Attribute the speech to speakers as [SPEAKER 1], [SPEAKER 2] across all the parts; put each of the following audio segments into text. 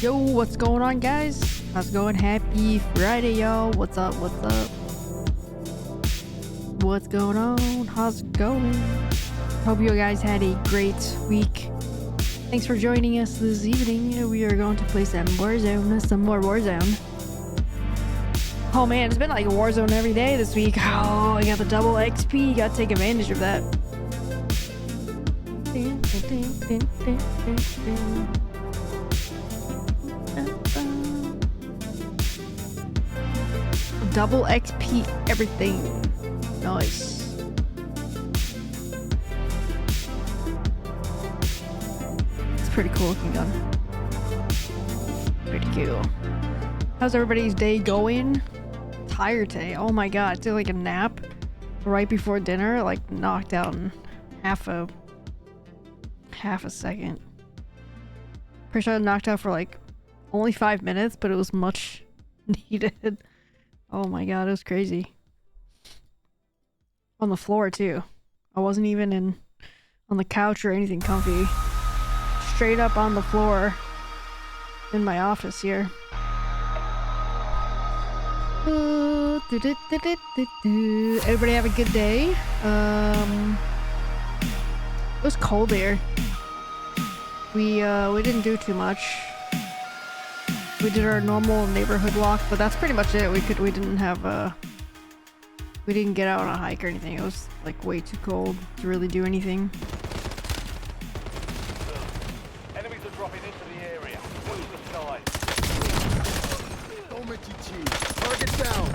[SPEAKER 1] Yo, what's going on, guys? How's it going? Happy Friday, y'all. What's up? What's up? What's going on? How's it going? Hope you guys had a great week. Thanks for joining us this evening. We are going to play some Warzone, some more Warzone. Oh man, it's been like a Warzone every day this week. Oh, I got the double XP. Gotta take advantage of that. Double XP everything. Nice. It's a pretty cool looking gun. Pretty cool. How's everybody's day going? Tired today. Oh my god, I took like a nap right before dinner, like knocked out in half a second. Pretty sure I knocked out for like only 5 minutes, but it was much needed. Oh my god, it was crazy. On the floor too. I wasn't even on the couch or anything comfy. Straight up on the floor in my office here. Everybody have a good day. It was cold here. We didn't do too much. We did our normal neighborhood walk, but that's pretty much it. We didn't get out on a hike or anything. It was like way too cold to really do anything.
[SPEAKER 2] Enemies are dropping into the area. Watch the sky.
[SPEAKER 3] Target down.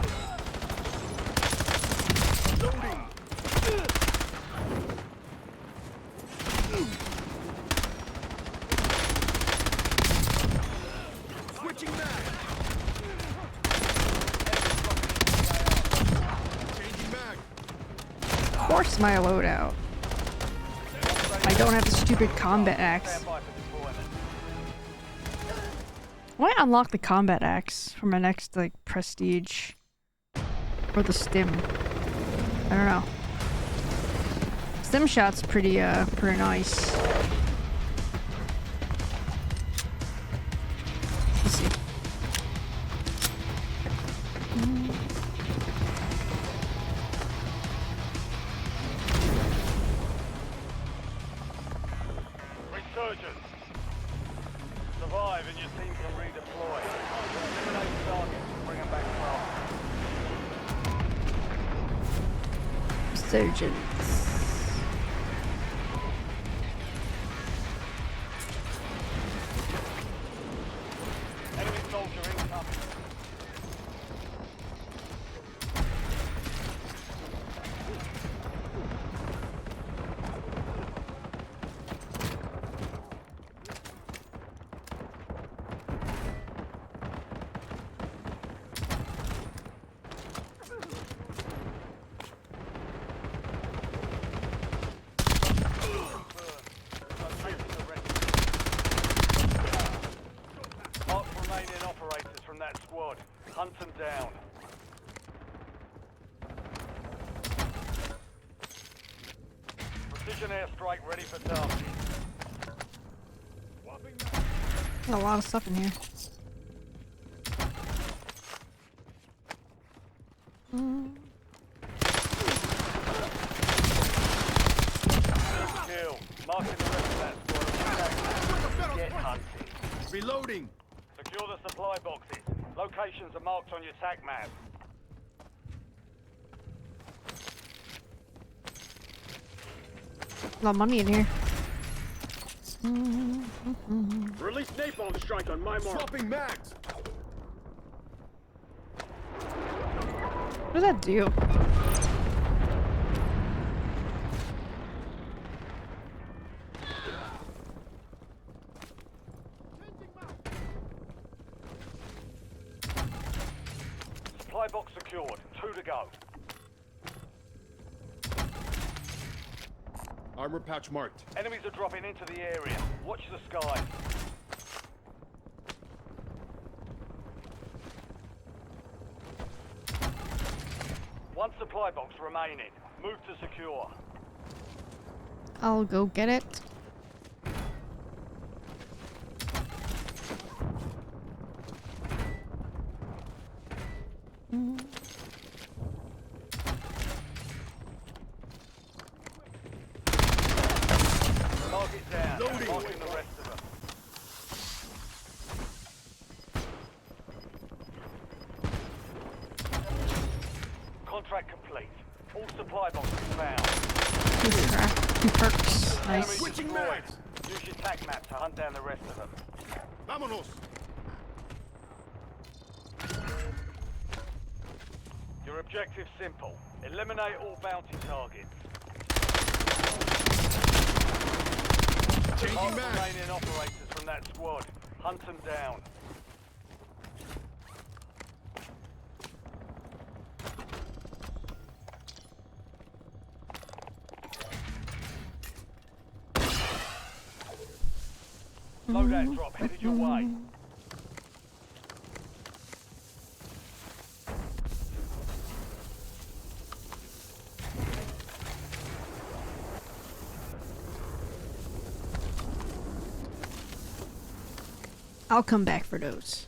[SPEAKER 3] Loading. Switching back. Changing back.
[SPEAKER 1] Of course my loadout. I don't have the stupid combat axe. Why unlock the combat axe for my next like prestige or the stim? I don't know. Stim shot's pretty nice. Let's see.
[SPEAKER 2] Resurgence. Survive and your team can redeploy. Eliminate targets and bring them back from.
[SPEAKER 1] Resurgence.
[SPEAKER 2] Enemy soldier incoming. Mark remaining operators from that squad. Hunt them down. Precision airstrike ready for task.
[SPEAKER 1] A lot of stuff in here.
[SPEAKER 2] Kill. Marking the rest of that squad. Get hunted.
[SPEAKER 3] Reloading.
[SPEAKER 2] Secure the supply boxes. Locations are marked on your TAC map.
[SPEAKER 1] A lot of money in here.
[SPEAKER 3] Release napalm strike on my mark. Swapping mags.
[SPEAKER 1] What does that do?
[SPEAKER 2] Supply box secured. 2 to go.
[SPEAKER 3] Armor patch marked.
[SPEAKER 2] Enemies are dropping into the area. Watch the sky. One supply box remaining. Move to secure.
[SPEAKER 1] I'll go get it.
[SPEAKER 2] Target down. Marking the rest of them. Contract complete. All supply boxes found.
[SPEAKER 1] Two perks.
[SPEAKER 2] Enemy
[SPEAKER 1] Nice.
[SPEAKER 3] Switching
[SPEAKER 2] destroyed.
[SPEAKER 3] mags.
[SPEAKER 2] Use your tac map to hunt down the rest of them.
[SPEAKER 3] Vámonos.
[SPEAKER 2] Your objective's simple. Eliminate all bounty targets.
[SPEAKER 3] Changing
[SPEAKER 2] Mark
[SPEAKER 3] mags.
[SPEAKER 2] remaining operators from that squad. Hunt them down. Loadout drop headed your way.
[SPEAKER 1] I'll come back for those.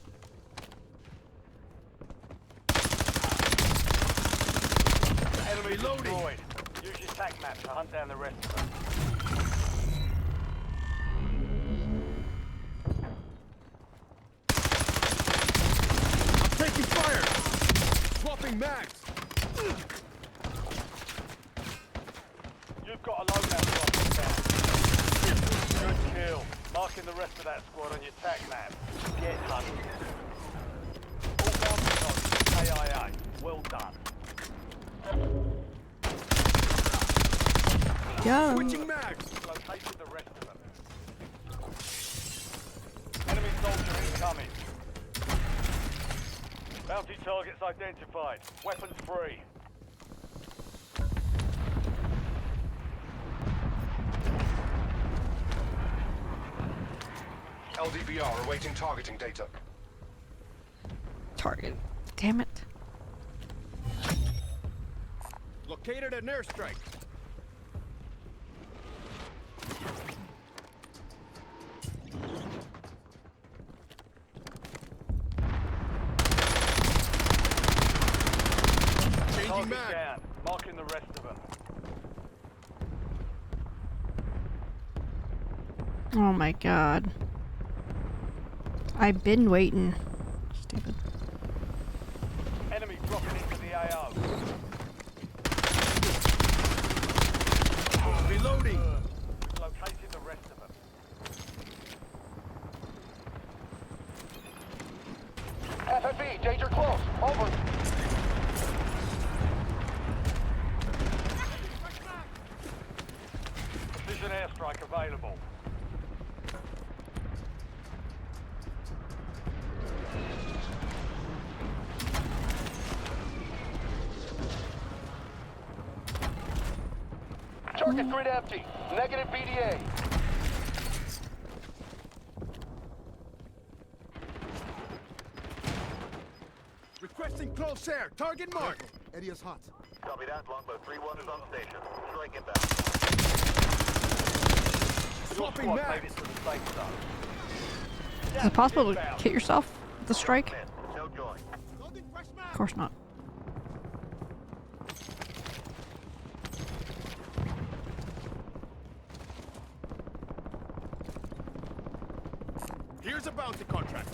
[SPEAKER 2] Enemy
[SPEAKER 3] Reloading.
[SPEAKER 2] destroyed. Use your tac map to hunt down the rest of them.
[SPEAKER 3] I'm taking fire. Swapping mags.
[SPEAKER 2] You've got a loadout drop down. Good kill. Marking the rest of that squad on your tac map. Get hunted. All bounty targets KIA. Well done.
[SPEAKER 1] Go.
[SPEAKER 3] Switching mags.
[SPEAKER 2] Located the rest of them. Enemy soldier incoming. Bounty targets identified. Weapons free.
[SPEAKER 4] LDVR awaiting targeting data.
[SPEAKER 1] Target. Damn it.
[SPEAKER 3] Located an airstrike. Changing
[SPEAKER 2] Target
[SPEAKER 3] mag.
[SPEAKER 2] down. Marking the rest of them.
[SPEAKER 1] Oh my god. I've been waiting. Stupid.
[SPEAKER 2] Enemy dropping into the AO.
[SPEAKER 3] Reloading.
[SPEAKER 2] We've located the rest of them.
[SPEAKER 4] FFE, danger close. Over.
[SPEAKER 2] Precision airstrike available.
[SPEAKER 4] Target grid empty. Negative BDA.
[SPEAKER 3] Requesting close air. Target mark.
[SPEAKER 5] Area's hot.
[SPEAKER 6] Copy that. Longbow 3-1 is on station. Strike inbound.
[SPEAKER 2] Your
[SPEAKER 3] Swapping
[SPEAKER 2] squad made
[SPEAKER 3] mags.
[SPEAKER 2] it to the safe zone.
[SPEAKER 1] Is it possible to
[SPEAKER 2] Inbound.
[SPEAKER 1] hit yourself with the strike?
[SPEAKER 6] Missed. No joy.
[SPEAKER 3] Loading fresh mag.
[SPEAKER 1] Of course not.
[SPEAKER 3] Here's a bounty contract.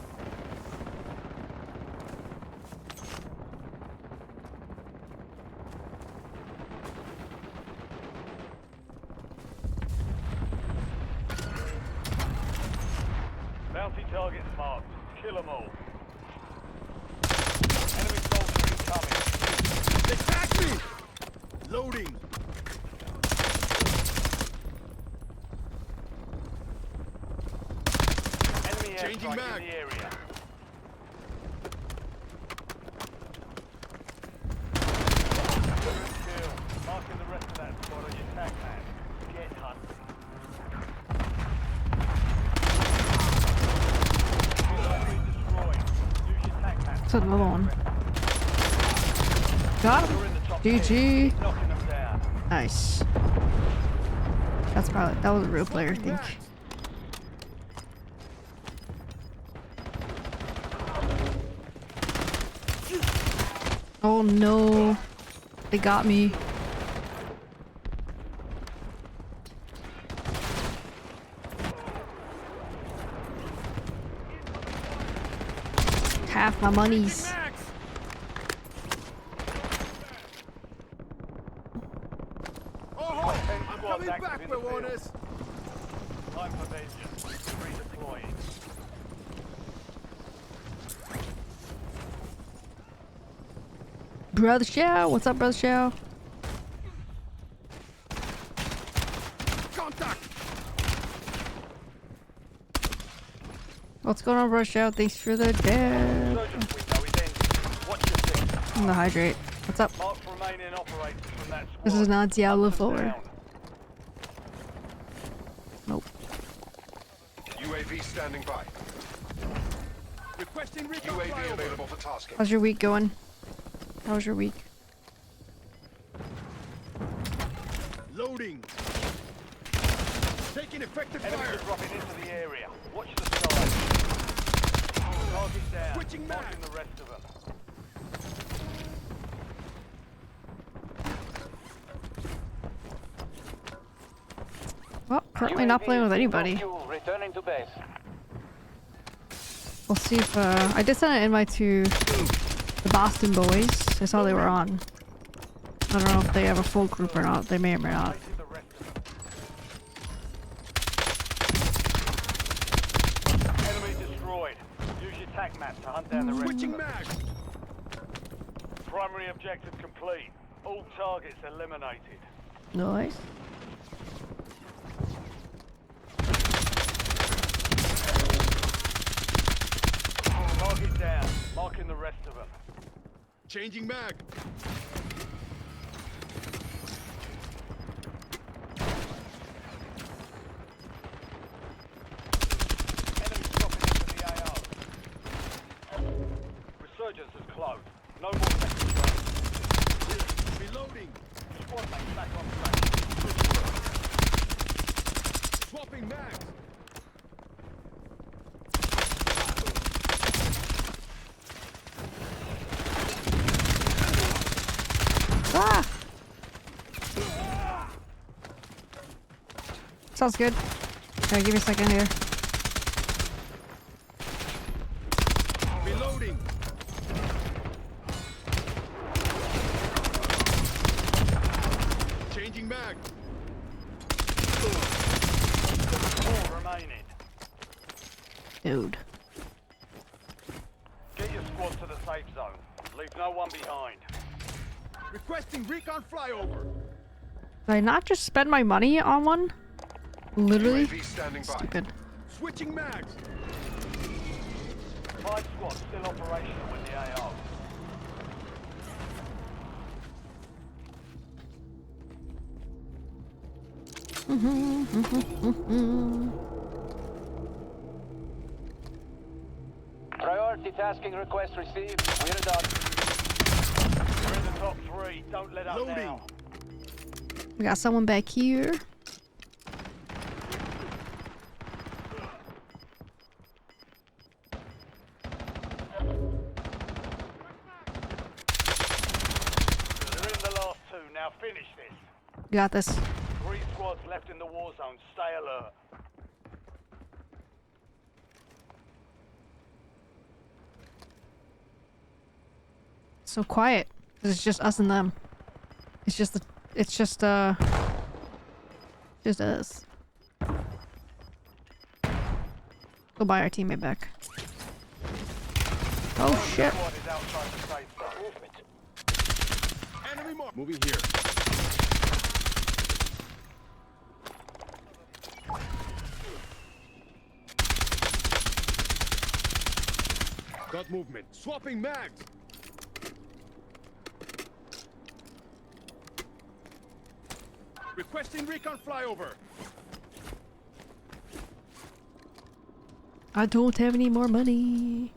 [SPEAKER 2] Bounty targets marked. Kill them all. Enemy soldier incoming.
[SPEAKER 3] They tagged me. Loading.
[SPEAKER 2] Enemy
[SPEAKER 3] Changing
[SPEAKER 2] airstrike
[SPEAKER 3] mag.
[SPEAKER 2] in the area. Good kill. Marking the rest of that squad on your tag map. Get hunted. Enemy destroyed. Use your tag map.
[SPEAKER 1] That's another one. Got
[SPEAKER 2] You're
[SPEAKER 1] him.
[SPEAKER 2] in the top
[SPEAKER 1] GG.
[SPEAKER 2] 10. Knocking them down.
[SPEAKER 1] Nice. That's probably that was a real player, I
[SPEAKER 3] Swapping
[SPEAKER 1] think.
[SPEAKER 3] mags.
[SPEAKER 1] Oh no. They got me. Half my monies.
[SPEAKER 3] Oh,
[SPEAKER 2] Ten
[SPEAKER 3] I'm
[SPEAKER 2] squads
[SPEAKER 3] coming
[SPEAKER 2] active
[SPEAKER 3] back,
[SPEAKER 2] in the field.
[SPEAKER 3] Barones.
[SPEAKER 2] Time for vengeance. Redeploying.
[SPEAKER 1] Brother Shao, what's up, Brother Shao?
[SPEAKER 3] Contact.
[SPEAKER 1] What's going on, Brother Shao? Thanks for the death.
[SPEAKER 2] Surgeon's window is ending. Watch your six.
[SPEAKER 1] I'm gonna hydrate. What's up?
[SPEAKER 2] Mark remaining operators from that squad.
[SPEAKER 1] This is not Diablo
[SPEAKER 2] Hunt them
[SPEAKER 1] 4.
[SPEAKER 2] down.
[SPEAKER 1] Nope.
[SPEAKER 4] UAV standing by.
[SPEAKER 3] Requesting recon
[SPEAKER 4] UAV
[SPEAKER 3] flyover.
[SPEAKER 4] available for tasking.
[SPEAKER 1] How's your week going? How was your week?
[SPEAKER 3] Loading. Taking effective
[SPEAKER 2] Enemies
[SPEAKER 3] fire.
[SPEAKER 2] are dropping into the area. Watch the sky. Target down.
[SPEAKER 3] Switching mag.
[SPEAKER 2] Marking the rest of them.
[SPEAKER 1] Well, currently not playing with anybody.
[SPEAKER 2] Returning to base.
[SPEAKER 1] We'll see if, I did send an invite to the Boston boys. I saw they were on. I don't know if they have a full group or not. They may or may not.
[SPEAKER 2] Places the rest of them. Enemy destroyed. Use your tac map to hunt down the rest of
[SPEAKER 3] Switching
[SPEAKER 2] them.
[SPEAKER 3] mag.
[SPEAKER 2] Primary objective complete. All targets eliminated.
[SPEAKER 1] Nice.
[SPEAKER 2] Target down. Marking the rest of them.
[SPEAKER 3] Changing mag.
[SPEAKER 2] Enemies dropping into the AO. Resurgence is closed. No more second strike.
[SPEAKER 3] Reloading.
[SPEAKER 2] Squad mates back on track.
[SPEAKER 3] Swapping mags.
[SPEAKER 1] Ah! Sounds good. Okay, give me a second here.
[SPEAKER 3] Reloading. Changing mag.
[SPEAKER 2] 4 remaining.
[SPEAKER 1] Dude.
[SPEAKER 2] Get your squad to the safe zone. Leave no one behind.
[SPEAKER 3] Requesting recon flyover.
[SPEAKER 1] Did I not just spend my money on one? Literally?
[SPEAKER 4] UAV standing by.
[SPEAKER 1] Stupid.
[SPEAKER 3] Switching mags.
[SPEAKER 2] 5 squads still operational in the AO.
[SPEAKER 5] Priority tasking request received. We're done.
[SPEAKER 2] We're in the top 3. Don't let up
[SPEAKER 3] Loading.
[SPEAKER 2] now.
[SPEAKER 1] We got someone back here.
[SPEAKER 2] You're in the last 2. Now finish this.
[SPEAKER 1] Got this.
[SPEAKER 2] 3 squads left in the war zone. Stay alert.
[SPEAKER 1] So quiet. It's just us and them. It's just just us. Go buy our teammate back. Oh shit.
[SPEAKER 2] Squad is outside the safe zone. Movement.
[SPEAKER 3] Enemy mark. Moving here. Got movement. Swapping mags. Requesting recon flyover.
[SPEAKER 1] I don't have any more money.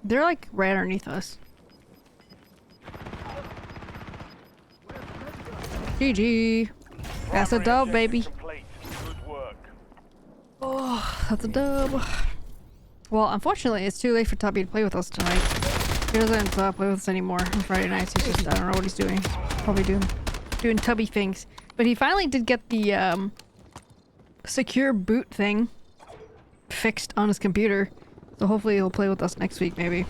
[SPEAKER 1] They're like right underneath us. GG. That's a
[SPEAKER 2] Primary
[SPEAKER 1] dub,
[SPEAKER 2] objective
[SPEAKER 1] baby.
[SPEAKER 2] complete. Good work.
[SPEAKER 1] That's a dub. Well, unfortunately, it's too late for Tubby to play with us tonight. He doesn't play with us anymore on Friday nights. He's just, I don't know what he's doing. Probably doing Tubby things. But he finally did get the secure boot thing fixed on his computer. So hopefully he'll play with us next week, maybe.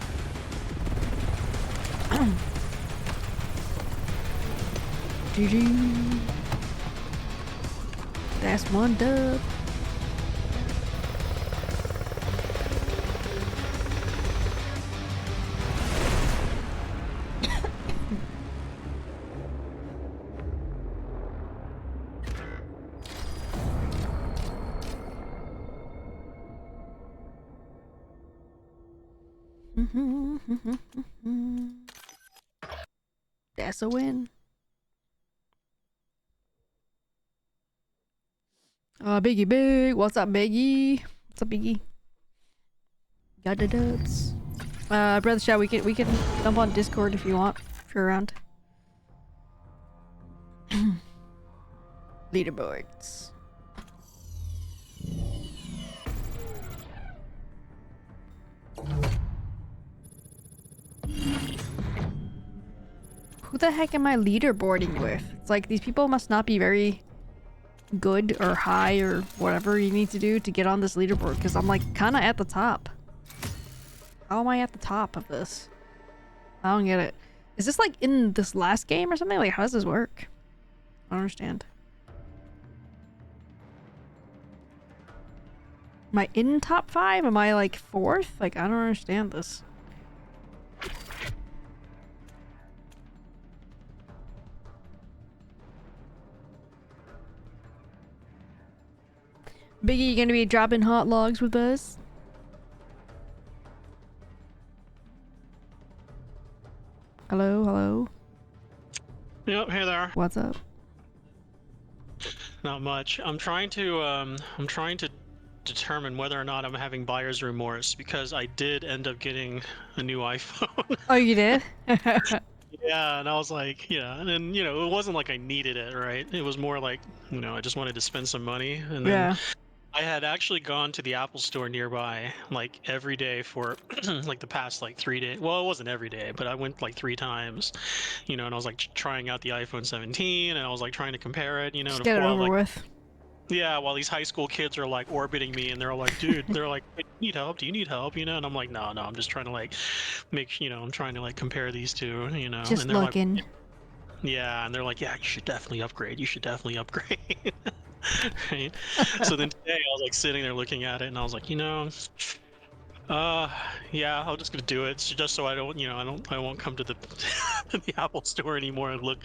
[SPEAKER 1] GG. That's one dub. That's a win. Biggie Big. What's up, Biggie? What's up, Biggie? Got the dubs. Brother Shaw, we can jump on Discord if you want, if you're around. Leaderboards. Who the heck am I leaderboarding with? It's like these people must not be very good or high or whatever you need to do to get on this leaderboard, because I'm like kind of at the top. How am I at the top of this? I don't get it. Is this like in this last game or something? Like, how does this work? I don't understand. Am I in top 5? Am I like 4th? Like, I don't understand this. Biggie, you gonna be dropping hot logs with us? Hello, hello.
[SPEAKER 7] Yep, hey there.
[SPEAKER 1] What's up?
[SPEAKER 7] Not much. I'm trying to determine whether or not I'm having buyer's remorse, because I did end up getting a new iPhone.
[SPEAKER 1] Oh, you did?
[SPEAKER 7] Yeah, and I was like, yeah, and you know, it wasn't like I needed it, right? It was more like, you know, I just wanted to spend some money, and then
[SPEAKER 1] Yeah.
[SPEAKER 7] I had actually gone to the Apple store nearby like every day for like the past like 3 days. Well, it wasn't every day, but I went like 3 times, you know, and I was like trying out the iPhone 17, and I was like trying to compare it, you know,
[SPEAKER 1] Just
[SPEAKER 7] and
[SPEAKER 1] get it
[SPEAKER 7] while,
[SPEAKER 1] over
[SPEAKER 7] like,
[SPEAKER 1] with.
[SPEAKER 7] yeah, while these high school kids are like orbiting me, and they're like, dude, they're like, "Hey, need help? Do you need help? You know, and I'm like, no, I'm just trying to like you know, I'm trying to like compare these two, you know,
[SPEAKER 1] Just
[SPEAKER 7] and they're
[SPEAKER 1] looking.
[SPEAKER 7] like, yeah, and they're like, yeah, you should definitely upgrade. You should definitely upgrade. Right? So then today I was like sitting there looking at it, and I was like, you know, yeah, I'm just gonna do it just so I don't, you know, I won't come to the the Apple store anymore and look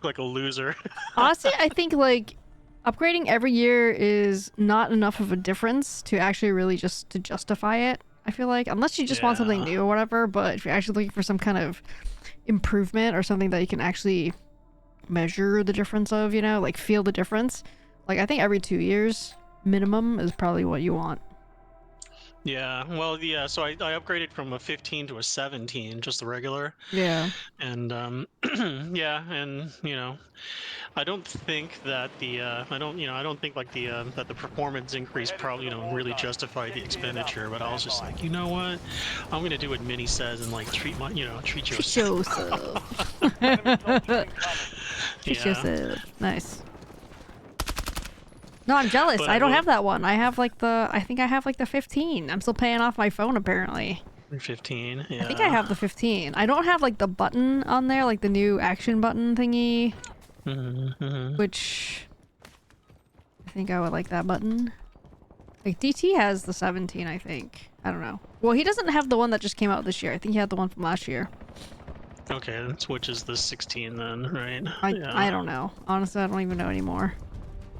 [SPEAKER 7] like a loser.
[SPEAKER 1] Honestly, I think like upgrading every year is not enough of a difference to actually really just to justify it. I feel like, unless you just want something
[SPEAKER 7] Yeah.
[SPEAKER 1] new or whatever, but if you're actually looking for some kind of improvement or something that you can actually measure the difference of, you know, like feel the difference, like I think every 2 years minimum is probably what you want.
[SPEAKER 7] Yeah, well, yeah, so I upgraded from a 15 to a 17, just the regular,
[SPEAKER 1] Yeah.
[SPEAKER 7] and yeah, and you know, I don't think that the I don't think like the that the performance increase probably, you know, really justified the expenditure, but I was just like, you know what, I'm gonna do what Minnie says and like treat
[SPEAKER 1] Treat
[SPEAKER 7] yourself.
[SPEAKER 1] yourself. Treat
[SPEAKER 7] Yeah.
[SPEAKER 1] yourself. Nice. No, I'm jealous.
[SPEAKER 7] But
[SPEAKER 1] I
[SPEAKER 7] I
[SPEAKER 1] don't
[SPEAKER 7] will-
[SPEAKER 1] have that one. I think I have like the 15. I'm still paying off my phone apparently.
[SPEAKER 7] 15, yeah.
[SPEAKER 1] I think I have the 15. I don't have like the button on there, like the new action button thingy, which I think I would like that button. Like DT has the 17, I think. I don't know. Well, he doesn't have the one that just came out this year. I think he had the one from last year.
[SPEAKER 7] Okay, which is the 16 then, right?
[SPEAKER 1] I don't know. Honestly, I don't even know anymore.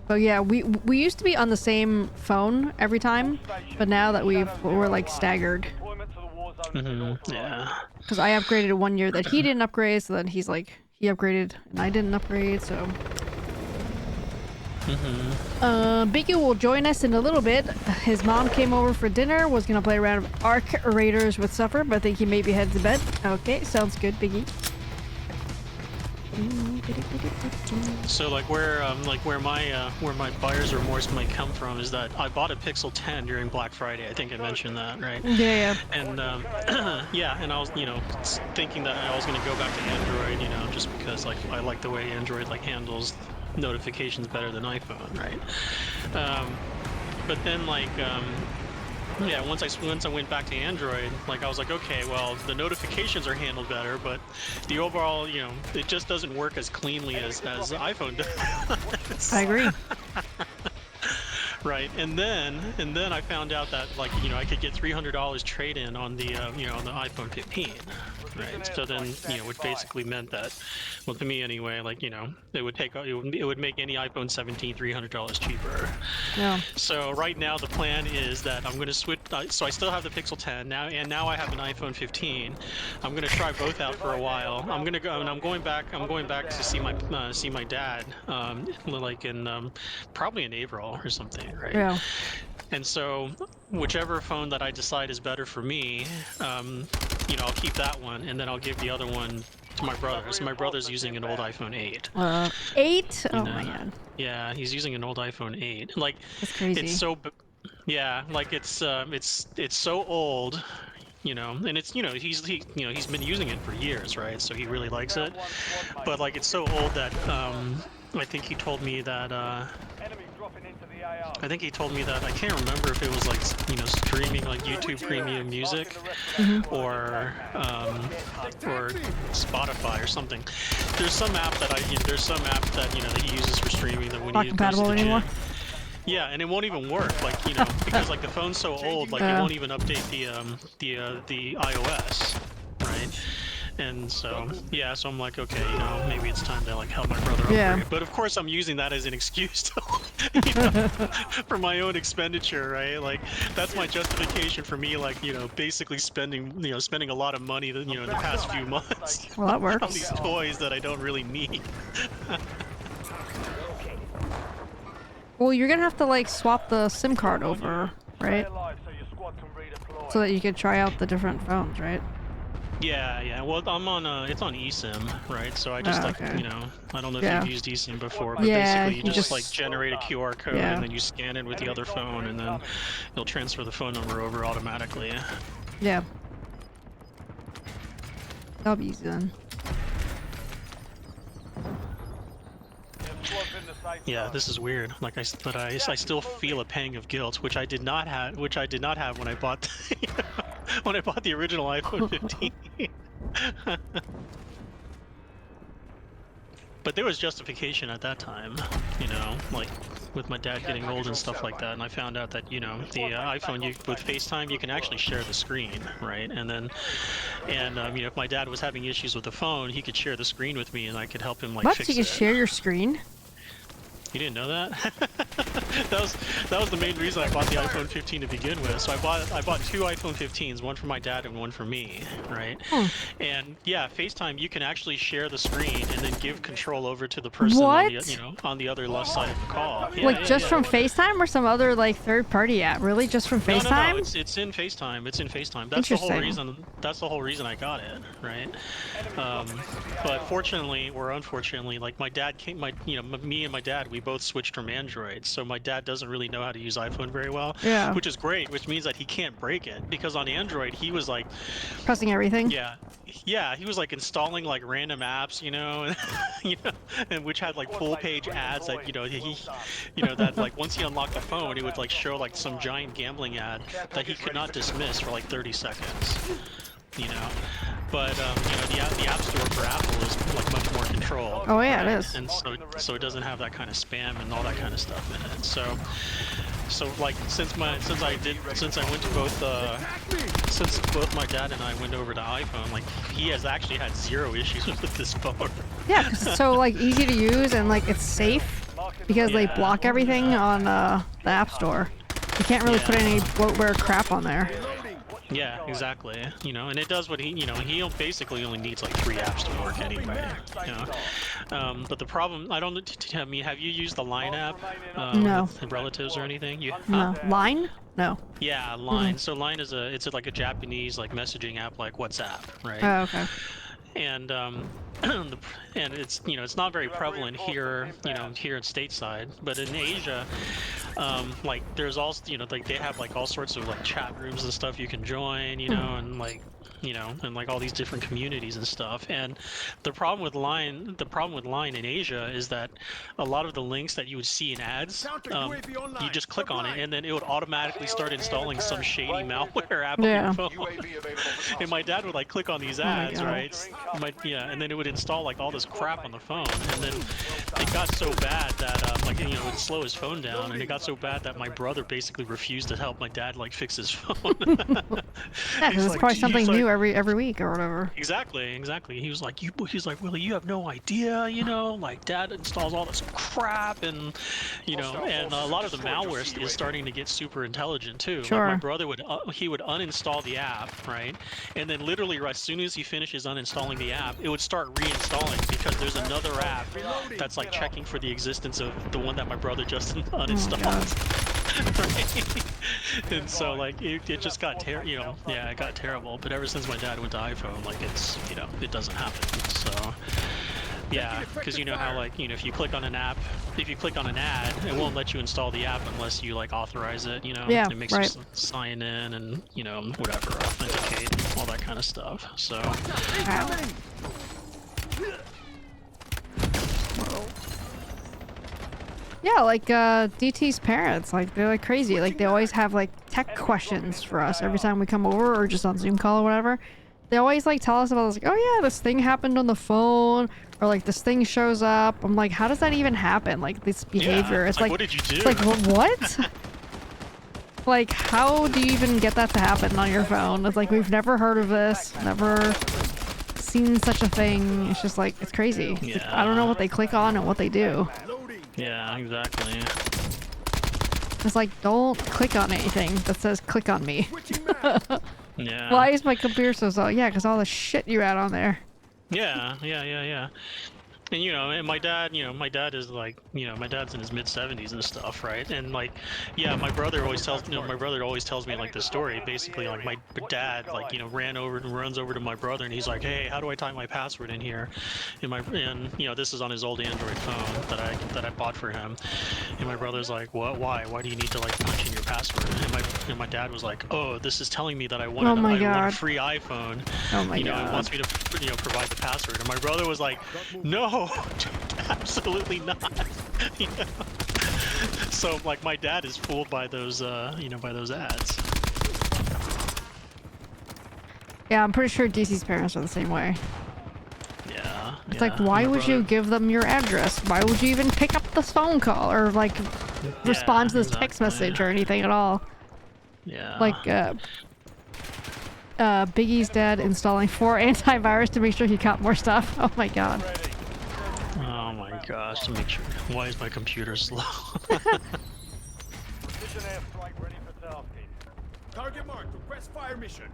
[SPEAKER 1] But yeah, we used to be on the same phone every time, but now that we're like staggered.
[SPEAKER 7] Yeah.
[SPEAKER 1] Because I upgraded 1 year that he didn't upgrade, so then he's like, he upgraded and I didn't upgrade, so. Biggie will join us in a little bit. His mom came over for dinner, was gonna play a round of Ark Raiders with supper, but I think he maybe head to bed. Okay, sounds good, Biggie.
[SPEAKER 7] So like where my buyer's remorse might come from is that I bought a Pixel 10 during Black Friday. I think I mentioned that, right?
[SPEAKER 1] Yeah.
[SPEAKER 7] And yeah, and I was thinking that I was going to go back to Android, just because like I like the way Android like handles notifications better than iPhone, right? But then like yeah, once I went back to Android, like I was like, okay, well the notifications are handled better, but the overall, it just doesn't work as cleanly as iPhone does.
[SPEAKER 1] I agree.
[SPEAKER 7] Right, and then I found out that like I could get $300 trade-in on the on the iPhone 15, right? So then which basically meant that, well, to me anyway, like it would make any iPhone 17 $300 cheaper.
[SPEAKER 1] Yeah.
[SPEAKER 7] So right now the plan is that I'm going to switch. So I still have the Pixel 10 now, and now I have an iPhone 15. I'm going to try both out for a while. I'm going to go, and I'm going back to see my dad, like in probably in April or something. Right.
[SPEAKER 1] Yeah.
[SPEAKER 7] And so, whichever phone that I decide is better for me, I'll keep that one, and then I'll give the other one to my brother. So my brother's using an old iPhone 8.
[SPEAKER 1] 8? Oh my god.
[SPEAKER 7] Yeah, he's using an old iPhone 8. Like,
[SPEAKER 1] That's crazy.
[SPEAKER 7] it's so, yeah, like it's so old. And it's he's been using it for years, right? So he really likes it. But like it's so old that I think he told me that I can't remember if it was like streaming like YouTube Premium Music or Spotify or something. There's some app that that he uses for streaming that when
[SPEAKER 1] Not
[SPEAKER 7] he
[SPEAKER 1] compatible
[SPEAKER 7] goes to the
[SPEAKER 1] anymore?
[SPEAKER 7] gym. Yeah, and it won't even work, like because like the phone's so old, like it won't even update the iOS, right? And so yeah, so I'm like, okay, maybe it's time to like help my brother upgrade.
[SPEAKER 1] Yeah.
[SPEAKER 7] But of course, I'm using that as an excuse to, for my own expenditure, right? Like that's my justification for me, like basically spending a lot of money, in the past few months.
[SPEAKER 1] Well, that works.
[SPEAKER 7] On these toys that I don't really need.
[SPEAKER 1] Well, you're gonna have to like swap the SIM card over, right? So that you could try out the different phones, right?
[SPEAKER 7] Yeah. Well, I'm on it's on eSIM, right? So I just
[SPEAKER 1] okay.
[SPEAKER 7] I don't know if
[SPEAKER 1] Yeah.
[SPEAKER 7] you've used eSIM before, but
[SPEAKER 1] Yeah,
[SPEAKER 7] basically you
[SPEAKER 1] you
[SPEAKER 7] just
[SPEAKER 1] just-
[SPEAKER 7] like generate a QR code and then you scan it with the other phone, and then you'll transfer the phone number over automatically.
[SPEAKER 1] Yeah. That'll be easy then.
[SPEAKER 7] Yeah, this is weird. Like I still feel a pang of guilt, which I did not have when I bought when I bought the original iPhone 15. But there was justification at that time, like with my dad getting old and stuff like that, and I found out that the iPhone with FaceTime you can actually share the screen, right? And then if my dad was having issues with the phone, he could share the screen with me, and I could help him like
[SPEAKER 1] What?
[SPEAKER 7] fix
[SPEAKER 1] You can
[SPEAKER 7] it.
[SPEAKER 1] share your screen?
[SPEAKER 7] You didn't know that? that was the main reason I bought the iPhone 15 to begin with. So I bought two iPhone 15s, one for my dad and one for me, right? And yeah, FaceTime, you can actually share the screen and then give control over to the person on the on the other left side of the call. Yeah,
[SPEAKER 1] Like just from FaceTime or some other like third party app? Really? Just from FaceTime?
[SPEAKER 7] No, it's in FaceTime. It's in FaceTime. That's the whole reason. That's the whole reason I got it, right? But fortunately or unfortunately, like my dad came, me and my dad, we both switched from Android, so my dad doesn't really know how to use iPhone very well.
[SPEAKER 1] Yeah.
[SPEAKER 7] Which is great, which means that he can't break it, because on Android he was like
[SPEAKER 1] pressing everything.
[SPEAKER 7] Yeah, he was like installing like random apps, and which had like full page ads that that like once he unlocked the phone, it would like show like some giant gambling ad that he could not dismiss for like 30 seconds. But the App Store for Apple is like much more controlled.
[SPEAKER 1] Oh yeah, it is.
[SPEAKER 7] And so it doesn't have that kind of spam and all that kind of stuff in it. So like since both my dad and I went over to iPhone, like he has actually had zero issues with this phone.
[SPEAKER 1] Yeah, because it's so like easy to use and like it's safe because they block everything on the App Store. You can't really put any bloatware crap on there.
[SPEAKER 7] Yeah, exactly. And it does what he basically only needs like 3 apps to work anyway. But the problem, have you used the Line app?
[SPEAKER 1] No.
[SPEAKER 7] With relatives or anything?
[SPEAKER 1] No. Line? No.
[SPEAKER 7] Yeah, Line. So Line is it's like a Japanese like messaging app like WhatsApp, right?
[SPEAKER 1] Oh, okay.
[SPEAKER 7] and and it's it's not very prevalent here here in stateside, but in Asia, like there's also like they have like all sorts of like chat rooms and stuff you can join, and like and like all these different communities and stuff. And the problem with line in Asia is that a lot of the links that you would see in ads, you just click on it and then it would automatically start installing some shady malware app on your phone.
[SPEAKER 4] UAV available for
[SPEAKER 7] And my dad would like click on these ads, right? And then it would install like all this crap on the phone, and then it got so bad that like it would slow his phone down, and it got so bad that my brother basically refused to help my dad like fix his phone.
[SPEAKER 1] Yeah, because it's probably something new every week or whatever.
[SPEAKER 7] Exactly. He was like, Willie, you have no idea, like Dad installs all this crap, and and a lot of the malware is starting to get super intelligent too.
[SPEAKER 1] Sure.
[SPEAKER 7] Like my brother would uninstall the app, right, and then literally as soon as he finishes uninstalling the app, it would start reinstalling because there's another app that's like checking for the existence of the one that my brother just uninstalled. Right? And so like it just got it got terrible. But ever since my dad went to iPhone, like it's it doesn't happen. So yeah, because you know how like if you click on an ad, it won't let you install the app unless you like authorize it.
[SPEAKER 1] Yeah,
[SPEAKER 7] it makes
[SPEAKER 1] right.
[SPEAKER 7] you sign in and whatever, authenticate, all that kind of stuff. So.
[SPEAKER 1] Wow. Yeah, like DT's parents, like they're like crazy. Like they always have like tech questions for us every time we come over or just on Zoom call or whatever. They always like tell us about this, like, oh yeah, this thing happened on the phone, or like this thing shows up. I'm like, how does that even happen? Like this behavior.
[SPEAKER 7] Yeah,
[SPEAKER 1] it's like,
[SPEAKER 7] what did you do?
[SPEAKER 1] It's like what? Like how do you even get that to happen on your phone? It's like we've never heard of this, never seen such a thing. It's just like it's crazy.
[SPEAKER 7] Yeah.
[SPEAKER 1] Like, I don't know what they click on and what they do.
[SPEAKER 7] Yeah, exactly.
[SPEAKER 1] It's like, don't click on anything that says click on me.
[SPEAKER 7] Yeah.
[SPEAKER 1] Why is my computer so slow? Yeah, because all the shit you had on there.
[SPEAKER 7] Yeah. And and my dad is like, my dad's in his mid-70s and stuff, right? And like, yeah, my brother always tells me like this story. Basically, like my dad like runs over to my brother and he's like, hey, how do I type my password in here? And this is on his old Android phone that I bought for him. And my brother's like, what? Why do you need to like punch in your password? And my dad was like, oh, this is telling me that I want a free iPhone.
[SPEAKER 1] Oh my god.
[SPEAKER 7] And wants me to provide the password. And my brother was like, no. Absolutely not. So like my dad is fooled by those by those ads.
[SPEAKER 1] Yeah, I'm pretty sure DC's parents are the same way.
[SPEAKER 7] Yeah.
[SPEAKER 1] It's like, why would you give them your address? Why would you even pick up this phone call or like respond to this text message or anything at all?
[SPEAKER 7] Yeah.
[SPEAKER 1] Like Biggie's dad installing 4 antivirus to make sure he caught more stuff. Oh my god.
[SPEAKER 7] Oh my gosh, to make sure. Why is my computer slow?
[SPEAKER 2] Precision airstrike ready for tasking.
[SPEAKER 3] Target marked. Request fire mission.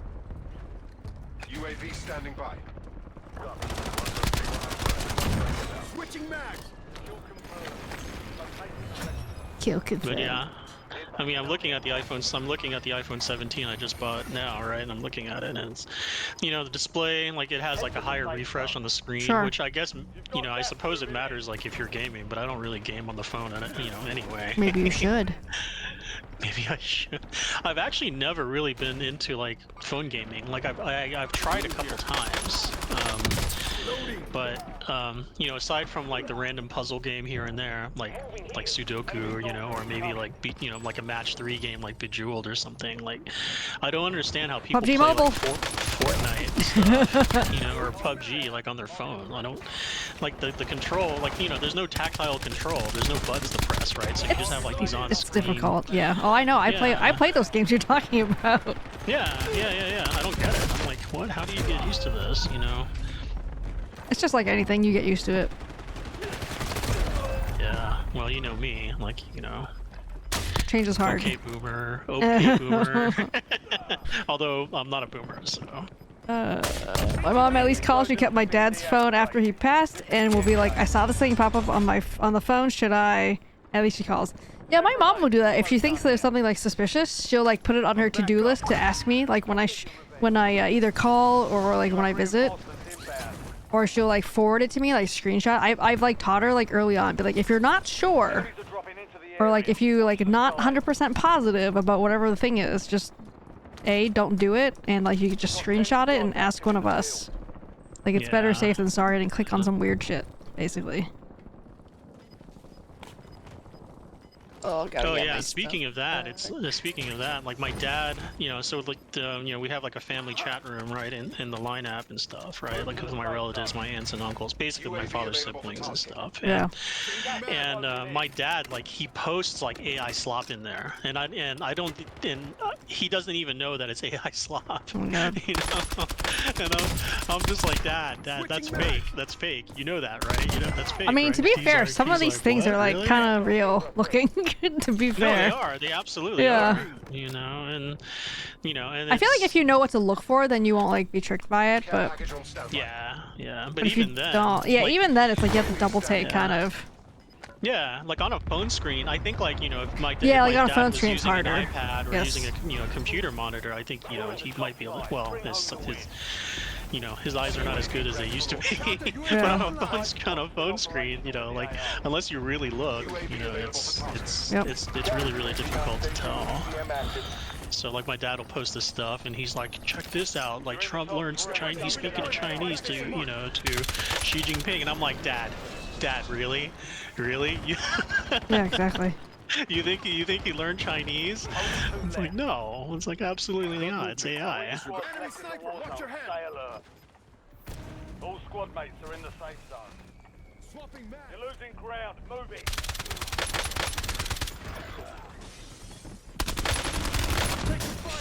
[SPEAKER 4] UAV standing by.
[SPEAKER 3] Switching mags.
[SPEAKER 1] Kill confirmed.
[SPEAKER 7] But yeah. I mean, I'm looking at the iPhone 17 I just bought now, right? And I'm looking at it, and it's, the display, like, it has, like, a higher refresh on the screen,
[SPEAKER 1] Sure.
[SPEAKER 7] which I guess, I suppose it matters, like, if you're gaming, but I don't really game on the phone, anyway.
[SPEAKER 1] Maybe you should.
[SPEAKER 7] Maybe I should. I've actually never really been into, like, phone gaming. Like, I've tried a couple times, but, aside from, like, the random puzzle game here and there, like Sudoku, or maybe, like, like a match 3 game like Bejeweled or something, like, I don't understand how people
[SPEAKER 1] PUBG
[SPEAKER 7] play,
[SPEAKER 1] Mobile.
[SPEAKER 7] like, Fortnite and stuff, or PUBG, like, on their phone. I don't, like, the control, like, there's no tactile control, there's no buttons to press, right? So you just have, like, these on-screen...
[SPEAKER 1] It's difficult, yeah. Oh, I know, I play those games you're talking about.
[SPEAKER 7] Yeah, I don't get it. I'm like, what? How do you get used to this,
[SPEAKER 1] It's just like anything, you get used to it.
[SPEAKER 7] Yeah, well, you know me, like,
[SPEAKER 1] Change is hard.
[SPEAKER 7] okay boomer. Although, I'm not a boomer, so...
[SPEAKER 1] My mom at least calls. She kept my dad's phone after he passed and will be like, I saw this thing pop up on the phone, should I... At least she calls. Yeah, my mom will do that. If she thinks there's something like suspicious, she'll like put it on her to-do list to ask me, like when I either call or like when I visit. or she'll like forward it to me, like screenshot. I've like taught her like early on, but like if you're not sure,
[SPEAKER 2] Enemies are dropping into the
[SPEAKER 1] or like
[SPEAKER 2] area.
[SPEAKER 1] if you like not 100% positive about whatever the thing is, just don't do it, and like you could just screenshot it and ask one of us. Like it's better
[SPEAKER 7] Yeah.
[SPEAKER 1] safe than sorry, and click on some weird shit, basically. Oh god.
[SPEAKER 7] Oh yeah, speaking of that, speaking of that, like my dad, you know, so like we have like a family chat room, right, in the line app and stuff, right, like with my relatives, my aunts and uncles, basically my father's siblings and stuff.
[SPEAKER 1] Yeah.
[SPEAKER 7] And my dad, like, he posts like AI slop in there, and he doesn't even know that it's AI slop.
[SPEAKER 1] Oh god.
[SPEAKER 7] You know, and I'm just like, Dad, that's fake. That's fake. You know that, right? You know that's fake.
[SPEAKER 1] I mean,
[SPEAKER 7] right?
[SPEAKER 1] to be
[SPEAKER 7] He's
[SPEAKER 1] fair,
[SPEAKER 7] like-
[SPEAKER 1] some of
[SPEAKER 7] he's
[SPEAKER 1] these
[SPEAKER 7] like,
[SPEAKER 1] things
[SPEAKER 7] "What?
[SPEAKER 1] are like
[SPEAKER 7] Really?"
[SPEAKER 1] kind of real looking. To be
[SPEAKER 7] No,
[SPEAKER 1] fair.
[SPEAKER 7] they are. They absolutely
[SPEAKER 1] Yeah.
[SPEAKER 7] are. You know, and
[SPEAKER 1] I feel like if you know what to look for, then you won't like be tricked by it.
[SPEAKER 4] Care
[SPEAKER 1] but
[SPEAKER 4] package on standby.
[SPEAKER 7] yeah, but
[SPEAKER 1] But if you
[SPEAKER 7] even then,
[SPEAKER 1] don't, yeah,
[SPEAKER 7] like,
[SPEAKER 1] even then, it's like you have to double take,
[SPEAKER 7] Yeah.
[SPEAKER 1] kind of.
[SPEAKER 7] yeah, like on a phone screen, I think like if my
[SPEAKER 1] Yeah,
[SPEAKER 7] if
[SPEAKER 1] like
[SPEAKER 7] my
[SPEAKER 1] on a
[SPEAKER 7] dad
[SPEAKER 1] phone
[SPEAKER 7] was
[SPEAKER 1] screen, it's
[SPEAKER 7] using an
[SPEAKER 1] harder.
[SPEAKER 7] iPad or
[SPEAKER 1] Yes.
[SPEAKER 7] using a computer monitor, I think he might be like, well, his eyes are not as good as they used to be. But
[SPEAKER 1] Yeah.
[SPEAKER 7] on a phone screen, like unless you really look, it's
[SPEAKER 1] Yep.
[SPEAKER 7] really really difficult to tell. So like my dad will post this stuff and he's like, check this out, like Trump learns Chinese, he's speaking Chinese to Xi Jinping, and I'm like, Dad, really? You,
[SPEAKER 1] Yeah, exactly.
[SPEAKER 7] you think he learned Chinese? It's like, no, it's like absolutely not, it's AI.
[SPEAKER 2] Enemy sniper, watch your head. Stay alert. All squad mates are in the safe zone.
[SPEAKER 3] Swapping mag.
[SPEAKER 2] You're losing ground. Move it.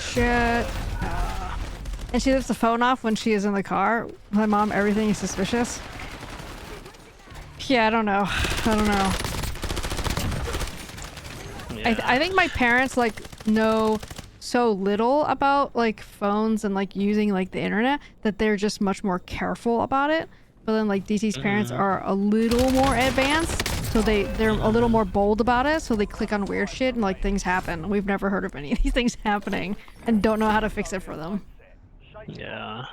[SPEAKER 1] Shit. And she leaves the phone off when she is in the car. My mom, everything is suspicious. Yeah, I don't know. I think my parents like know so little about like phones and like using like the internet that they're just much more careful about it. But then like DT's parents are a little more advanced, so they're a little more bold about it, so they click on weird shit and like things happen. We've never heard of any of these things happening and don't know how to fix it for them.
[SPEAKER 7] Yeah.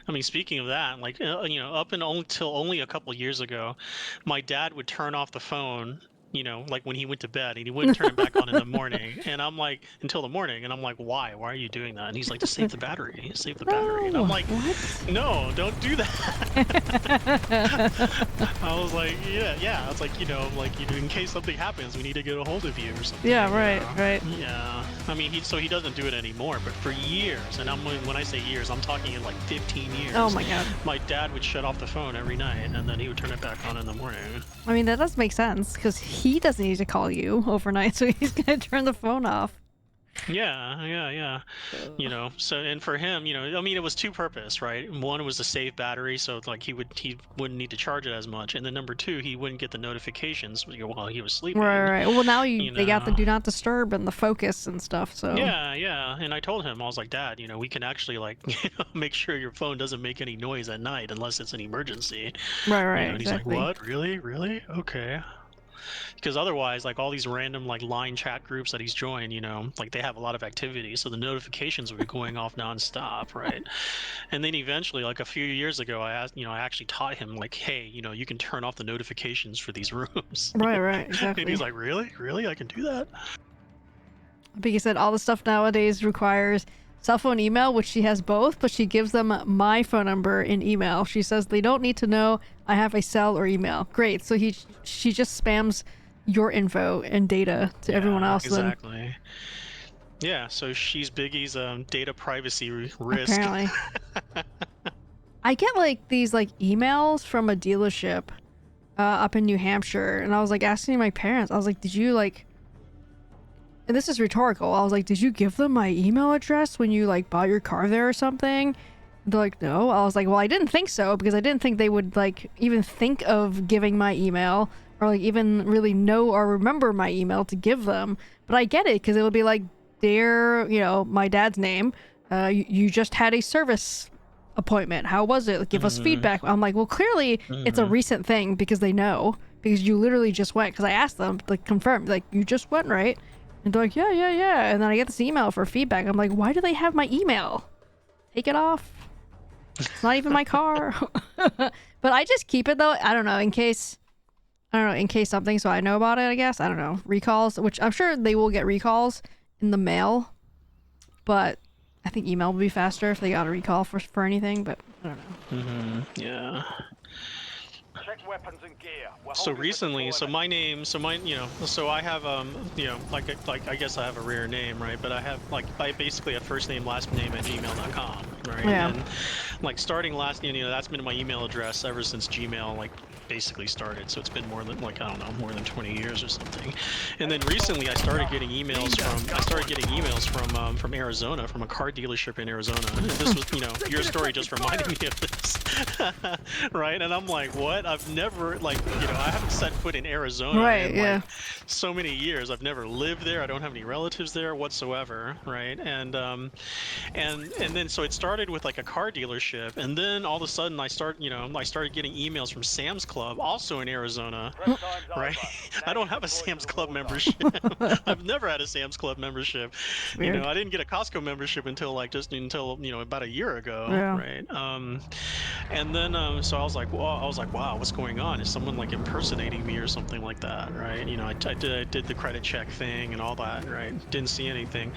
[SPEAKER 7] I mean, speaking of that, like, up until only a couple years ago, my dad would turn off the phone, like when he went to bed, and he wouldn't turn it back on in the morning. And I'm like, until the morning, and I'm like, why? Why are you doing that? And he's like, to save the battery, And I'm like, no, don't do that. I was like, yeah. It's like, in case something happens, we need to get a hold of you or something.
[SPEAKER 1] Yeah, right.
[SPEAKER 7] Yeah. I mean, he doesn't do it anymore, but for years, and when I say years, I'm talking in like 15 years.
[SPEAKER 1] Oh my god.
[SPEAKER 7] My dad would shut off the phone every night, and then he would turn it back on in the morning.
[SPEAKER 1] I mean, that does make sense because he doesn't need to call you overnight, so he's gonna turn the phone off.
[SPEAKER 7] Yeah. So, and for him, I mean, it was two purpose, right? One was to save battery, so like he wouldn't need to charge it as much, and then number two, he wouldn't get the notifications while he was sleeping.
[SPEAKER 1] Right. Well, now they got the
[SPEAKER 7] know.
[SPEAKER 1] do not disturb and the focus and stuff. So
[SPEAKER 7] Yeah. And I told him, I was like, Dad, we can actually like make sure your phone doesn't make any noise at night unless it's an emergency.
[SPEAKER 1] Right.
[SPEAKER 7] And he's
[SPEAKER 1] Exactly.
[SPEAKER 7] like, what? Really? Okay. Because otherwise, like all these random like line chat groups that he's joined, like they have a lot of activity, so the notifications would be going off nonstop, right? And then eventually, like a few years ago, I actually taught him like, hey, you can turn off the notifications for these rooms.
[SPEAKER 1] Right. Exactly.
[SPEAKER 7] And he's like, really? I can do that?
[SPEAKER 1] Like you said, all the stuff nowadays requires cell phone email, which she has both, but she gives them my phone number in email. She says they don't need to know I have a cell or email. Great. So she just spams your info and data to everyone else.
[SPEAKER 7] Exactly. Yeah. So she's Biggie's data privacy risk.
[SPEAKER 1] Apparently. I get like these like emails from a dealership up in New Hampshire, and I was like asking my parents. I was like, did you like? And this is rhetorical. I was like, did you give them my email address when you like bought your car there or something? They're like, no. I was like, well, I didn't think so, because I didn't think they would like even think of giving my email or like even really know or remember my email to give them. But I get it, because it would be like, dear, my dad's name, you just had a service appointment. How was it? Like, give us feedback. I'm like, well, clearly it's a recent thing, because they know, because you literally just went. Because I asked them, like, confirmed, like, you just went, right? And they're like, yeah. And then I get this email for feedback. I'm like, why do they have my email? Take it off. It's not even my car. But I just keep it though. I don't know, in case something, so I know about it, I guess. I don't know. Recalls, which I'm sure they will get recalls in the mail. But I think email would be faster if they got a recall for anything, but I don't know.
[SPEAKER 7] Yeah.
[SPEAKER 2] Check weapons and gear. We're
[SPEAKER 7] So
[SPEAKER 2] holding for
[SPEAKER 7] recently, so
[SPEAKER 2] deployment.
[SPEAKER 7] so I have like I guess I have a rare name, right? But I basically have first name last name at gmail.com, right?
[SPEAKER 1] Yeah.
[SPEAKER 7] And like starting last, that's been my email address ever since Gmail like basically started. So it's been more than like I don't know, more than 20 years or something. And then recently I started getting emails from Arizona, from a car dealership in Arizona. And this was, your story just reminded me of this. Right? And I'm like, what? I've never like, I haven't set foot in Arizona
[SPEAKER 1] Right,
[SPEAKER 7] in
[SPEAKER 1] yeah.
[SPEAKER 7] like so many years. I've never lived there. I don't have any relatives there whatsoever, right? And then so it started with like a car dealership, and then all of a sudden I started getting emails from Sam's Club, also in Arizona,
[SPEAKER 2] Prep time's
[SPEAKER 7] right?
[SPEAKER 2] over.
[SPEAKER 7] I
[SPEAKER 2] Now
[SPEAKER 7] don't
[SPEAKER 2] you
[SPEAKER 7] have a
[SPEAKER 2] deploy to
[SPEAKER 7] Sam's
[SPEAKER 2] the
[SPEAKER 7] Club
[SPEAKER 2] war zone.
[SPEAKER 7] membership. I've never had a Sam's Club membership.
[SPEAKER 1] Weird.
[SPEAKER 7] I didn't get a Costco membership until about a year ago,
[SPEAKER 1] Yeah.
[SPEAKER 7] right? And then so I was like, wow, what's going on? Is someone like impersonating me or something like that, right? I did the credit check thing and all that, right? Didn't see anything.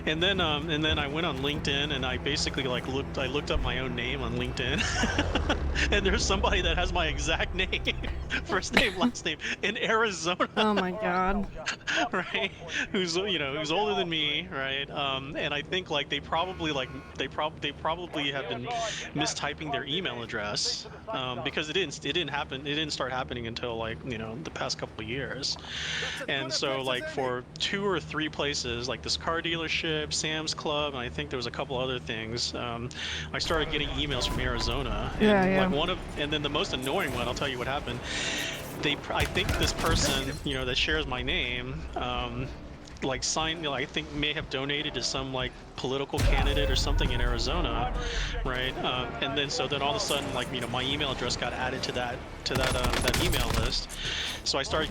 [SPEAKER 7] And then I went on LinkedIn and I basically like looked up my own name on LinkedIn. And there's somebody that has my exact name, first name, last name, in Arizona.
[SPEAKER 1] Oh my god.
[SPEAKER 7] Right, who's older than me, right? And I think like they probably have been mistyping their email address, because it didn't start happening until like the past couple of years. And so like for 2 or 3 places, like this car dealership, Sam's Club, and I think there was a couple other things, I started getting emails from Arizona. And
[SPEAKER 1] Yeah.
[SPEAKER 7] and then the most annoying one, I'll tell you what happened. I think this person, that shares my name, like signed, I think may have donated to some like political candidate or something in Arizona, right? And then all of a sudden, like my email address got added to that email list. So I started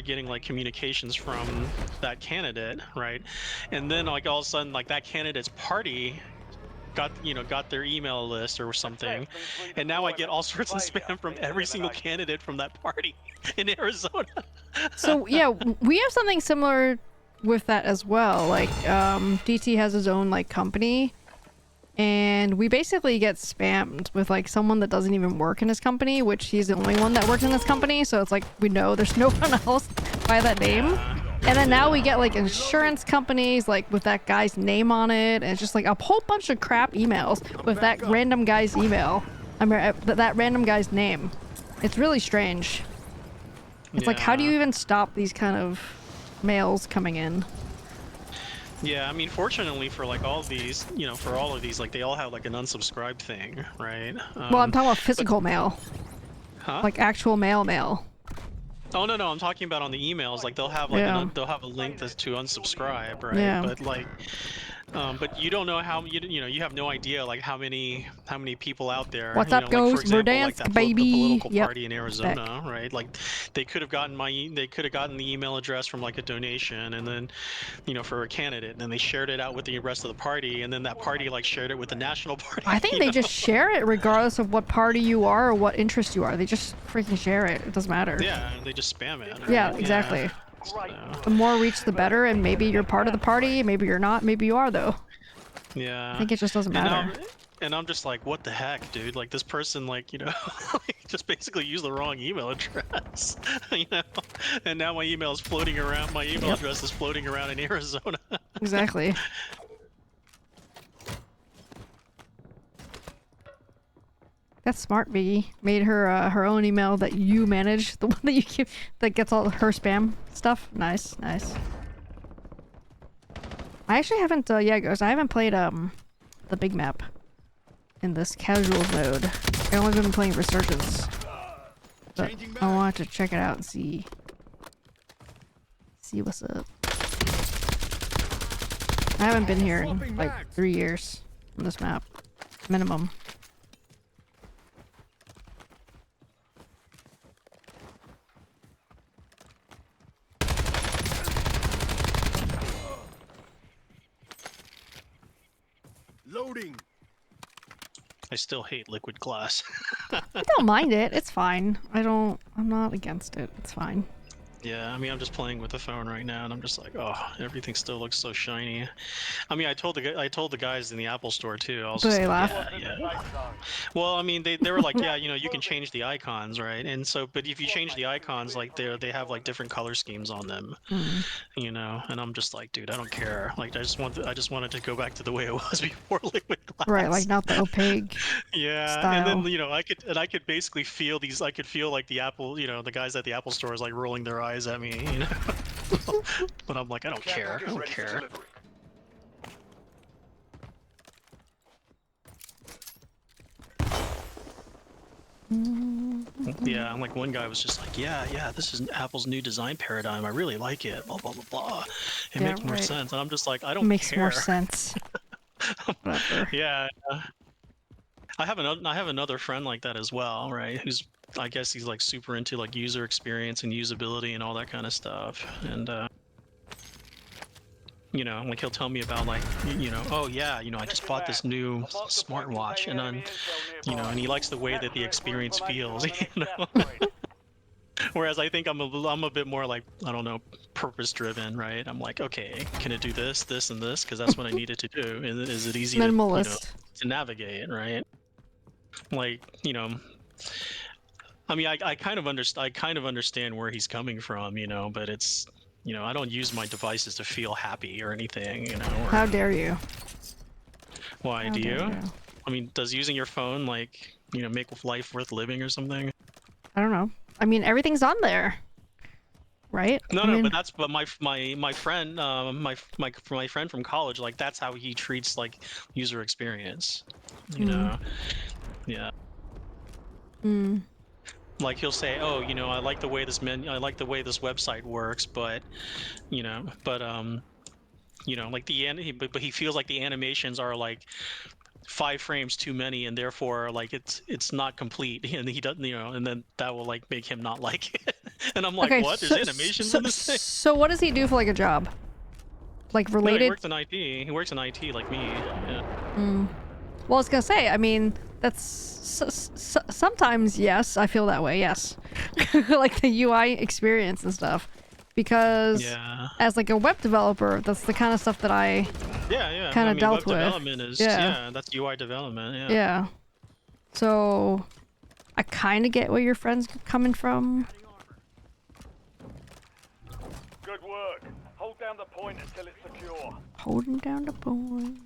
[SPEAKER 7] getting like communications from that candidate, right? And then like all of a sudden, like that candidate's party got their email list or something, and now I get all sorts of spam from every single candidate from that party in Arizona.
[SPEAKER 1] So yeah, we have something similar with that as well. Like DT has his own like company, and we basically get spammed with like someone that doesn't even work in his company, which he's the only one that works in his company, so it's like we know there's no one else by that name. And then now we get like insurance companies like with that guy's name on it, and it's just like a whole bunch of crap emails with that random guy's email. I mean that random guy's name. It's really strange. It's like, how do you even stop these kind of mails coming in?
[SPEAKER 7] Yeah, I mean, fortunately for like all of these, for all of these, like they all have like an unsubscribe thing, right?
[SPEAKER 1] Well, I'm talking about physical mail.
[SPEAKER 7] Huh?
[SPEAKER 1] Like actual mail.
[SPEAKER 7] Oh no, I'm talking about on the emails. Like they'll have like they'll have a link to unsubscribe, right?
[SPEAKER 1] Yeah.
[SPEAKER 7] But like, but you don't know how you have no idea like how many people out there.
[SPEAKER 1] What's
[SPEAKER 7] you
[SPEAKER 1] up,
[SPEAKER 7] know,
[SPEAKER 1] goes?
[SPEAKER 7] like, for example, like
[SPEAKER 1] Verdansk,
[SPEAKER 7] that
[SPEAKER 1] baby.
[SPEAKER 7] the political
[SPEAKER 1] Yep.
[SPEAKER 7] party in Arizona, right? Like they could have gotten the email address from like a donation, and then for a candidate, and then they shared it out with the rest of the party, and then that party like shared it with the national party.
[SPEAKER 1] I think they just share it regardless of what party you are or what interest you are. They just freaking share it. It doesn't matter.
[SPEAKER 7] Yeah, they just spam it. Right?
[SPEAKER 1] Yeah, exactly.
[SPEAKER 7] Yeah. So,
[SPEAKER 1] The more reach, the better, and maybe you're part of the party, maybe you're not, maybe you are though.
[SPEAKER 7] yeah.
[SPEAKER 1] I think it just doesn't matter.
[SPEAKER 7] And I'm just like, what the heck, dude? Like this person, like just basically used the wrong email address, And now my email is floating around. My email address is floating around in Arizona.
[SPEAKER 1] Exactly. That's smart, Biggie. Made her her own email that you manage, the one that you keep, that gets all her spam stuff. Nice. I actually haven't, yeah, guys, I haven't played the big map in this casual mode. I've only been playing Resurgence, but I want to check it out and see what's up. I haven't been here in like 3 years on this map, minimum.
[SPEAKER 3] Loading.
[SPEAKER 7] still hate liquid glass.
[SPEAKER 1] I don't mind it. It's fine. I'm not against it. It's fine.
[SPEAKER 7] Yeah, I mean, I'm just playing with the phone right now, and I'm just like, oh, everything still looks so shiny. I mean, I told the guys in the Apple store too. I was
[SPEAKER 1] Do
[SPEAKER 7] just
[SPEAKER 1] they
[SPEAKER 7] like,
[SPEAKER 1] laugh?
[SPEAKER 7] yeah. Well, I mean, they were like, yeah, you can change the icons, right? And so, but if you change the icons, like they have like different color schemes on them, and I'm just like, dude, I don't care. Like, I just wanted to go back to the way it was before liquid glass.
[SPEAKER 1] Right, like not the opaque.
[SPEAKER 7] Yeah,
[SPEAKER 1] style.
[SPEAKER 7] and then I could basically feel these. I could feel like the Apple, the guys at the Apple store is like rolling their eyes at me, But I'm like, I don't care. I don't
[SPEAKER 4] Ready for
[SPEAKER 7] care.
[SPEAKER 4] delivery.
[SPEAKER 7] Yeah, I'm like, one guy was just like, yeah, this is Apple's new design paradigm. I really like it. Blah blah blah blah. It
[SPEAKER 1] Yeah,
[SPEAKER 7] makes more
[SPEAKER 1] right.
[SPEAKER 7] sense, and I'm just like, I don't
[SPEAKER 1] Makes
[SPEAKER 7] care.
[SPEAKER 1] more sense. Whatever.
[SPEAKER 7] Yeah. I have another friend like that as well, right? Who's, I guess he's like super into like user experience and usability and all that kind of stuff. And like he'll tell me about like, oh yeah, I just bought this new smartwatch, and then, and he likes the way that the experience feels, Whereas I think I'm a bit more like, I don't know, purpose driven, right? I'm like, okay, can it do this, this, and this? Because that's what I need it to do. And is it easy
[SPEAKER 1] Minimalist.
[SPEAKER 7] to navigate, right? Like, I mean, I kind of understand where he's coming from, but it's, I don't use my devices to feel happy or anything, Or,
[SPEAKER 1] How dare you?
[SPEAKER 7] why
[SPEAKER 1] How
[SPEAKER 7] do
[SPEAKER 1] dare
[SPEAKER 7] you? I mean, does using your phone like, make life worth living or something?
[SPEAKER 1] I don't know. I mean, everything's on there, right?
[SPEAKER 7] No,
[SPEAKER 1] I
[SPEAKER 7] no,
[SPEAKER 1] mean,
[SPEAKER 7] but my friend, my friend from college, like that's how he treats like user experience, yeah. Like he'll say, oh, I like the way this website works, but, like but he feels like the animations are like 5 frames too many, and therefore like it's not complete, and he doesn't, and then that will like make him not like it. And I'm like,
[SPEAKER 1] okay,
[SPEAKER 7] what? There's animations in this thing?
[SPEAKER 1] So what does he do for like a job? Like
[SPEAKER 7] No,
[SPEAKER 1] related?
[SPEAKER 7] he works in IT. He works in IT like me. Yeah.
[SPEAKER 1] Well, I was gonna say, I mean, that's sometimes, yes, I feel that way, yes. Like the UI experience and stuff. Because
[SPEAKER 7] Yeah.
[SPEAKER 1] as like a web developer, that's the kind of stuff that I
[SPEAKER 7] Yeah.
[SPEAKER 1] kind
[SPEAKER 7] I
[SPEAKER 1] of
[SPEAKER 7] mean,
[SPEAKER 1] dealt
[SPEAKER 7] web
[SPEAKER 1] with.
[SPEAKER 7] development is
[SPEAKER 1] Yeah.
[SPEAKER 7] that's UI development. Yeah.
[SPEAKER 1] Yeah. So I kind of get where your friend's coming from.
[SPEAKER 2] Good work. Hold down the point until it's secure.
[SPEAKER 1] Holding down the point.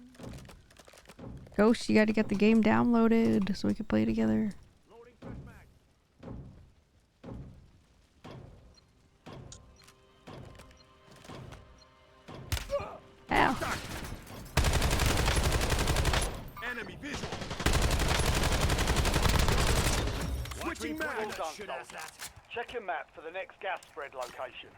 [SPEAKER 1] Ghost, you gotta get the game downloaded so we can play together. Ow.
[SPEAKER 3] Enemy visual.
[SPEAKER 2] Switching mag. Well done, soldier. Check your map for the next gas spread location.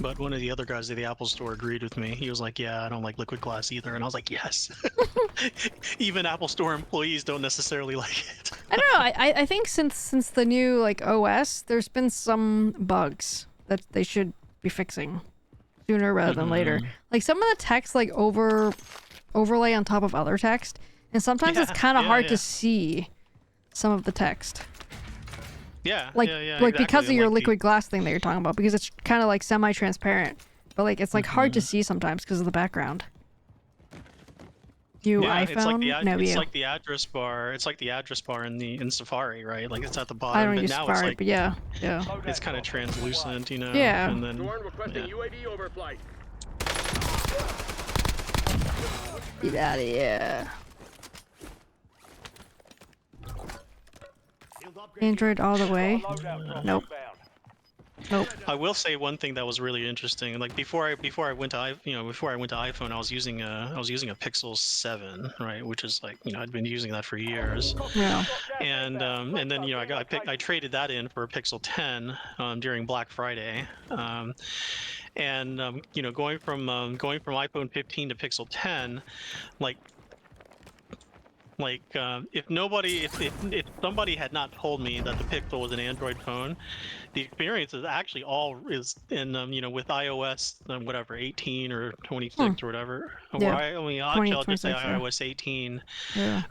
[SPEAKER 7] But one of the other guys at the Apple store agreed with me. He was like, yeah, I don't like liquid glass either. And I was like, yes. Even Apple store employees don't necessarily like it.
[SPEAKER 1] I don't know. I think since the new like OS, there's been some bugs that they should be fixing sooner rather than later. Like some of the text like overlay on top of other text, and sometimes it's kind of hard to see some of the text.
[SPEAKER 7] Yeah.
[SPEAKER 1] Like
[SPEAKER 7] exactly.
[SPEAKER 1] because of your
[SPEAKER 7] Like
[SPEAKER 1] liquid glass thing that you're talking about, because it's kind of like semi-transparent, but like it's like hard to see sometimes because of the background. You iPhone?
[SPEAKER 7] It's like
[SPEAKER 1] you.
[SPEAKER 7] like the address bar. It's like the address bar in Safari, right? Like it's at the bottom.
[SPEAKER 1] I don't
[SPEAKER 7] but
[SPEAKER 1] use
[SPEAKER 7] now
[SPEAKER 1] Safari,
[SPEAKER 7] it's like
[SPEAKER 1] but yeah.
[SPEAKER 7] it's kind of translucent,
[SPEAKER 1] Yeah.
[SPEAKER 7] And then
[SPEAKER 3] Dorn requesting UAV overflight.
[SPEAKER 1] Get out of here. Android all the way. Nope. Nope.
[SPEAKER 7] I will say one thing that was really interesting. Like before I went to iPhone, I was using a Pixel 7, right? Which is like, I'd been using that for years.
[SPEAKER 1] Yeah.
[SPEAKER 7] And then I traded that in for a Pixel 10 during Black Friday. Going from iPhone 15 to Pixel 10, like Like, if somebody had not told me that the Pixel was an Android phone, the experience is actually all is in with iOS whatever 18 or 26 or whatever.
[SPEAKER 1] Yeah.
[SPEAKER 7] Actually
[SPEAKER 1] 20,
[SPEAKER 7] I'll just say
[SPEAKER 1] 26, yeah.
[SPEAKER 7] iOS 18.
[SPEAKER 1] Yeah.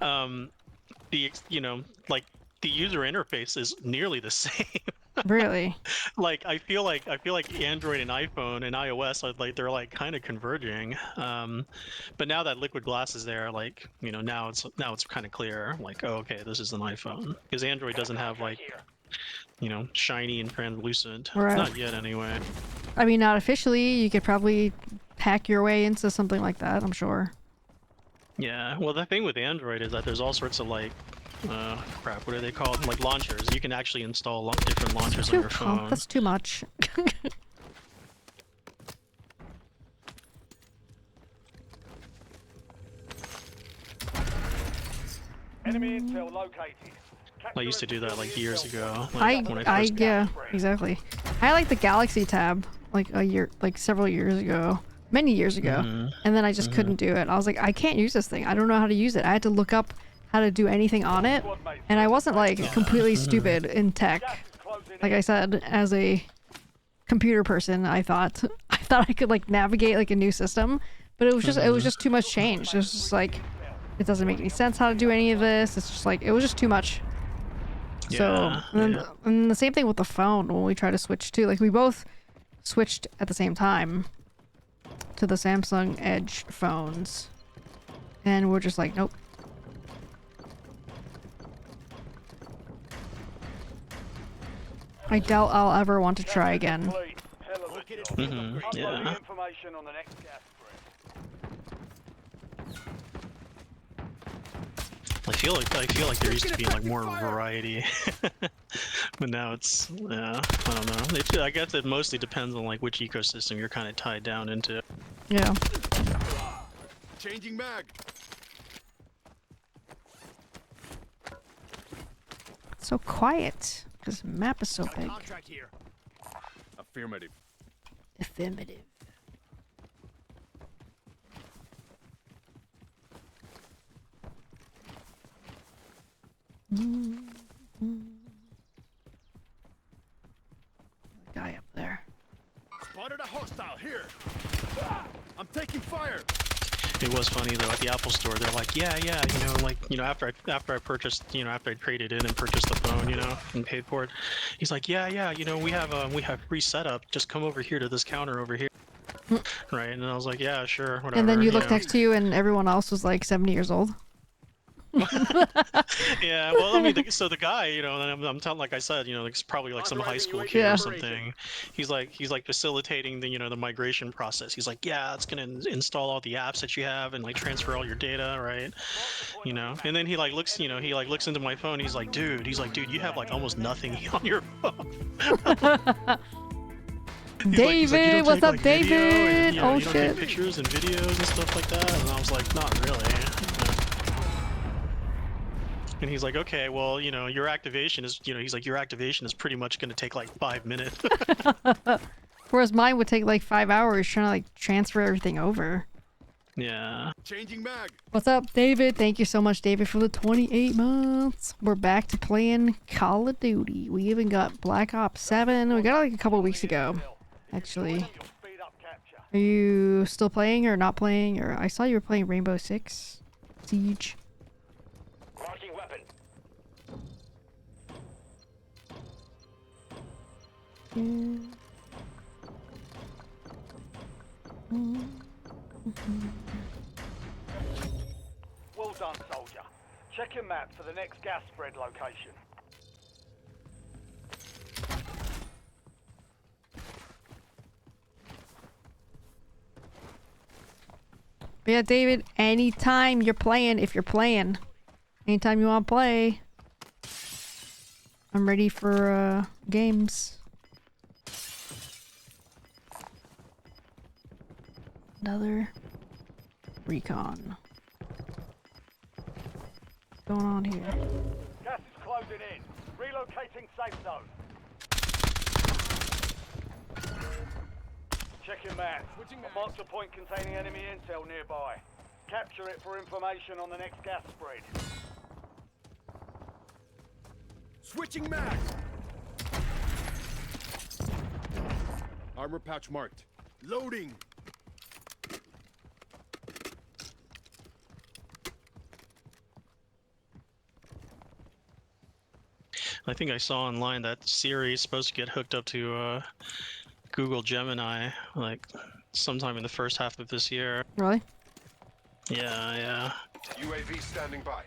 [SPEAKER 7] Like the user interface is nearly the same.
[SPEAKER 1] Really?
[SPEAKER 7] Like I feel like Android and iPhone and iOS are like they're like kind of converging. But now that Liquid Glass is there, like now it's kind of clear. Like, oh, okay, this is an iPhone because Android doesn't have like shiny and translucent.
[SPEAKER 1] Right.
[SPEAKER 7] Not yet, anyway.
[SPEAKER 1] I mean, not officially. You could probably hack your way into something like that, I'm sure.
[SPEAKER 7] Yeah. Well, the thing with Android is that there's all sorts of like crap, what are they called? Like launchers. You can actually install different launchers on your phone.
[SPEAKER 1] That's too much.
[SPEAKER 2] Enemy intel located.
[SPEAKER 7] I used to do that like years ago. Like, when I first...
[SPEAKER 1] Yeah, exactly. I like the Galaxy tab like several years ago, many years ago, and then I just couldn't do it. I was like, I can't use this thing. I don't know how to use it. I had to look up how to do anything on it, and I wasn't like completely stupid in tech. Like I said, as a computer person, I thought I could like navigate like a new system, but it was just too much change. It was just like it doesn't make any sense how to do any of this. It's just like it was just too much. So and the same thing with the phone when we try to switch to, like we both switched at the same time to the Samsung Edge phones, and we're just like, nope. I doubt I'll ever want to try again.
[SPEAKER 7] Yeah.
[SPEAKER 2] Information on the next gas
[SPEAKER 7] I feel like there used to be like more variety, but now it's I don't know. I guess it mostly depends on like which ecosystem you're kind of tied down into.
[SPEAKER 1] Yeah.
[SPEAKER 3] Changing mag.
[SPEAKER 1] It's so quiet because the map is so big.
[SPEAKER 3] Contract here. Affirmative.
[SPEAKER 1] Affirmative. Guy up there.
[SPEAKER 3] Spotted a hostile here. I'm taking fire.
[SPEAKER 7] It was funny though at the Apple Store. They're like, yeah, after I purchased, after I traded in and purchased the phone, and paid for it, he's like, yeah, we have free setup. Just come over here to this counter over here, right? And I was like, yeah, sure, whatever.
[SPEAKER 1] And then you look next to you, and everyone else was like 70 years old.
[SPEAKER 7] Yeah, well, I mean, so the guy, I'm telling, like I said, it's probably like some high school kid or something. He's like facilitating the, the migration process. He's like, yeah, it's gonna install all the apps that you have and like transfer all your data, right? And then he like looks, he like looks into my phone. He's like, dude, you have like almost nothing on your phone.
[SPEAKER 1] David, what's up, David?
[SPEAKER 7] You
[SPEAKER 1] oh
[SPEAKER 7] don't
[SPEAKER 1] shit!
[SPEAKER 7] Take pictures and videos and stuff like that. And I was like, not really. And he's like, okay, well, your activation is, he's like, your activation is pretty much going to take like 5 minutes.
[SPEAKER 1] Whereas mine would take like 5 hours trying to like transfer everything over.
[SPEAKER 7] Yeah.
[SPEAKER 3] Changing mag.
[SPEAKER 1] What's up, David? Thank you so much, David, for the 28 months. We're back to playing Call of Duty. We even got Black Ops 7. We got it like a couple weeks ago, actually. Are you still playing or not playing? Or I saw you were playing Rainbow Six Siege.
[SPEAKER 5] Marking weapon.
[SPEAKER 2] Well done, soldier. Check your map for the next gas spread location.
[SPEAKER 1] But yeah, David, anytime you're playing, if you're playing, anytime you want to play, I'm ready for games. Another recon. What's going on here?
[SPEAKER 2] Gas is closing in. Relocating safe zone. Check your map. I marked a point containing enemy intel nearby. Capture it for information on the next gas spread.
[SPEAKER 3] Switching mag. Armor pouch marked. Loading.
[SPEAKER 7] I think I saw online that Siri is supposed to get hooked up to Google Gemini like sometime in the first half of this year.
[SPEAKER 1] Really?
[SPEAKER 7] Yeah.
[SPEAKER 4] UAV standing by.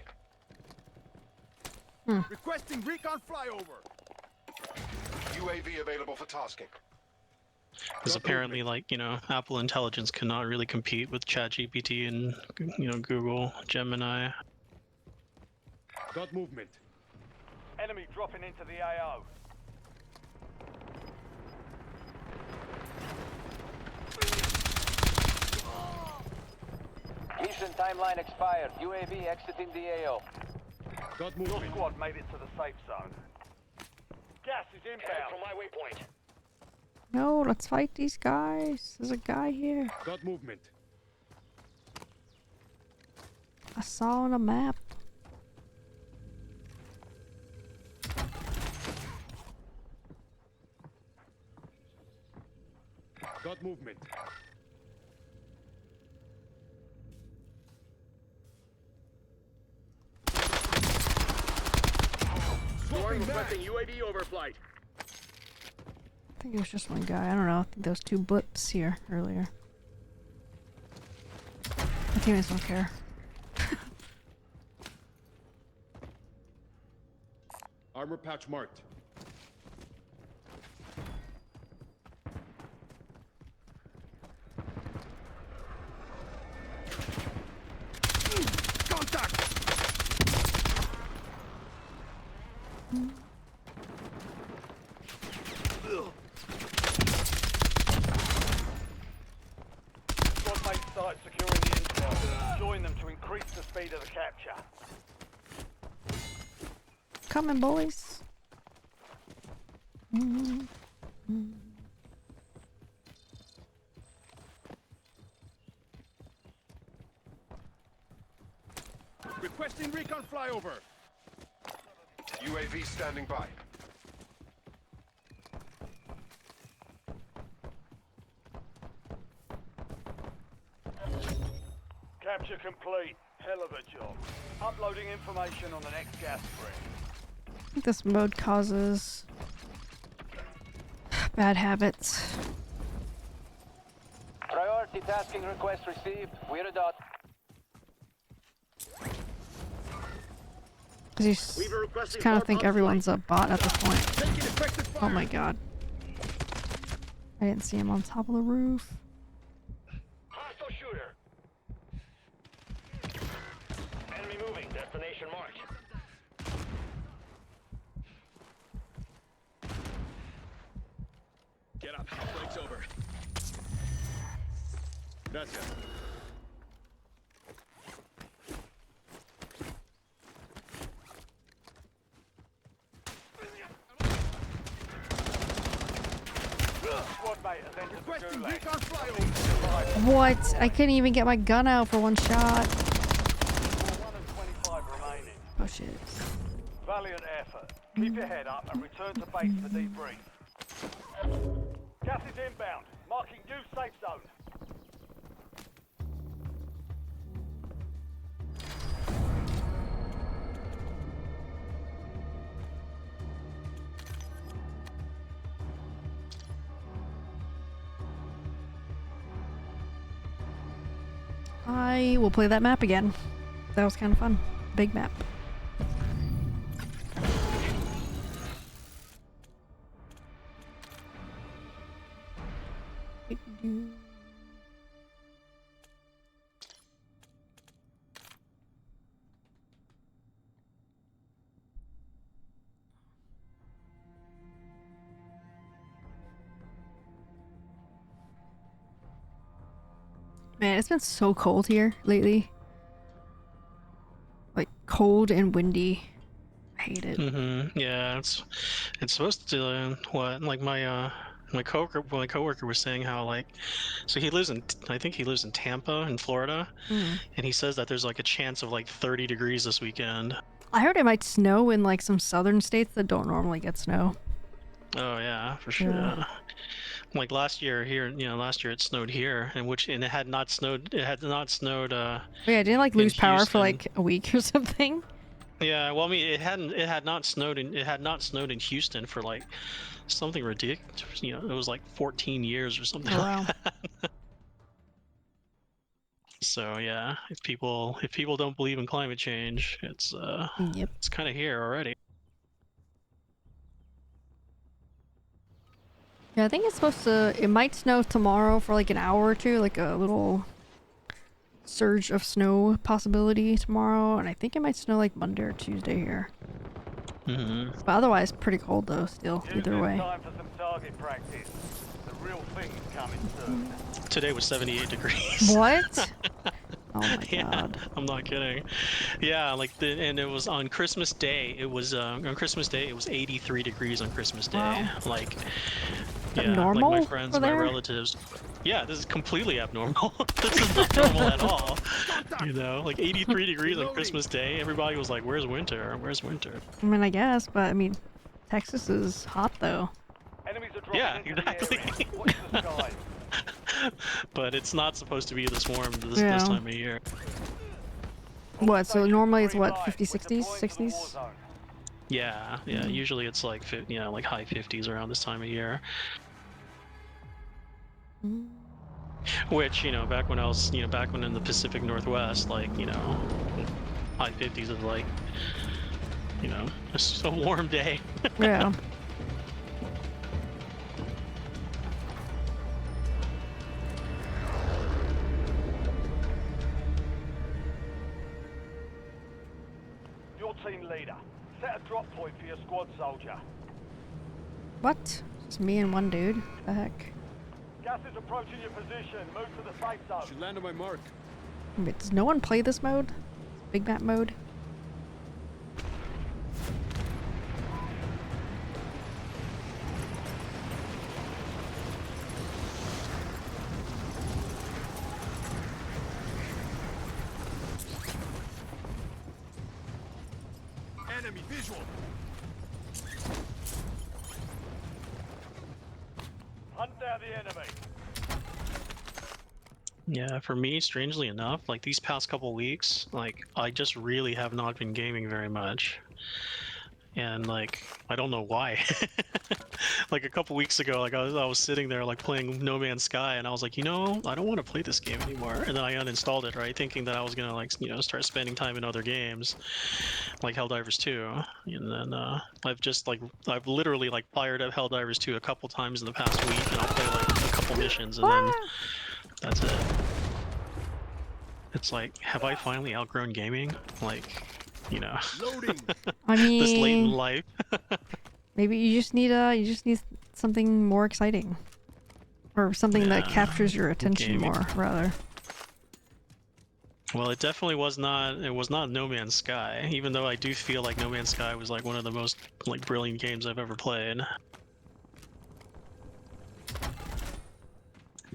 [SPEAKER 3] Requesting recon flyover.
[SPEAKER 4] UAV available for tasking.
[SPEAKER 7] Because apparently, like, Apple Intelligence cannot really compete with ChatGPT and, Google Gemini.
[SPEAKER 3] Got movement.
[SPEAKER 2] Enemy dropping into the AO.
[SPEAKER 5] Mission timeline expired. UAV exiting the AO.
[SPEAKER 3] Got
[SPEAKER 2] Your
[SPEAKER 3] movement.
[SPEAKER 2] squad made it to the safe zone. Gas is inbound.
[SPEAKER 6] my waypoint.
[SPEAKER 1] No, let's fight these guys. There's a guy here.
[SPEAKER 3] Got movement.
[SPEAKER 1] I saw on a map.
[SPEAKER 3] Got movement. Swapping requesting UAV overflight.
[SPEAKER 1] I think it was just one guy. I don't know. I think there was 2 blips here earlier. My teammates don't care.
[SPEAKER 3] Armor pouch marked. Contact!
[SPEAKER 2] Squad mates start securing the intel. Join them to increase the speed of the capture.
[SPEAKER 1] Coming, boys.
[SPEAKER 3] Requesting recon flyover.
[SPEAKER 4] UAV standing by.
[SPEAKER 2] Capture complete. Hell of a job. Uploading information on the next gas spread.
[SPEAKER 1] I think this mode causes bad habits.
[SPEAKER 5] Priority tasking request received. We're a dot.
[SPEAKER 1] Because you kind of think everyone's a bot at this point.
[SPEAKER 3] Taking effective fire.
[SPEAKER 1] Oh my god. I didn't see him on top of the roof.
[SPEAKER 6] Hostile shooter. Enemy moving. Destination marked.
[SPEAKER 3] Get up. Breaks over. Gracias.
[SPEAKER 2] Squad mate has entered the
[SPEAKER 3] Requesting
[SPEAKER 2] gulag.
[SPEAKER 3] recon flyover.
[SPEAKER 1] What? I couldn't even get my gun out for one shot.
[SPEAKER 2] 1 and 25 remaining.
[SPEAKER 1] Oh shit.
[SPEAKER 2] Valiant effort. Keep your head up and return to base for debrief. Gas is inbound. Marking new safe zone.
[SPEAKER 1] I will play that map again. That was kind of fun. Big map. Man, it's been so cold here lately. Like cold and windy. I hate it.
[SPEAKER 7] Yeah, it's supposed to what? Like my My coworker was saying how like, so he lives in, I think he lives in Tampa in Florida,
[SPEAKER 1] Mm.
[SPEAKER 7] and he says that there's like a chance of like 30 degrees this weekend.
[SPEAKER 1] I heard it might snow in like some southern states that don't normally get snow.
[SPEAKER 7] Oh yeah, for sure.
[SPEAKER 1] Yeah.
[SPEAKER 7] Like last year here, last year it snowed here, and it had not snowed. It had not snowed.
[SPEAKER 1] Wait, I didn't like
[SPEAKER 7] In
[SPEAKER 1] lose power for
[SPEAKER 7] Houston.
[SPEAKER 1] like a week or something.
[SPEAKER 7] Yeah, well, I mean, it had not snowed in Houston for like something ridiculous. It was like 14 years or something.
[SPEAKER 1] Oh,
[SPEAKER 7] like
[SPEAKER 1] wow.
[SPEAKER 7] that. So yeah, if people don't believe in climate change, it's
[SPEAKER 1] Yep.
[SPEAKER 7] it's kind of here already.
[SPEAKER 1] Yeah, I think it's supposed to. It might snow tomorrow for like an hour or two, like a little surge of snow possibility tomorrow, and I think it might snow like Monday or Tuesday here.
[SPEAKER 7] Hmm.
[SPEAKER 1] But otherwise, pretty cold though. Still,
[SPEAKER 2] Use
[SPEAKER 1] either
[SPEAKER 2] this
[SPEAKER 1] way.
[SPEAKER 2] time for some target practice. The real thing's coming soon.
[SPEAKER 7] Today was 78 degrees.
[SPEAKER 1] What? Oh my
[SPEAKER 7] Yeah,
[SPEAKER 1] god.
[SPEAKER 7] I'm not kidding. Yeah, and it was on Christmas Day. It was on Christmas Day. It was 83 degrees on Christmas Day.
[SPEAKER 1] Wow.
[SPEAKER 7] Like,
[SPEAKER 1] that
[SPEAKER 7] yeah,
[SPEAKER 1] normal
[SPEAKER 7] like my friends,
[SPEAKER 1] for
[SPEAKER 7] my
[SPEAKER 1] there?
[SPEAKER 7] relatives. Yeah, this is completely abnormal. This is not normal at all. Like 83 degrees on Christmas Day. Everybody was like, "Where's winter? Where's winter?"
[SPEAKER 1] I mean, I guess, but I mean, Texas is hot though.
[SPEAKER 2] Enemies are dropping
[SPEAKER 7] Yeah,
[SPEAKER 2] into
[SPEAKER 7] exactly.
[SPEAKER 2] the area. Watch the sky.
[SPEAKER 7] But it's not supposed to be this warm this
[SPEAKER 1] Yeah.
[SPEAKER 7] time of year.
[SPEAKER 1] What? So normally it's
[SPEAKER 2] Green
[SPEAKER 1] what,
[SPEAKER 2] light.
[SPEAKER 1] 50s,
[SPEAKER 2] We're
[SPEAKER 1] 60s,
[SPEAKER 2] deploying to the war
[SPEAKER 1] 60s?
[SPEAKER 2] zone.
[SPEAKER 7] Yeah, yeah. Usually it's like like high 50s around this time of year.
[SPEAKER 1] Mm.
[SPEAKER 7] Which, back when I was, back when in the Pacific Northwest, like, high 50s is like, it's a warm day.
[SPEAKER 1] Yeah.
[SPEAKER 2] Your team leader. Set a drop point for your squad soldier.
[SPEAKER 1] What? Just me and one dude? The heck?
[SPEAKER 2] Gas is approaching your position. Move to the safe zone.
[SPEAKER 3] Should land on my mark.
[SPEAKER 1] Wait, does no one play this mode? Big map mode?
[SPEAKER 3] Enemy visual.
[SPEAKER 2] Hunt down the enemy.
[SPEAKER 7] Yeah, for me, strangely enough, like these past couple weeks, like I just really have not been gaming very much. And like, I don't know why. Like a couple weeks ago, like I was sitting there like playing No Man's Sky, and I was like, I don't want to play this game anymore. And then I uninstalled it, right, thinking that I was gonna like, start spending time in other games, like Helldivers 2. And then I've literally like fired up Helldivers 2 a couple times in the past week, and I'll play like a couple missions, and then that's it. It's like, have I finally outgrown gaming? Like,
[SPEAKER 3] Loading.
[SPEAKER 1] I
[SPEAKER 7] this late in
[SPEAKER 1] mean,
[SPEAKER 7] life.
[SPEAKER 1] maybe you just need something more exciting. Or something that
[SPEAKER 7] Yeah,
[SPEAKER 1] captures your attention
[SPEAKER 7] gaming.
[SPEAKER 1] more, rather.
[SPEAKER 7] Well, it definitely was not. It was not No Man's Sky. Even though I do feel like No Man's Sky was like one of the most like brilliant games I've ever played.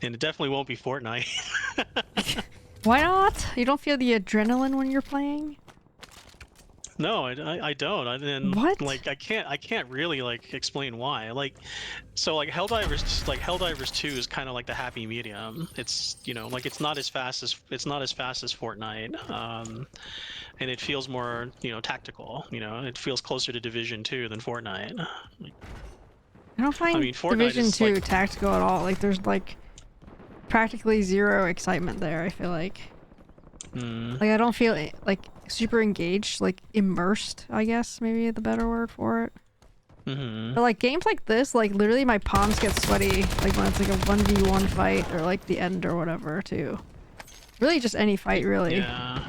[SPEAKER 7] And it definitely won't be Fortnite.
[SPEAKER 1] Why not? You don't feel the adrenaline when you're playing?
[SPEAKER 7] No, I don't. And
[SPEAKER 1] What?
[SPEAKER 7] like I can't really like explain why. Like, so like Helldivers 2 is kind of like the happy medium. It's like it's not as fast as Fortnite. And it feels more tactical. It feels closer to Division 2 than Fortnite. Like,
[SPEAKER 1] I don't find
[SPEAKER 7] Fortnite
[SPEAKER 1] Division
[SPEAKER 7] is,
[SPEAKER 1] 2
[SPEAKER 7] like-
[SPEAKER 1] tactical at all. Like, there's like practically zero excitement there, I feel like. Like, I don't feel like super engaged, like immersed, I guess, maybe the better word for it. But like games like this, like literally my palms get sweaty, like when it's like a 1v1 fight or like the end or whatever too. Really just any fight, really.
[SPEAKER 7] Yeah.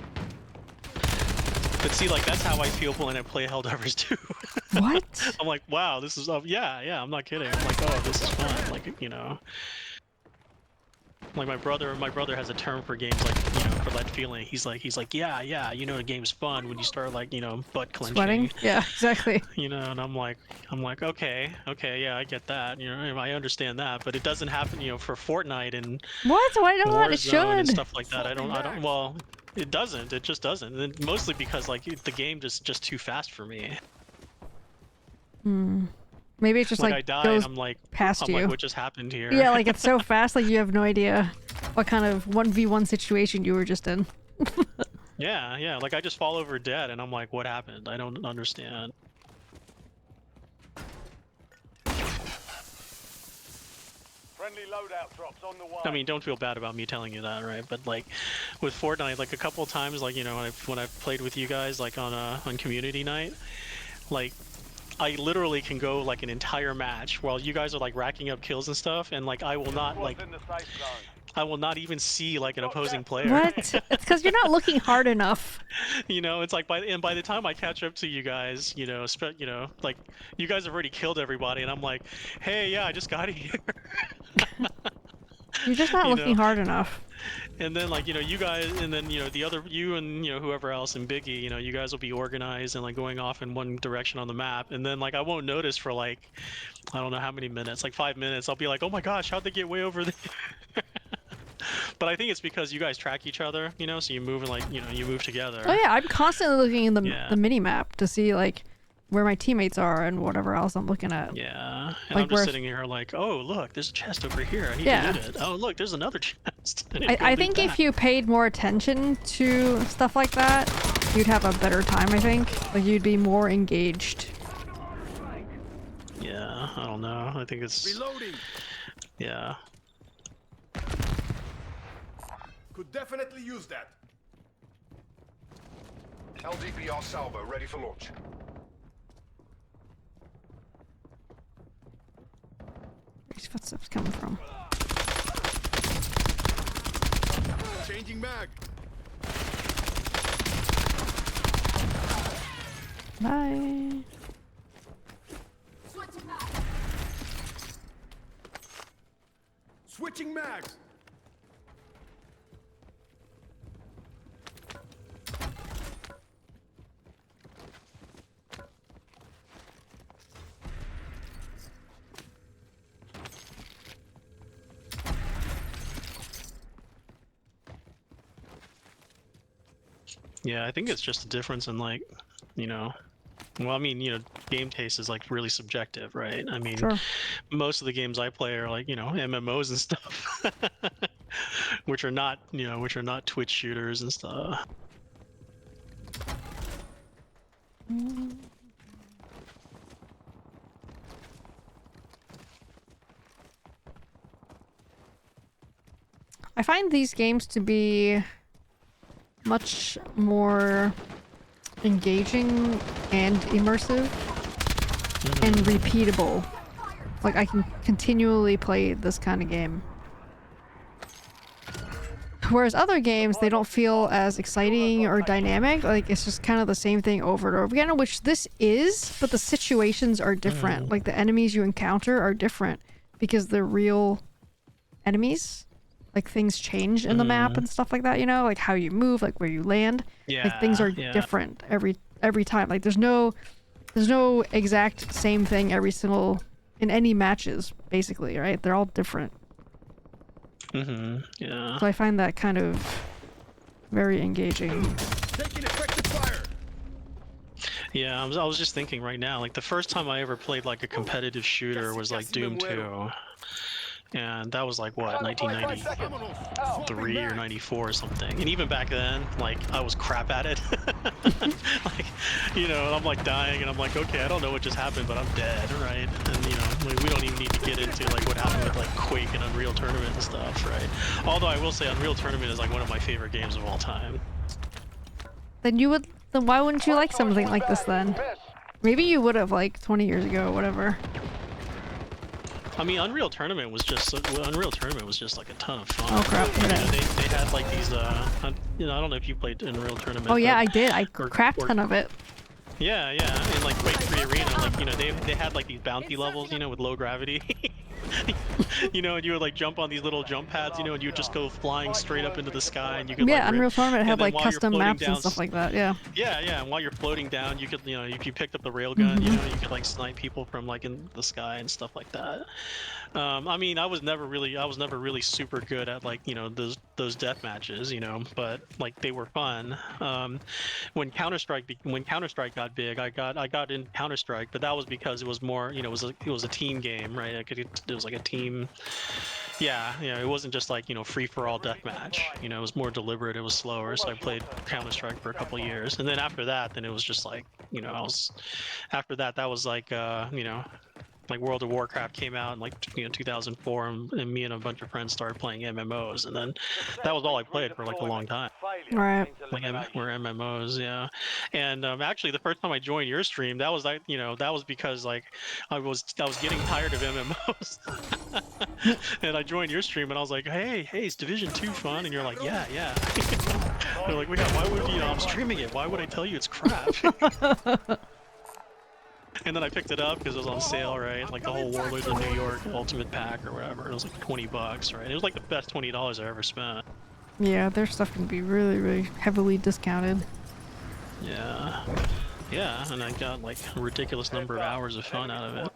[SPEAKER 7] But see, like that's how I feel when I play Helldivers 2.
[SPEAKER 1] What?
[SPEAKER 7] I'm like, wow, this is yeah, I'm not kidding. I'm like, oh, this is fun. Like, like my brother has a term for games like, for that feeling. He's like, yeah, you know, the game's fun when you start like, you know, butt clenching.
[SPEAKER 1] Sweating? Yeah, exactly.
[SPEAKER 7] You know, and I'm like, okay, yeah, I get that. You know, I understand that, but it doesn't happen, you know, for Fortnite and
[SPEAKER 1] What? Why not? It
[SPEAKER 7] Warzone and
[SPEAKER 1] should.
[SPEAKER 7] stuff like that. I don't. Well, it doesn't. It just doesn't. And mostly because like the game just too fast for me.
[SPEAKER 1] Maybe it's just
[SPEAKER 7] Like
[SPEAKER 1] like
[SPEAKER 7] I die
[SPEAKER 1] goes
[SPEAKER 7] and I'm like,
[SPEAKER 1] past you.
[SPEAKER 7] what just happened here?
[SPEAKER 1] Yeah, like it's so fast, like you have no idea what kind of 1v1 situation you were just in.
[SPEAKER 7] Yeah. Like I just fall over dead and I'm like, what happened? I don't understand.
[SPEAKER 2] Friendly loadout drops on the way.
[SPEAKER 7] I mean, don't feel bad about me telling you that, right? But like with Fortnite, like a couple of times, like you know, when I've played with you guys, like on community night, like I literally can go like an entire match while you guys are like racking up kills and stuff, and like I will not
[SPEAKER 2] Squad's
[SPEAKER 7] like
[SPEAKER 2] in the safe zone.
[SPEAKER 7] I will not even see like an opposing player.
[SPEAKER 1] What? It's because you're not looking hard enough.
[SPEAKER 7] You know, it's like by the time I catch up to you guys, you know, like you guys have already killed everybody, and I'm like, hey, yeah, I just got here.
[SPEAKER 1] You're just not
[SPEAKER 7] You
[SPEAKER 1] looking
[SPEAKER 7] know?
[SPEAKER 1] hard enough.
[SPEAKER 7] And then like, you know, you guys, and then, you know, the other, you and, you know, whoever else and Biggie, you know, you guys will be organized and like going off in one direction on the map. And then like, I won't notice for like, I don't know how many minutes, like 5 minutes. I'll be like, oh my gosh, how'd they get way over there? But I think it's because you guys track each other, you know, so you move and like, you know, you move together.
[SPEAKER 1] Oh yeah, I'm constantly looking in
[SPEAKER 7] Yeah.
[SPEAKER 1] the mini map to see like where my teammates are and whatever else I'm looking at.
[SPEAKER 7] Yeah, and
[SPEAKER 1] Like
[SPEAKER 7] I'm just sitting here like, oh look, there's a chest over here. I need
[SPEAKER 1] Yeah.
[SPEAKER 7] to loot it. Oh look, there's another chest.
[SPEAKER 1] I think if you paid more attention to stuff like that, you'd have a better time, I think. Like you'd be more engaged.
[SPEAKER 7] Yeah, I don't know. I think it's
[SPEAKER 3] Reloading.
[SPEAKER 7] yeah.
[SPEAKER 3] Could definitely use that.
[SPEAKER 4] LDPR salvo ready for launch.
[SPEAKER 1] Where's footsteps coming from?
[SPEAKER 3] Changing mag.
[SPEAKER 1] Bye.
[SPEAKER 3] Switching mags.
[SPEAKER 7] Yeah, I think it's just a difference in like, you know, well, I mean, you know, game taste is like really subjective, right? I mean,
[SPEAKER 1] Sure.
[SPEAKER 7] most of the games I play are like, you know, MMOs and stuff, which are not, you know, which are not Twitch shooters and stuff.
[SPEAKER 1] I find these games to be much more engaging and immersive and repeatable. Like I can continually play this kind of game. Whereas other games, they don't feel as exciting or dynamic. Like it's just kind of the same thing over and over again, which this is, but the situations are different. Like the enemies you encounter are different because they're real enemies. Like things change in the map and stuff like that, you know, like how you move, like where you land.
[SPEAKER 7] Yeah,
[SPEAKER 1] Like things are
[SPEAKER 7] yeah.
[SPEAKER 1] different every time. Like there's no exact same thing in any matches, basically, right? They're all different.
[SPEAKER 7] Yeah.
[SPEAKER 1] So I find that kind of very engaging.
[SPEAKER 3] Taking effective fire.
[SPEAKER 7] Yeah, I was just thinking right now, like the first time I ever played like a competitive shooter was like Doom 2. And that was like what, 1993 or 94 or something. And even back then, like I was crap at it. Like, you know, I'm like dying and I'm like, okay, I don't know what just happened, but I'm dead, right? And you know, we don't even need to get into like what happened with like Quake and Unreal Tournament and stuff, right? Although I will say Unreal Tournament is like one of my favorite games of all time.
[SPEAKER 1] Then why wouldn't you like something like this then? Maybe you would have like 20 years ago or whatever.
[SPEAKER 7] I mean, Unreal Tournament was just like a ton of fun.
[SPEAKER 1] Oh crap!
[SPEAKER 7] You know,
[SPEAKER 1] Okay.
[SPEAKER 7] they had like these you know, I don't know if you played Unreal Tournament.
[SPEAKER 1] Oh yeah,
[SPEAKER 7] but-
[SPEAKER 1] I did. I
[SPEAKER 7] or-
[SPEAKER 1] crapped
[SPEAKER 7] or-
[SPEAKER 1] ton of it.
[SPEAKER 7] Yeah, yeah, in like Quake 3 Arena, like, you know, they had like these bounty levels, you know, with low gravity. You know, and you would like jump on these little jump pads, you know, and you would just go flying straight up into the sky, and you could like
[SPEAKER 1] Yeah, Unreal Tournament
[SPEAKER 7] and
[SPEAKER 1] had
[SPEAKER 7] then
[SPEAKER 1] like
[SPEAKER 7] while you're
[SPEAKER 1] custom
[SPEAKER 7] floating
[SPEAKER 1] maps
[SPEAKER 7] down,
[SPEAKER 1] and stuff like that. Yeah.
[SPEAKER 7] yeah, yeah, and while you're floating down, you could, you know, if you picked up the railgun, you know, you could like snipe people from like in the sky and stuff like that. I mean, I was never really super good at like, you know, those death matches, you know, but like they were fun. When Counter-Strike got big, I got in Counter-Strike, but that was because it was more, you know, it was a team game, right? It was like a team. Yeah, yeah, it wasn't just like, you know, free-for-all deathmatch. You know, it was more deliberate, it was slower, so I played Counter-Strike for a couple years. And then after that, then it was just like, you know, after that, that was like, you know, like World of Warcraft came out in like, you know, 2004, and me and a bunch of friends started playing MMOs, and then that was all I played for like a long time.
[SPEAKER 1] Right.
[SPEAKER 7] Like we're MMOs, yeah. And actually, the first time I joined your stream, that was like, you know, that was because like I was getting tired of MMOs, and I joined your stream, and I was like, hey, is Division 2 fun? And you're like, yeah. They're like, why would you know, I'm streaming it? Why would I tell you it's crap? And then I picked it up because it was on sale, right? Like the whole Warlords of New York Ultimate Pack or whatever. It was like $20, right? It was like the best $20 I ever spent.
[SPEAKER 1] Yeah, their stuff can be really, really heavily discounted.
[SPEAKER 7] Yeah. Yeah, and I got like a ridiculous number of hours of fun out of it.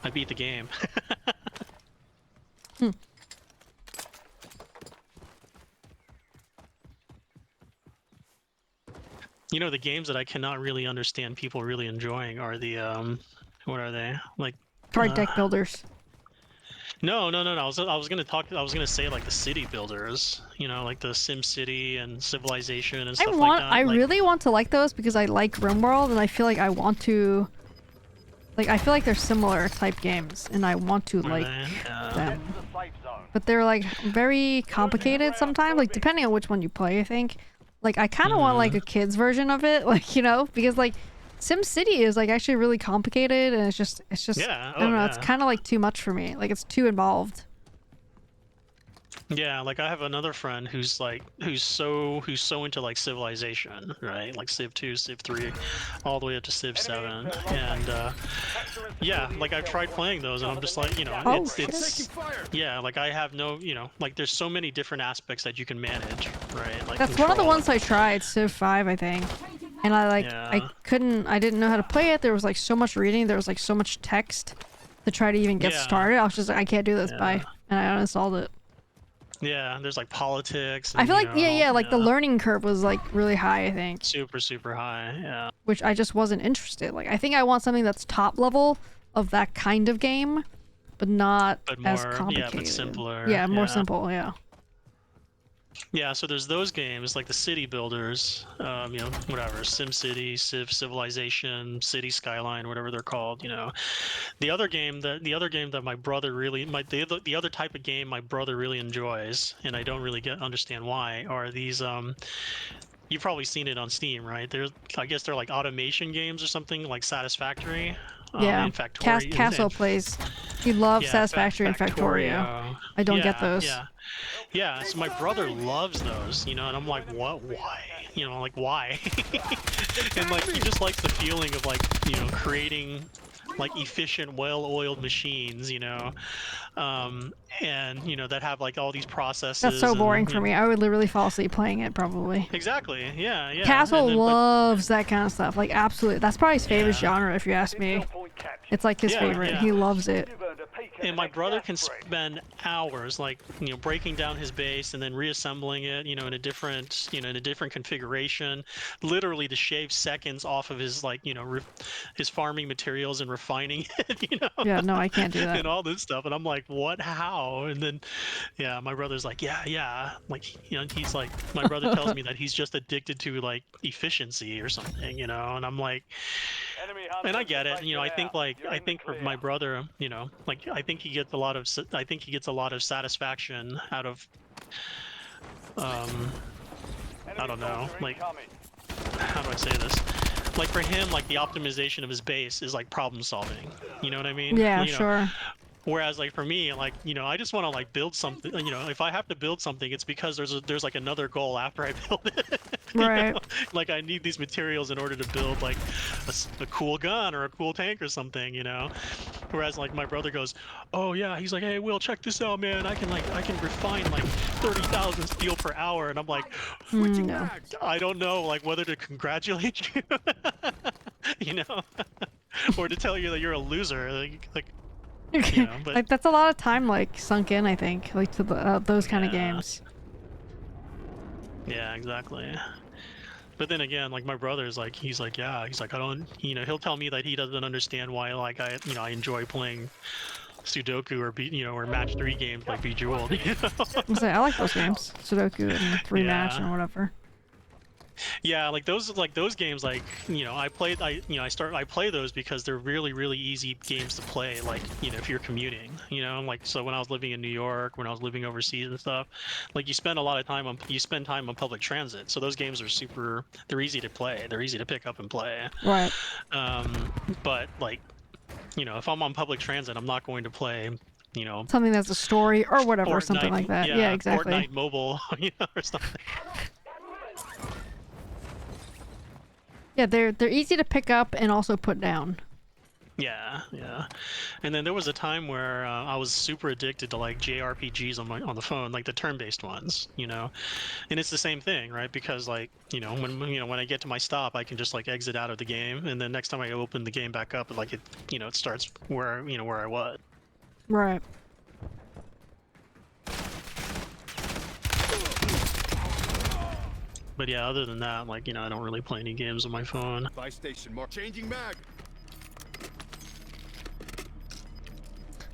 [SPEAKER 7] I beat the game. You know, the games that I cannot really understand people really enjoying are the, what are they? Like...
[SPEAKER 1] Card deck builders.
[SPEAKER 7] No. I was gonna say like the city builders, you know, like the Sim City and Civilization and stuff like that.
[SPEAKER 1] I really want to like those because I like RimWorld, and I feel like I want to... Like, I feel like they're similar type games, and I want to like them. But they're like very complicated sometimes, like depending on which one you play, I think. Like, I kind of want like a kid's version of it, like, you know, because like SimCity is like actually really complicated, and it's just
[SPEAKER 7] yeah.
[SPEAKER 1] I don't know, it's kind of like too much for me. Like, it's too involved.
[SPEAKER 7] Yeah, like I have another friend who's so into like Civilization, right? Like Civ 2, Civ 3, all the way up to Civ 7, and yeah, like I've tried playing those, and I'm just like, you know, it's yeah, like I have no, you know, like there's so many different aspects that you can manage, right? Like
[SPEAKER 1] that's one of the ones I tried, Civ 5, I think, and I like I didn't know how to play it. There was like so much reading, there was like so much text to try to even get started. I was just like, I can't do this, bye, and I uninstalled it.
[SPEAKER 7] Yeah, there's like politics. And,
[SPEAKER 1] I feel like like the learning curve was like really high, I think.
[SPEAKER 7] Super high, yeah.
[SPEAKER 1] Which I just wasn't interested. Like, I think I want something that's top level of that kind of game, but not as complicated.
[SPEAKER 7] Yeah, but simpler.
[SPEAKER 1] Yeah, more simple, yeah.
[SPEAKER 7] Yeah, so there's those games like the city builders, you know, whatever, SimCity, Civilization, City Skyline, whatever they're called, you know. The other game that my brother really, the other type of game my brother really enjoys, and I don't really understand why, are these you've probably seen it on Steam, right? I guess they're like automation games or something, like Satisfactory.
[SPEAKER 1] Yeah,
[SPEAKER 7] Factorio.
[SPEAKER 1] Castle plays. He loves Satisfactory and Factorio. I don't get those.
[SPEAKER 7] Yeah, so my brother loves those, you know, and I'm like, what? Why? You know, like, why? And like, he just likes the feeling of like, you know, creating like efficient, well-oiled machines, you know, and you know that have like all these processes.
[SPEAKER 1] That's so boring for me. I would literally fall asleep playing it probably.
[SPEAKER 7] Exactly. Yeah.
[SPEAKER 1] Castle loves that kind of stuff. Like, absolutely. That's probably his favorite genre, if you ask me. It's like his favorite. He loves it.
[SPEAKER 7] And my brother can spend hours, like, you know, breaking down his base and then reassembling it, you know, in a different configuration, literally to shave seconds off of his, like, you know, his farming materials and refining it, you know.
[SPEAKER 1] Yeah, no, I can't do that.
[SPEAKER 7] And all this stuff, and I'm like, what? How? And then, yeah, my brother's like, yeah, like, you know, he's like, my brother tells me that he's just addicted to like efficiency or something, you know, and I'm like. And I get it, you know. I think for my brother, you know, like I think he gets a lot of satisfaction out of, I don't know, like, how do I say this? Like for him, like the optimization of his base is like problem solving. You know what I mean?
[SPEAKER 1] Yeah,
[SPEAKER 7] you know,
[SPEAKER 1] sure.
[SPEAKER 7] Whereas like for me, like, you know, I just want to like build something. You know, if I have to build something, it's because there's like another goal after I build it. You
[SPEAKER 1] Right.
[SPEAKER 7] know? Like I need these materials in order to build like a cool gun or a cool tank or something. You know. Whereas like my brother goes, oh yeah, he's like, hey Will, check this out, man. I can refine like 30,000 steel per hour, and I'm like,
[SPEAKER 3] Switching
[SPEAKER 1] No.
[SPEAKER 3] mags.
[SPEAKER 7] I don't know like whether to congratulate you, you know, or to tell you that you're a loser. Like you know, but
[SPEAKER 1] Like that's a lot of time like sunk in, I think, like to those kind of
[SPEAKER 7] Yeah.
[SPEAKER 1] games.
[SPEAKER 7] yeah, exactly. But then again, like my brother's like, he's like, yeah, he's like, I don't, you know, he'll tell me that he doesn't understand why like I enjoy playing Sudoku or or match 3 games like Bejeweled. You know?
[SPEAKER 1] I like those games, Sudoku and 3 match
[SPEAKER 7] Yeah.
[SPEAKER 1] and whatever.
[SPEAKER 7] Yeah, like those games, like, you know, I play those because they're really easy games to play, like, you know, if you're commuting, you know, like, so when I was living in New York, when I was living overseas and stuff, like you spend time on public transit, so those games are they're easy to play, they're easy to pick up and play.
[SPEAKER 1] Right.
[SPEAKER 7] But like, you know, if I'm on public transit, I'm not going to play, you know,
[SPEAKER 1] Something that's a story or whatever, something
[SPEAKER 7] Fortnite,
[SPEAKER 1] like that. Yeah, exactly.
[SPEAKER 7] Fortnite Mobile, you know, or something.
[SPEAKER 1] Yeah, they're easy to pick up and also put down.
[SPEAKER 7] Yeah, yeah. And then there was a time where I was super addicted to like JRPGs on the phone, like the turn-based ones, you know. And it's the same thing, right? Because like, you know, when I get to my stop, I can just like exit out of the game, and then next time I open the game back up, like it starts where I was.
[SPEAKER 1] Right.
[SPEAKER 7] But yeah, other than that, like, you know, I don't really play any games on my phone.
[SPEAKER 3] Buy station mark. Changing mag.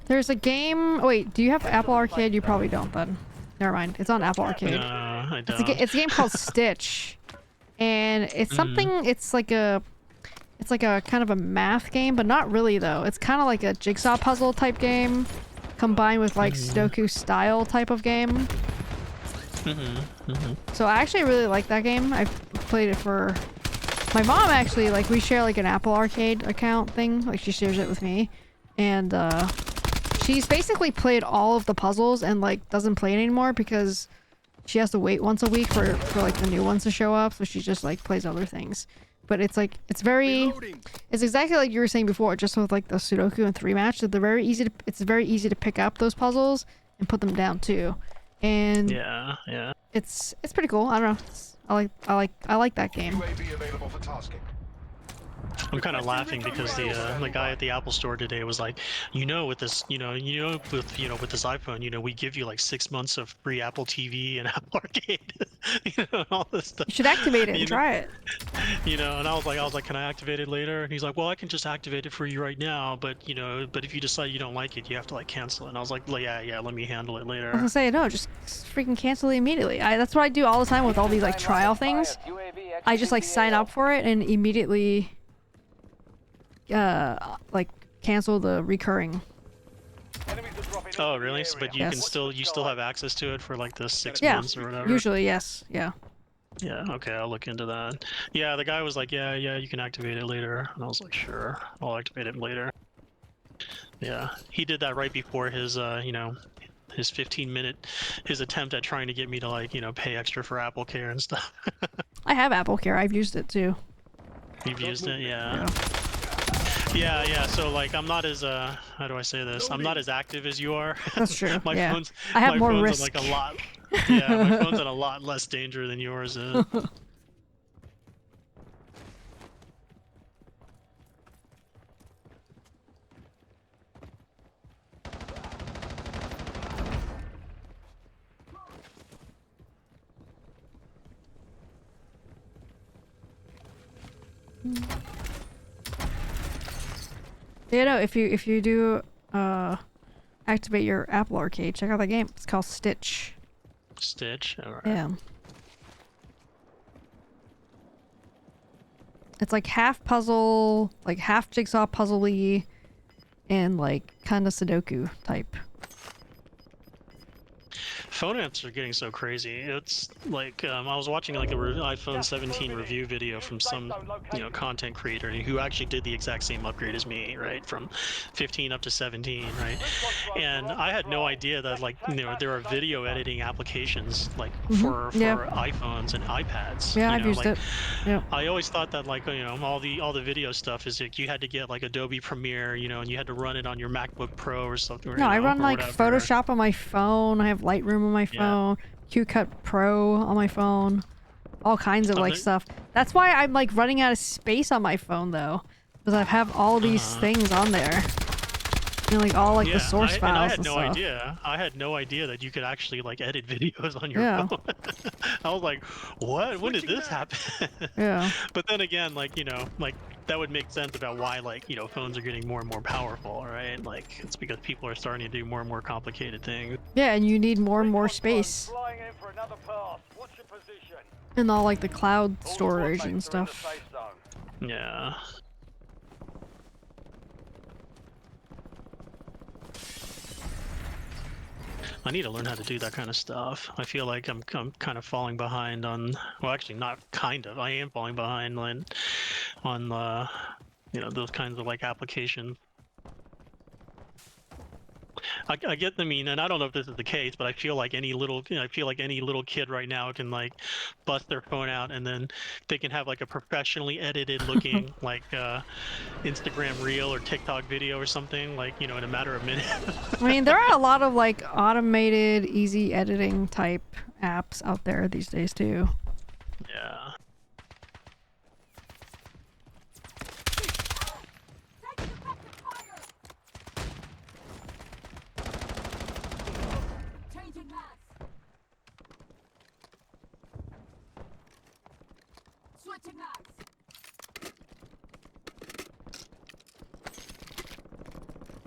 [SPEAKER 1] There's a game. Oh, wait, do you have Apple Arcade? You probably don't then. Never mind. It's on Apple Arcade.
[SPEAKER 7] No, I
[SPEAKER 1] It's
[SPEAKER 7] don't.
[SPEAKER 1] it's a game called Stitch, and it's something. It's like a kind of a math game, but not really though. It's kind of like a jigsaw puzzle type game, combined with like Sudoku style type of game. So I actually really like that game. I've played it for my mom actually. Like we share like an Apple Arcade account thing. Like she shares it with me, and she's basically played all of the puzzles and like doesn't play it anymore because she has to wait once a week for like the new ones to show up. So she just like plays other things. But it's like it's exactly like you were saying before, just with like the Sudoku and 3 match. That it's very easy to pick up those puzzles and put them down too. And
[SPEAKER 7] yeah.
[SPEAKER 1] it's pretty cool. I don't know. I like that game.
[SPEAKER 4] UAV available for tasking.
[SPEAKER 7] I'm kind of laughing because the guy at the Apple store today was like, with this, with this iPhone, we give you like 6 months of free Apple TV and Apple Arcade, and all this stuff.
[SPEAKER 1] You should activate it and try it.
[SPEAKER 7] And I was like, can I activate it later? And he's like, well, I can just activate it for you right now, but if you decide you don't like it, you have to like cancel it. And I was like, yeah, let me handle it later.
[SPEAKER 1] I was gonna say no, just freaking cancel it immediately. That's what I do all the time with all these like trial things. I just like sign up for it and immediately like cancel the recurring.
[SPEAKER 7] Oh really? But you still have access to it for like the 6 months or whatever.
[SPEAKER 1] Usually yes. Yeah.
[SPEAKER 7] Yeah, okay, I'll look into that. Yeah, the guy was like, yeah, you can activate it later. And I was like, sure, I'll activate it later. Yeah, he did that right before his his 15-minute attempt at trying to get me to like pay extra for Apple Care and stuff.
[SPEAKER 1] I have Apple Care. I've used it too.
[SPEAKER 7] You've used it? Yeah. Yeah, so like I'm not as how do I say this? I'm not as active as you are.
[SPEAKER 1] That's true.
[SPEAKER 7] my
[SPEAKER 1] yeah.
[SPEAKER 7] phone's
[SPEAKER 1] I have
[SPEAKER 7] my
[SPEAKER 1] more
[SPEAKER 7] phone's
[SPEAKER 1] risk.
[SPEAKER 7] like a lot. Yeah, my phone's in a lot less danger than yours is.
[SPEAKER 1] If you do activate your Apple Arcade, check out that game. It's called Stitch.
[SPEAKER 7] Stitch? Alright.
[SPEAKER 1] Yeah. It's like half puzzle, like half jigsaw puzzle-y, and like kind of Sudoku type.
[SPEAKER 7] phone apps are getting so crazy. It's like I was watching like a iPhone 17 review video from some content creator who actually did the exact same upgrade as me, right, from 15 up to 17, right? And I had no idea that like there are video editing applications like for iPhones and iPads.
[SPEAKER 1] Yeah, I've used it. Yeah.
[SPEAKER 7] I always thought that like all the video stuff is like you had to get like Adobe Premiere, and you had to run it on your MacBook Pro or something.
[SPEAKER 1] No, I run
[SPEAKER 7] or
[SPEAKER 1] like
[SPEAKER 7] whatever.
[SPEAKER 1] Photoshop on my phone. I have Lightroom on my phone. QCut Pro on my phone. All kinds of like stuff. That's why I'm like running out of space on my phone though, because I have all these things on there. Like all like the source files.
[SPEAKER 7] I had
[SPEAKER 1] and
[SPEAKER 7] no
[SPEAKER 1] stuff.
[SPEAKER 7] idea. I had no idea that you could actually like edit videos on your phone. I was like, what? When did this happen?
[SPEAKER 1] Yeah.
[SPEAKER 7] But then again, like like that would make sense about why like phones are getting more and more powerful, right? Like it's because people are starting to do more and more complicated things.
[SPEAKER 1] Yeah, and you need more and more space.
[SPEAKER 2] Flying in for another pass. What's your position?
[SPEAKER 1] And all like the cloud storage and stuff.
[SPEAKER 7] Yeah. I need to learn how to do that kind of stuff. I feel like I'm kind of falling behind on, well, actually not kind of. I am falling behind on those kinds of like applications. I get the mean, and I don't know if this is the case, but I feel like any little kid right now can like bust their phone out, and then they can have like a professionally edited looking like Instagram reel or TikTok video or something like in a matter of minutes.
[SPEAKER 1] I mean, there are a lot of like automated, easy editing type apps out there these days too.
[SPEAKER 7] Yeah.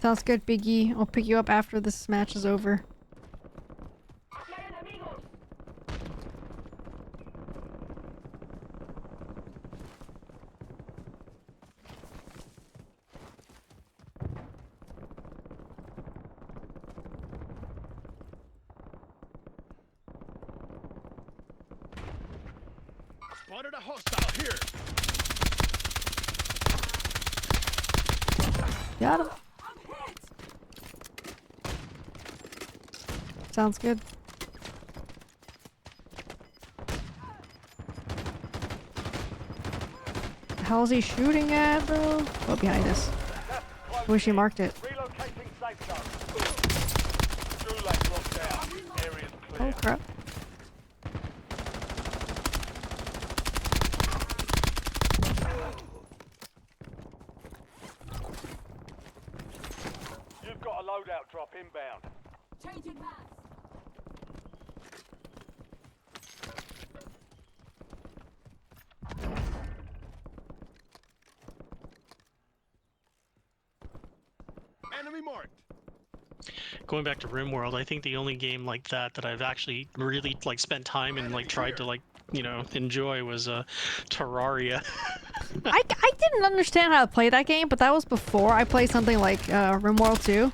[SPEAKER 1] Sounds good, Biggie. I'll pick you up after this match is over.
[SPEAKER 3] Spotted a hostile here.
[SPEAKER 1] Got him. Sounds good. The hell is he shooting at, bro? Oh, behind us. Wish he marked it.
[SPEAKER 2] Relocating safe zone. Gulag locked down. Area's clear.
[SPEAKER 1] Oh crap.
[SPEAKER 2] You've got a loadout drop inbound.
[SPEAKER 8] Changing maps.
[SPEAKER 3] Enemy marked.
[SPEAKER 7] Going back to RimWorld, I think the only game like that I've actually really like spent time and like tried to like enjoy was Terraria.
[SPEAKER 1] I didn't understand how to play that game, but that was before I played something like RimWorld 2.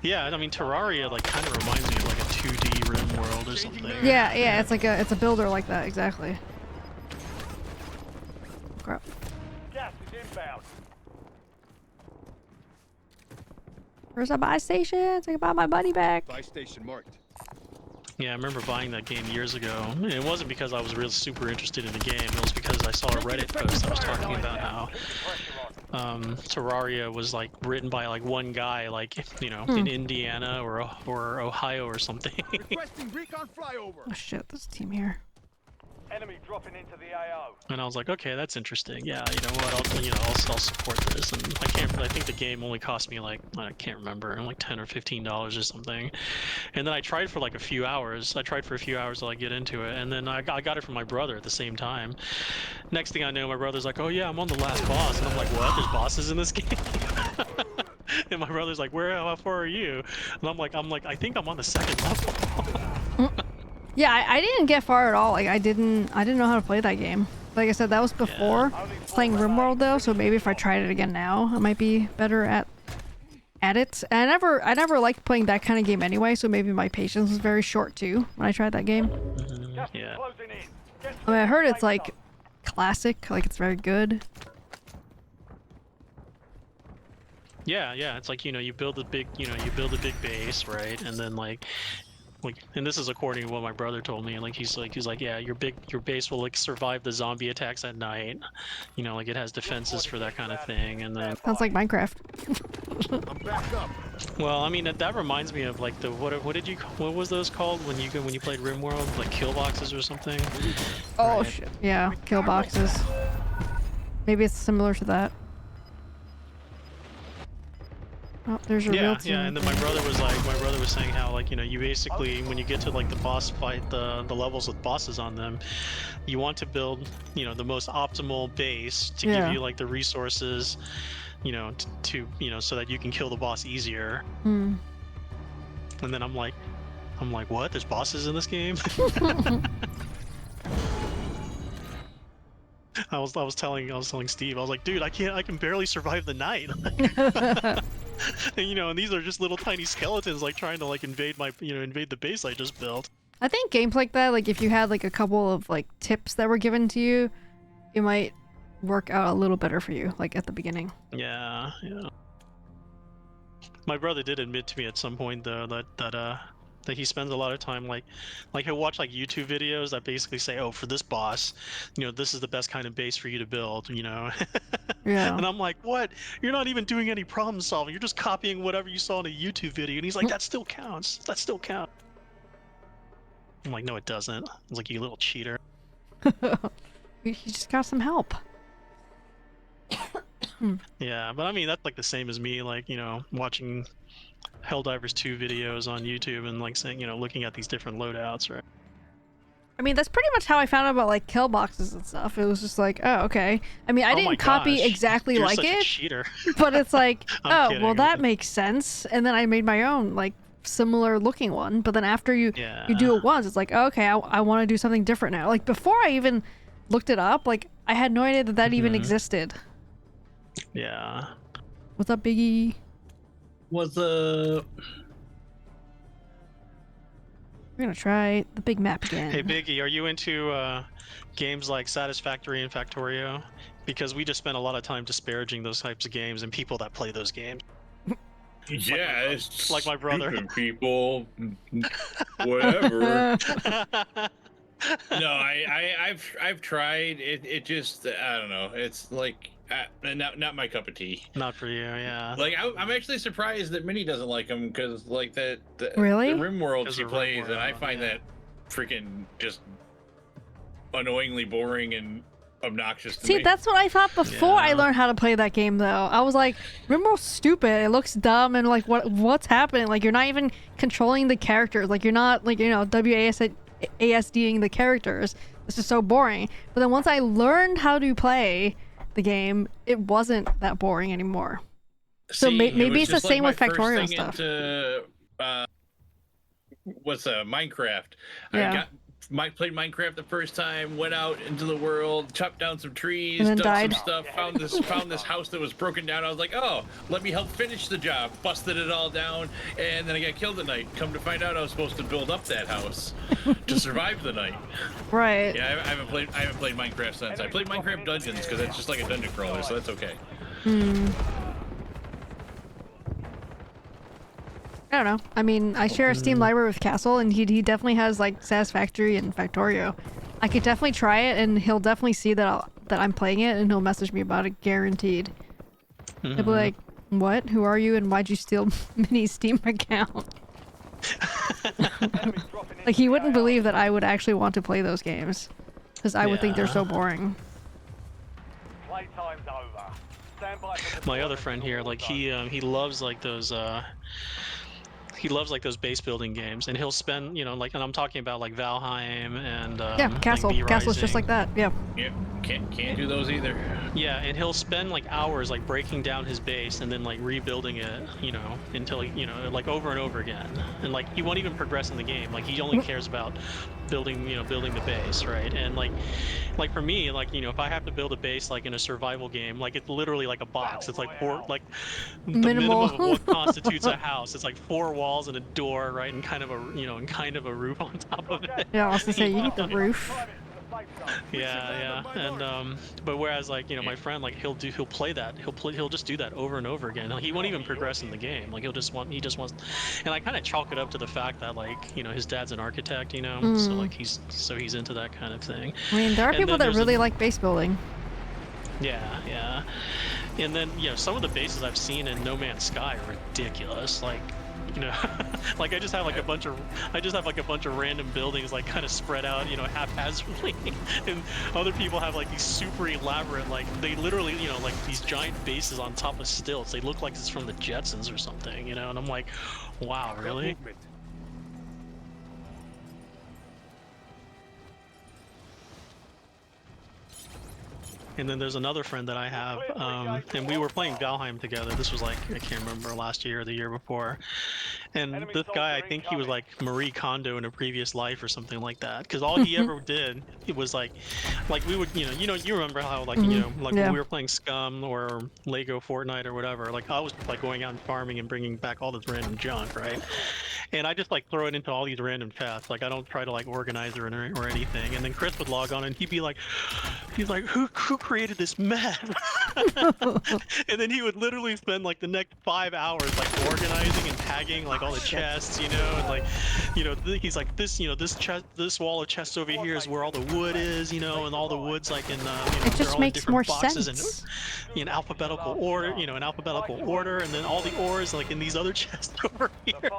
[SPEAKER 7] Yeah, I mean Terraria like kind of reminds me of like a 2D RimWorld or something.
[SPEAKER 1] Yeah, it's like it's a builder like that, exactly. Crap.
[SPEAKER 2] Gas is inbound.
[SPEAKER 1] Where's the buy station? So I can buy my buddy back.
[SPEAKER 3] Buy station marked.
[SPEAKER 7] Yeah, I remember buying that game years ago. And it wasn't because I was really super interested in the game. It was because I saw a Reddit post that was talking about how Terraria was like written by like one guy, like in Indiana or Ohio or something.
[SPEAKER 3] Requesting recon flyover.
[SPEAKER 1] Oh shit, there's a team here.
[SPEAKER 2] Enemy dropping into the AO.
[SPEAKER 7] And I was like, okay, that's interesting. Yeah, you know what? I'll support this. And I think the game only cost me like I can't remember, like $10 or $15 or something. And then I tried for like a few hours. To like get into it, and then I got it from my brother at the same time. Next thing I know, my brother's like, oh yeah, I'm on the last boss, and I'm like, what? There's bosses in this game? And my brother's like, how far are you? And I'm like, I think I'm on the second level.
[SPEAKER 1] Yeah, I didn't get far at all. Like I didn't know how to play that game. Like I said, that was before playing RimWorld though, so maybe if I tried it again now, I might be better at at it. And I never liked playing that kind of game anyway, so maybe my patience was very short too when I tried that game.
[SPEAKER 7] Yeah.
[SPEAKER 2] Closing in. Get
[SPEAKER 1] I mean, I heard it's
[SPEAKER 2] safe
[SPEAKER 1] like classic, like it's very good.
[SPEAKER 7] Yeah, yeah. It's like, you build a big, you build a big base, right? And then like, and this is according to what my brother told me. Like he's like, yeah, your base will like survive the zombie attacks at night. Like it has defenses for that kind of thing. And then,
[SPEAKER 1] Sounds like Minecraft.
[SPEAKER 3] I'm back up.
[SPEAKER 7] well, I mean that reminds me of like the what was those called when you played RimWorld, like kill boxes or something?
[SPEAKER 1] Oh
[SPEAKER 7] Right.
[SPEAKER 1] shit. Yeah, kill boxes. Maybe it's similar to that. Oh, there's a real
[SPEAKER 7] Yeah,
[SPEAKER 1] team.
[SPEAKER 7] yeah. And then my brother was saying how like you basically when you get to like the boss fight, the levels with bosses on them, you want to build the most optimal base to give
[SPEAKER 1] Yeah.
[SPEAKER 7] you like the resources, to so that you can kill the boss easier.
[SPEAKER 1] Hmm.
[SPEAKER 7] And then I'm like, what? There's bosses in this game? I was telling Steve, I was like, dude, I can barely survive the night. And these are just little tiny skeletons like trying to like invade the base I just built.
[SPEAKER 1] I think games like that, like if you had like a couple of like tips that were given to you, it might work out a little better for you, like at the beginning.
[SPEAKER 7] Yeah, yeah. My brother did admit to me at some point though that he spends a lot of time like he'll watch like YouTube videos that basically say, oh, for this boss, this is the best kind of base for you to build,
[SPEAKER 1] Yeah.
[SPEAKER 7] And I'm like, what? You're not even doing any problem solving. You're just copying whatever you saw in a YouTube video. And he's like, that still counts. That still counts. I'm like, no, it doesn't. I was like, you little cheater.
[SPEAKER 1] You just got some help.
[SPEAKER 7] Yeah, but I mean, that's like the same as me, like, watching Helldivers 2 videos on YouTube and like saying, looking at these different loadouts, right?
[SPEAKER 1] I mean, that's pretty much how I found out about like kill boxes and stuff. It was just like, oh, okay. I mean, I
[SPEAKER 7] Oh my
[SPEAKER 1] didn't copy
[SPEAKER 7] gosh,
[SPEAKER 1] exactly
[SPEAKER 7] you're
[SPEAKER 1] like
[SPEAKER 7] such a
[SPEAKER 1] it,
[SPEAKER 7] cheater.
[SPEAKER 1] but it's like,
[SPEAKER 7] I'm
[SPEAKER 1] oh,
[SPEAKER 7] kidding,
[SPEAKER 1] well,
[SPEAKER 7] I'm
[SPEAKER 1] that
[SPEAKER 7] kidding.
[SPEAKER 1] makes sense. And then I made my own like similar looking one. But then after you do
[SPEAKER 7] Yeah.
[SPEAKER 1] it once, it's like, oh, okay, I want to do something different now. Like before I even looked it up, like I had no idea that even existed.
[SPEAKER 7] Yeah.
[SPEAKER 1] What's up, Biggie?
[SPEAKER 8] What's up?
[SPEAKER 1] We're gonna try the big map again.
[SPEAKER 7] Hey, Biggie, are you into games like Satisfactory and Factorio? Because we just spent a lot of time disparaging those types of games and people that play those games.
[SPEAKER 8] Yeah, it's
[SPEAKER 7] like my brother.
[SPEAKER 8] stupid people, whatever. No, I've tried. It just I don't know. It's like not my cup of tea.
[SPEAKER 7] Not for you, yeah.
[SPEAKER 8] Like I'm actually surprised that Minnie doesn't like them because like the
[SPEAKER 1] Really?
[SPEAKER 8] the RimWorld
[SPEAKER 7] 'Cause
[SPEAKER 8] she
[SPEAKER 7] of
[SPEAKER 8] plays, and I
[SPEAKER 7] RimWorld,
[SPEAKER 8] find
[SPEAKER 7] yeah.
[SPEAKER 8] that freaking just annoyingly boring and obnoxious to
[SPEAKER 1] See,
[SPEAKER 8] me.
[SPEAKER 1] that's what I thought before I
[SPEAKER 7] Yeah.
[SPEAKER 1] learned how to play that game, though. I was like, RimWorld's stupid. It looks dumb, and like, what's happening? Like, you're not even controlling the characters. Like, you're not like WASDing the characters. It's just so boring. But then once I learned how to play the game, it wasn't that boring anymore. So
[SPEAKER 8] See,
[SPEAKER 1] maybe
[SPEAKER 8] was
[SPEAKER 1] it's the
[SPEAKER 8] just like
[SPEAKER 1] same
[SPEAKER 8] my
[SPEAKER 1] with
[SPEAKER 8] first
[SPEAKER 1] Factorio
[SPEAKER 8] thing
[SPEAKER 1] stuff.
[SPEAKER 8] Into, Minecraft.
[SPEAKER 1] Yeah.
[SPEAKER 8] Played Minecraft the first time, went out into the world, chopped down some trees,
[SPEAKER 1] And then
[SPEAKER 8] dug
[SPEAKER 1] died.
[SPEAKER 8] some stuff, found this house that was broken down. I was like, oh, let me help finish the job. Busted it all down, and then I got killed at night. Come to find out, I was supposed to build up that house to survive the night.
[SPEAKER 1] Right.
[SPEAKER 8] Yeah, I haven't played Minecraft since. I played Minecraft Dungeons because it's just like a dungeon crawler, so that's okay.
[SPEAKER 1] I don't know. I mean, I share a Steam library with Castle, and he definitely has like Satisfactory and Factorio. I could definitely try it, and he'll definitely see that I'm playing it, and he'll message me about it, guaranteed. He'll be like, "What? Who are you? And why'd you steal Minnie's Steam account?" Like he wouldn't believe that I would actually want to play those games, because I would think they're so boring.
[SPEAKER 2] Playtime's over. Stand by for
[SPEAKER 7] My other
[SPEAKER 2] deployment
[SPEAKER 7] friend
[SPEAKER 2] when
[SPEAKER 7] here,
[SPEAKER 2] all
[SPEAKER 7] like
[SPEAKER 2] done.
[SPEAKER 7] he loves like those base building games, and he'll spend and I'm talking about like Valheim and
[SPEAKER 1] Yeah,
[SPEAKER 7] like
[SPEAKER 1] Castle.
[SPEAKER 7] V
[SPEAKER 1] Castle's just
[SPEAKER 7] Rising.
[SPEAKER 1] like that. Yeah.
[SPEAKER 8] Yep, can't do those either.
[SPEAKER 7] Yeah, and he'll spend like hours like breaking down his base and then like rebuilding it, until like over and over again. And like he won't even progress in the game. Like he only cares about building building the base, right? And like for me, like if I have to build a base like in a survival game, like it's literally like a box. It's like the
[SPEAKER 1] Minimal.
[SPEAKER 7] minimum of what constitutes a house. It's like 4 walls and a door, right, and kind of a and kind of a roof on top of it.
[SPEAKER 1] Yeah, I was gonna say you
[SPEAKER 7] know?
[SPEAKER 1] need the roof.
[SPEAKER 7] Yeah, and but whereas like my friend, like he'll play that, he'll just do that over and over again. He won't even progress in the game. Like he just wants, and I kind of chalk it up to the fact that like his dad's an architect, so like he's into that kind of thing.
[SPEAKER 1] I mean, there are
[SPEAKER 7] And
[SPEAKER 1] people
[SPEAKER 7] then
[SPEAKER 1] that really like base building.
[SPEAKER 7] yeah, and then some of the bases I've seen in No Man's Sky are ridiculous. Like like I just have like a bunch of random buildings like kind of spread out, haphazardly, and other people have like these super elaborate, like they literally, like these giant bases on top of stilts. They look like it's from the Jetsons or something, and I'm like, wow, really? And then there's another friend that I have, and we were playing Valheim together. This was like, I can't remember, last year or the year before. And this guy, I think he was like Marie Kondo in a previous life or something like that. Because all he ever did, it was like we would, you remember how like, like when we were playing Scum or Lego Fortnite or whatever, like I was like going out and farming and bringing back all this random junk, right? And I just like throw it into all these random chests. Like I don't try to like organize it or anything. And then Chris would log on and he'd be like, who created this mess? And then he would literally spend like the next 5 hours like organizing and tagging like all the chests, and like, he's like this chest, this wall of chests over here is where all the wood is, and all the wood's like in
[SPEAKER 1] it just
[SPEAKER 7] all
[SPEAKER 1] makes
[SPEAKER 7] in
[SPEAKER 1] more
[SPEAKER 7] boxes
[SPEAKER 1] sense.
[SPEAKER 7] And in alphabetical order, and then all the ores like in these other chests over here,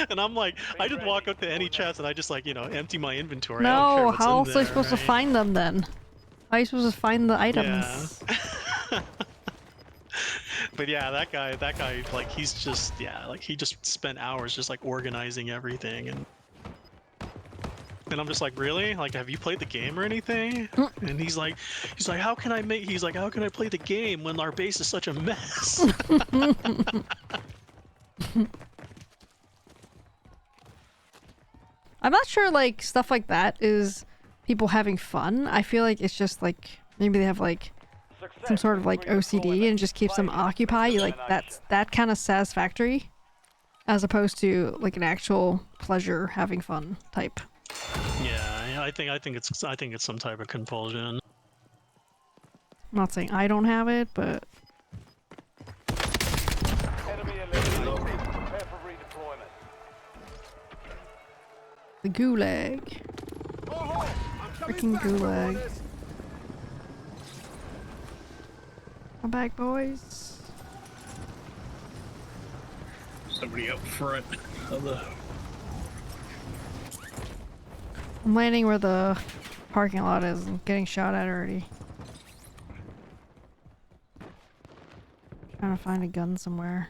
[SPEAKER 7] And I'm like, I just walk up to any chest and I just like empty my inventory. I don't care
[SPEAKER 1] No,
[SPEAKER 7] what's
[SPEAKER 1] how
[SPEAKER 7] in
[SPEAKER 1] else are
[SPEAKER 7] there,
[SPEAKER 1] you supposed to
[SPEAKER 7] right?
[SPEAKER 1] find them then? How are you supposed to find the items?
[SPEAKER 7] Yeah. But yeah, that guy, like he's just like he just spent hours just like organizing everything, and I'm just like, really? Like, have you played the game or anything? And he's like, how can I play the game when our base is such a mess?
[SPEAKER 1] I'm not sure like stuff like that is people having fun. I feel like it's just like maybe they have like some sort of like OCD and just keeps them occupied. Like that kind of satisfactory, as opposed to like an actual pleasure having fun type.
[SPEAKER 7] Yeah, I think it's some type of compulsion.
[SPEAKER 1] I'm not saying I don't have it, but
[SPEAKER 2] Enemy eliminated. Prepare for redeployment.
[SPEAKER 1] the gulag. Freaking gulag. Come back, boys.
[SPEAKER 8] Somebody up front of the.
[SPEAKER 1] I'm landing where the parking lot is and getting shot at already. Trying to find a gun somewhere.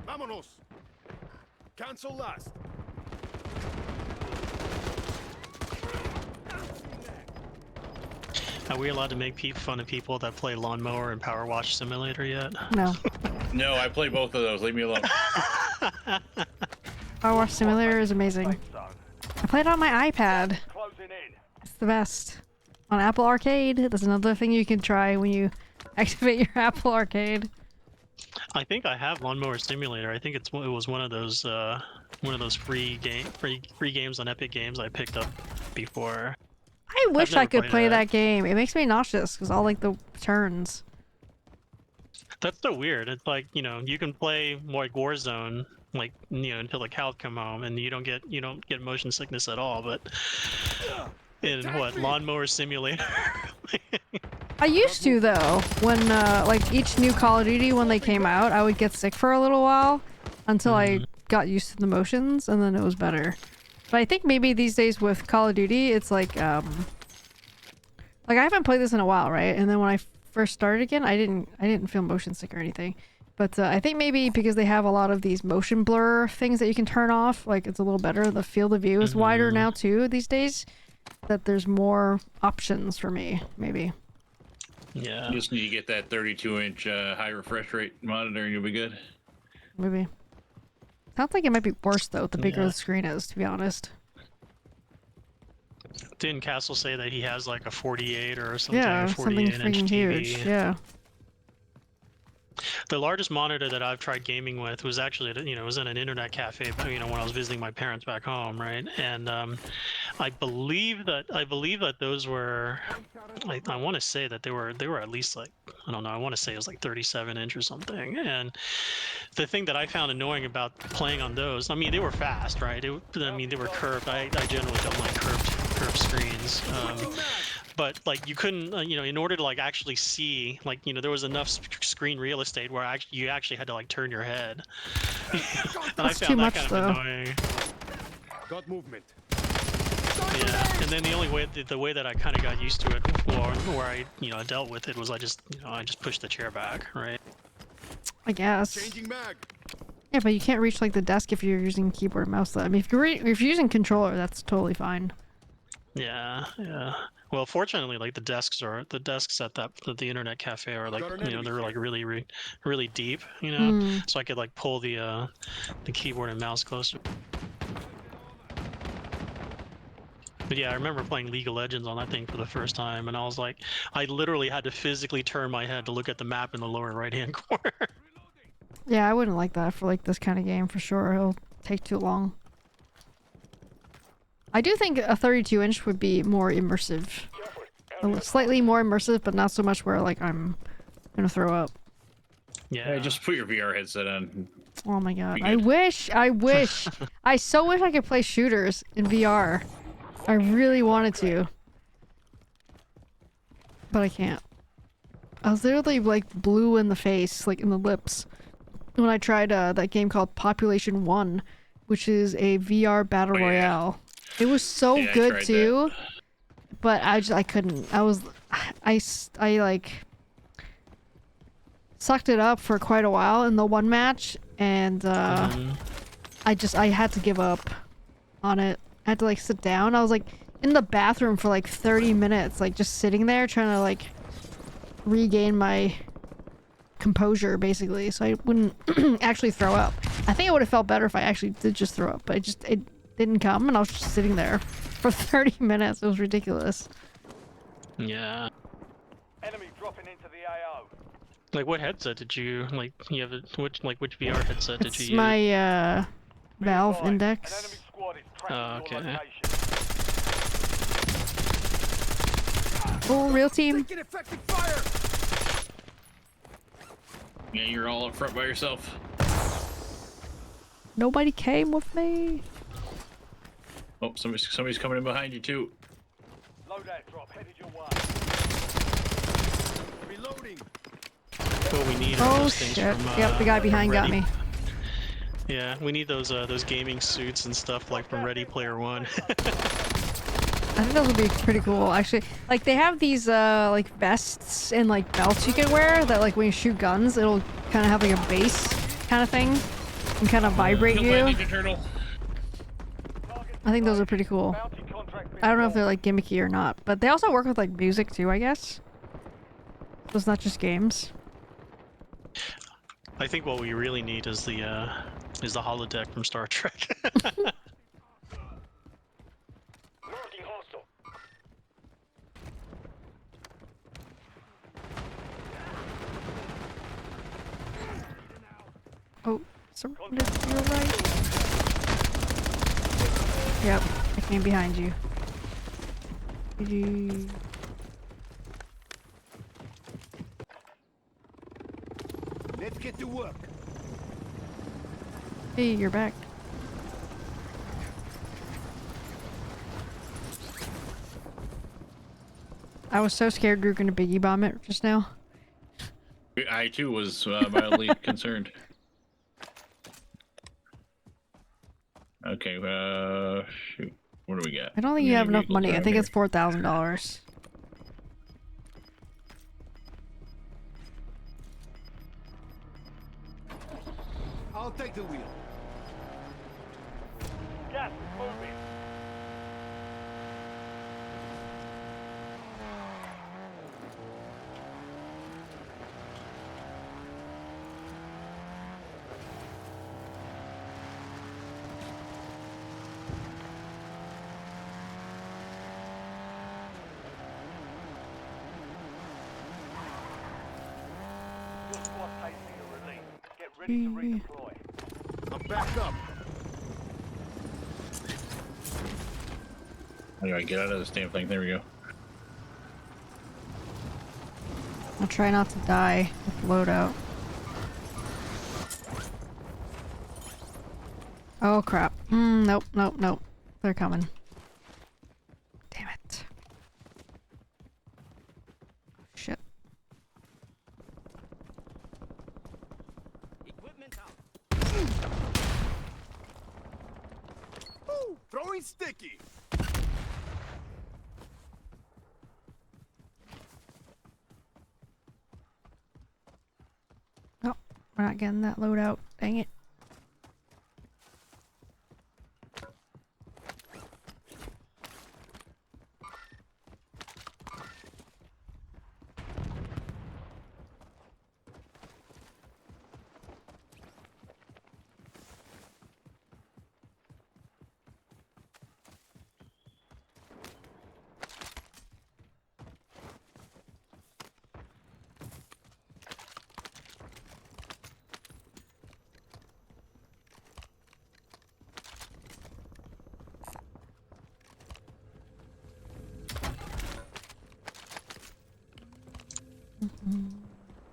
[SPEAKER 3] Vámonos. Cancel last.
[SPEAKER 7] Are we allowed to make fun of people that play Lawnmower and Power Wash Simulator yet?
[SPEAKER 1] No.
[SPEAKER 8] No, I play both of those. Leave me alone.
[SPEAKER 1] Power Wash Simulator is amazing. I played it on my iPad.
[SPEAKER 2] Closing in.
[SPEAKER 1] It's the best. On Apple Arcade, that's another thing you can try when you activate your Apple Arcade.
[SPEAKER 7] I think I have Lawnmower Simulator. I think it was one of those free games on Epic Games I picked up before.
[SPEAKER 1] I wish I could
[SPEAKER 7] played
[SPEAKER 1] play
[SPEAKER 7] that.
[SPEAKER 1] that game. It makes me nauseous because all like the turns.
[SPEAKER 7] That's so weird. It's like, you can play more like Warzone, like, until the cows come home, and you don't get motion sickness at all, but in Lawnmower Simulator.
[SPEAKER 1] I used to though, when like each new Call of Duty when they came out, I would get sick for a little while until I got used to the motions, and then it was better. But I think maybe these days with Call of Duty, it's like I haven't played this in a while, right? And then when I first started again, I didn't feel motion sick or anything. But I think maybe because they have a lot of these motion blur things that you can turn off, like it's a little better. The field of view is wider now too these days. That there's more options for me, maybe.
[SPEAKER 7] Yeah.
[SPEAKER 8] You just need to get that 32-inch high refresh rate monitor and you'll be good.
[SPEAKER 1] Maybe. Sounds like it might be worse though, the bigger
[SPEAKER 7] Yeah.
[SPEAKER 1] the screen is, to be honest.
[SPEAKER 7] Didn't Castle say that he has like a 48 or something,
[SPEAKER 1] Yeah,
[SPEAKER 7] a
[SPEAKER 1] something
[SPEAKER 7] 48-inch
[SPEAKER 1] freaking
[SPEAKER 7] TV?
[SPEAKER 1] huge. Yeah.
[SPEAKER 7] The largest monitor that I've tried gaming with was actually, it was in an internet cafe, but, when I was visiting my parents back home, right? And I believe that those were, I want to say that they were at least like, I don't know, I want to say it was like 37-inch or something. And the thing that I found annoying about playing on those, I mean, they were fast, right? They were curved. I generally don't like curved screens. But like you couldn't, in order to like actually see, like, there was enough screen real estate where you actually had to like turn your head. And I
[SPEAKER 1] That's too
[SPEAKER 7] found that
[SPEAKER 1] much,
[SPEAKER 7] kind of
[SPEAKER 1] though.
[SPEAKER 7] annoying.
[SPEAKER 3] Got movement.
[SPEAKER 7] Yeah, and then the way that I kind of got used to it, where I dealt with it was I just pushed the chair back, right?
[SPEAKER 1] I guess.
[SPEAKER 3] Changing mag.
[SPEAKER 1] Yeah, but you can't reach like the desk if you're using keyboard and mouse. I mean, if you're using controller, that's totally fine.
[SPEAKER 7] Yeah, yeah. Well, fortunately, like the desks at the internet cafe are like, they're like really deep, so I could like pull the keyboard and mouse closer. But yeah, I remember playing League of Legends on that thing for the first time, and I was like, I literally had to physically turn my head to look at the map in the lower right-hand corner.
[SPEAKER 1] Yeah, I wouldn't like that for like this kind of game for sure. It'll take too long. I do think a 32-inch would be more immersive. Slightly more immersive, but not so much where like I'm gonna throw up.
[SPEAKER 7] Yeah,
[SPEAKER 8] Hey, just put your VR headset on.
[SPEAKER 1] Oh my god.
[SPEAKER 8] Be
[SPEAKER 1] I
[SPEAKER 8] good.
[SPEAKER 1] wish. I so wish I could play shooters in VR. I really wanted to. But I can't. I was literally like blue in the face, like in the lips, when I tried that game called Population 1, which is a VR battle
[SPEAKER 8] Oh, yeah.
[SPEAKER 1] royale. It was so
[SPEAKER 8] Yeah, I
[SPEAKER 1] good
[SPEAKER 8] tried
[SPEAKER 1] too, but I couldn't. I like sucked it up for quite a while in the one match, and I had to give up on it. I had to like sit down. I was like in the bathroom for like 30 minutes, like just sitting there trying to like regain my composure basically, so I wouldn't actually throw up. I think it would have felt better if I actually did just throw up, but it didn't come, and I was just sitting there for 30 minutes. It was ridiculous.
[SPEAKER 7] Yeah.
[SPEAKER 2] Enemy dropping into the AO.
[SPEAKER 7] Like, what headset did you like? You have which VR headset did
[SPEAKER 1] It's
[SPEAKER 7] you use?
[SPEAKER 1] my Valve
[SPEAKER 2] An enemy
[SPEAKER 1] Index.
[SPEAKER 2] squad is tracking your
[SPEAKER 7] Okay.
[SPEAKER 2] location.
[SPEAKER 1] Oh, real team.
[SPEAKER 3] Taking effective fire.
[SPEAKER 8] Yeah, you're all up front by yourself.
[SPEAKER 1] Nobody came with me.
[SPEAKER 8] Oh, somebody's coming in behind you too.
[SPEAKER 2] Loadout drop headed your way.
[SPEAKER 3] Reloading.
[SPEAKER 7] What we need are
[SPEAKER 1] Oh
[SPEAKER 7] those things
[SPEAKER 1] shit.
[SPEAKER 7] from,
[SPEAKER 1] Yep, the guy behind got
[SPEAKER 7] Ready-
[SPEAKER 1] me.
[SPEAKER 7] Yeah, we need those gaming suits and stuff like from Ready Player One.
[SPEAKER 1] I think those would be pretty cool, actually. Like, they have these, like, vests and, like, belts you can wear that, like, when you shoot guns, it'll kind of have, like, a bass kind of thing and kind of vibrate
[SPEAKER 8] Kill
[SPEAKER 1] you.
[SPEAKER 8] Ninja Turtle.
[SPEAKER 1] I think those are pretty cool.
[SPEAKER 2] Bounty contract
[SPEAKER 1] I don't know if they're, like, gimmicky or not, but they also work with, like, music, too, I guess. So it's not just games.
[SPEAKER 7] I think what we really need is the holodeck from Star Trek.
[SPEAKER 2] Marking hostile.
[SPEAKER 1] Oh, surrounded to your right. Yep, I came behind you. GG.
[SPEAKER 3] Let's get to work.
[SPEAKER 1] Hey, you're back. I was so scared you were gonna biggie bomb it just now.
[SPEAKER 8] I too was mildly concerned. Okay, shoot. What do we got?
[SPEAKER 1] I don't think you have
[SPEAKER 8] Many
[SPEAKER 1] enough
[SPEAKER 8] vehicles
[SPEAKER 1] money. I
[SPEAKER 8] around
[SPEAKER 1] think
[SPEAKER 8] here.
[SPEAKER 1] it's $4,000.
[SPEAKER 3] I'll take the wheel.
[SPEAKER 2] Gas is moving. Ready to
[SPEAKER 1] Gee.
[SPEAKER 2] redeploy.
[SPEAKER 3] I'm back up.
[SPEAKER 8] Anyway, get out of this damn thing. There we go.
[SPEAKER 1] I'll try not to die with loadout. Oh crap. Nope, nope, nope. They're coming. Damn it. Shit.
[SPEAKER 3] Woo! Throwing sticky.
[SPEAKER 1] Oh, we're not getting that loadout. Dang it.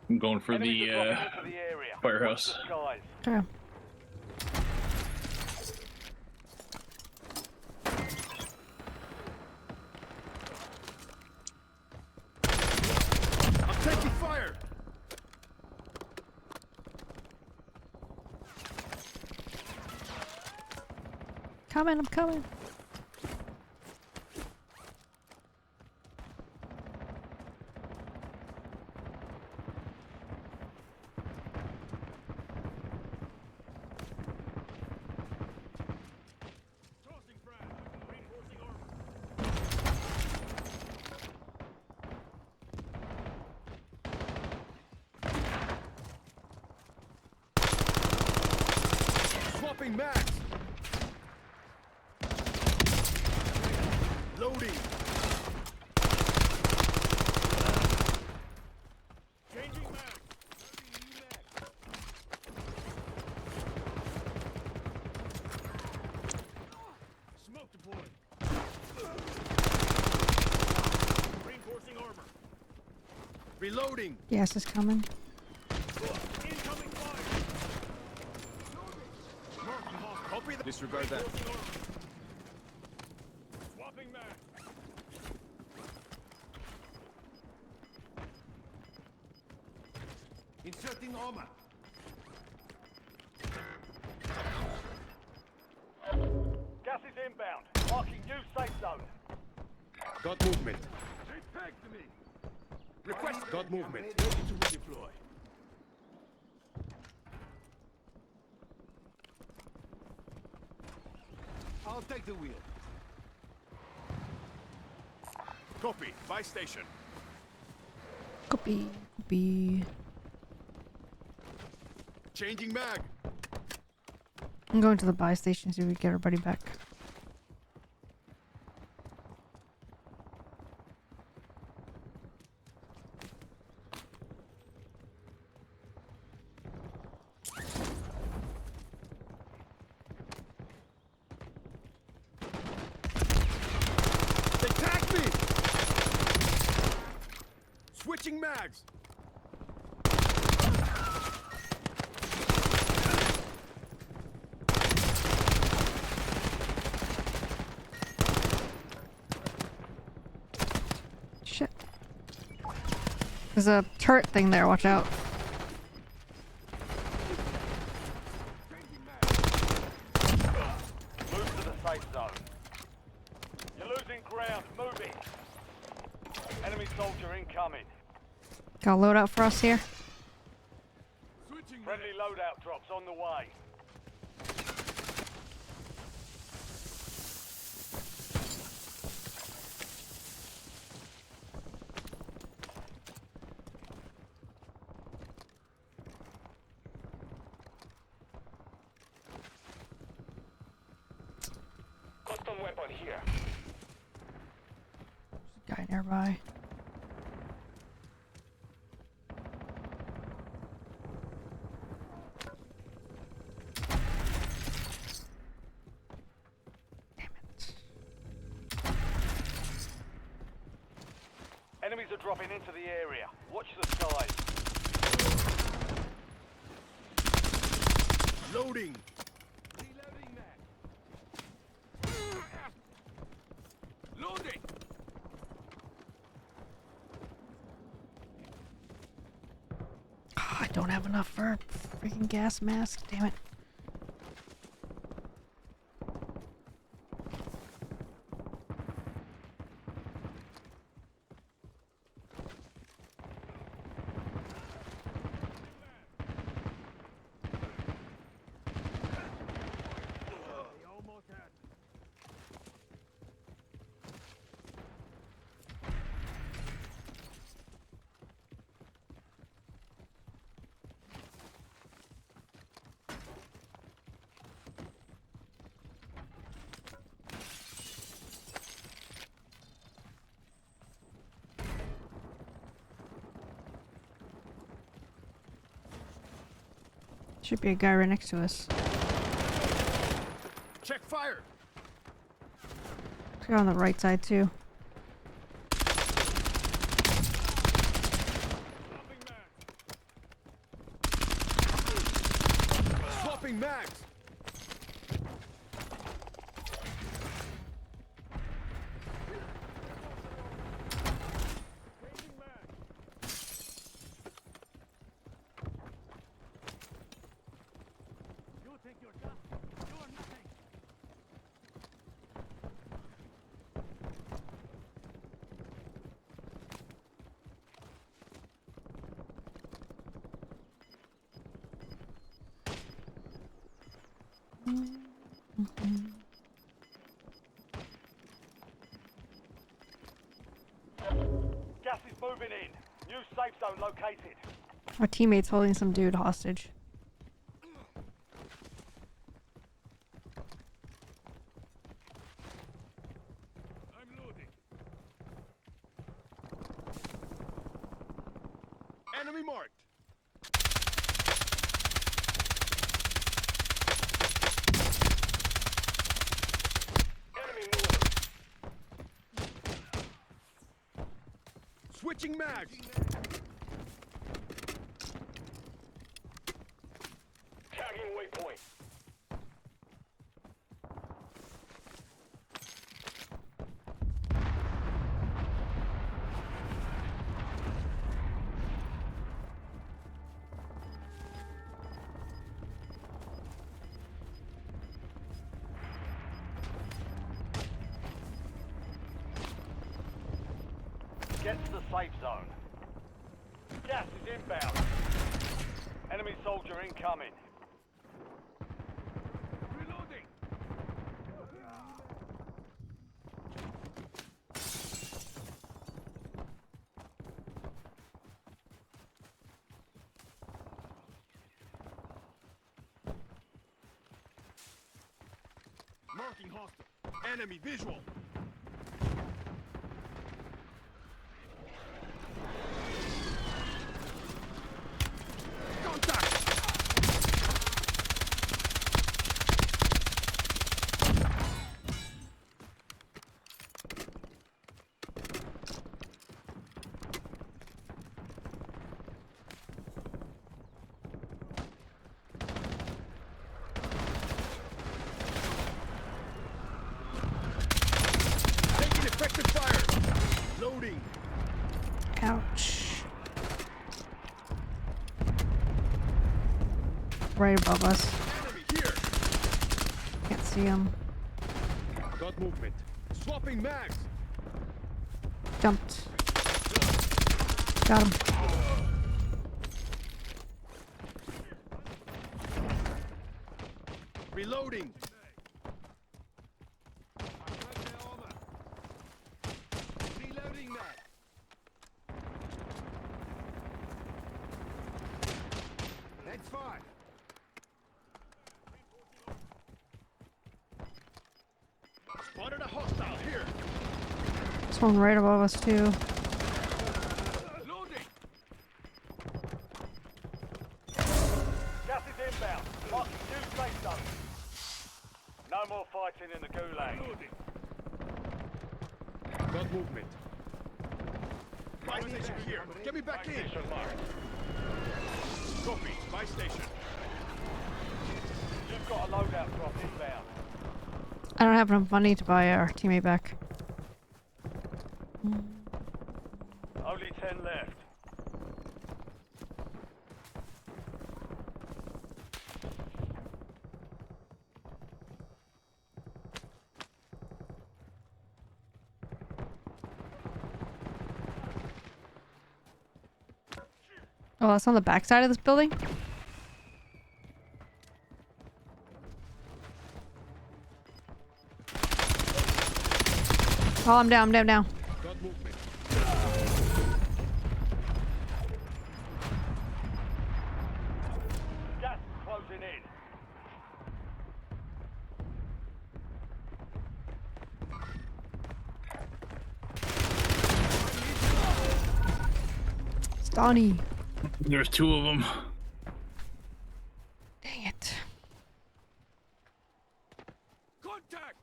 [SPEAKER 8] I'm going for
[SPEAKER 2] Enemies
[SPEAKER 8] the
[SPEAKER 2] are dropping into the area.
[SPEAKER 8] firehouse.
[SPEAKER 2] Watch the skies.
[SPEAKER 1] Okay.
[SPEAKER 3] I'm taking fire.
[SPEAKER 1] Coming, I'm coming.
[SPEAKER 3] Tossing frag. Reinforcing armor. Swapping mags. Loading. Changing mag. Smoke deployed. Reinforcing armor. Reloading.
[SPEAKER 1] Gas is coming.
[SPEAKER 3] Incoming fire. Marking hostile. Copy that. Disregard that. Swapping mag. Inserting armor.
[SPEAKER 2] Gas is inbound. Marking new safe zone.
[SPEAKER 3] Got movement. Take to me. Request. Got movement. Ready to redeploy. I'll take the wheel. Copy. Buy station.
[SPEAKER 1] Copy. Copy.
[SPEAKER 3] Changing mag.
[SPEAKER 1] I'm going to the buy station so we get everybody back.
[SPEAKER 3] They tagged me. Switching mags.
[SPEAKER 1] Shit. There's a turret thing there, watch out.
[SPEAKER 2] Move to the safe zone. You're losing ground. Moving. Enemy soldier incoming.
[SPEAKER 1] Got a loadout for us here.
[SPEAKER 3] Switching
[SPEAKER 2] Friendly loadout drops on the way.
[SPEAKER 5] Custom weapon here.
[SPEAKER 1] Guy nearby.
[SPEAKER 2] dropping into the area. Watch the skies.
[SPEAKER 3] Loading. Loading.
[SPEAKER 1] I don't have enough for a freaking gas mask. Damn it. Should be a guy right next to us.
[SPEAKER 3] Check fire.
[SPEAKER 1] Let's go on the right side too.
[SPEAKER 3] Swapping mags.
[SPEAKER 2] Gas is moving in. New safe zone located.
[SPEAKER 1] Our teammate's holding some dude hostage.
[SPEAKER 3] I'm loading. Enemy marked.
[SPEAKER 2] Enemy moving.
[SPEAKER 3] Switching mags.
[SPEAKER 2] Tagging waypoint. Get to the safe zone. Gas is inbound. Enemy soldier incoming.
[SPEAKER 3] Reloading. Marking hostile. Enemy visual. Contact. Taking effective fire. Loading.
[SPEAKER 1] Ouch. Right above us.
[SPEAKER 3] Enemy here.
[SPEAKER 1] Can't see him.
[SPEAKER 3] Got movement. Swapping mags.
[SPEAKER 1] Jumped. Got him.
[SPEAKER 3] Reloading. Reloading that. That's fine. Spotted a hostile here.
[SPEAKER 1] This one right above us too.
[SPEAKER 3] Loading.
[SPEAKER 2] Gas is inbound. Marking new safe zone. No more fighting in the gulag.
[SPEAKER 3] Loading. Got movement. Buy station here. Get me back in.
[SPEAKER 2] Station marked.
[SPEAKER 3] Copy. Buy station.
[SPEAKER 2] You've got a loadout drop inbound.
[SPEAKER 1] I don't have enough money to buy our teammate back.
[SPEAKER 2] Only 10 left.
[SPEAKER 1] Oh, that's on the back side of this building? Oh, I'm down, I'm down, down.
[SPEAKER 3] Got movement.
[SPEAKER 2] Gas is closing in.
[SPEAKER 1] It's Donnie.
[SPEAKER 8] There's two of them.
[SPEAKER 1] Dang it.
[SPEAKER 3] Contact.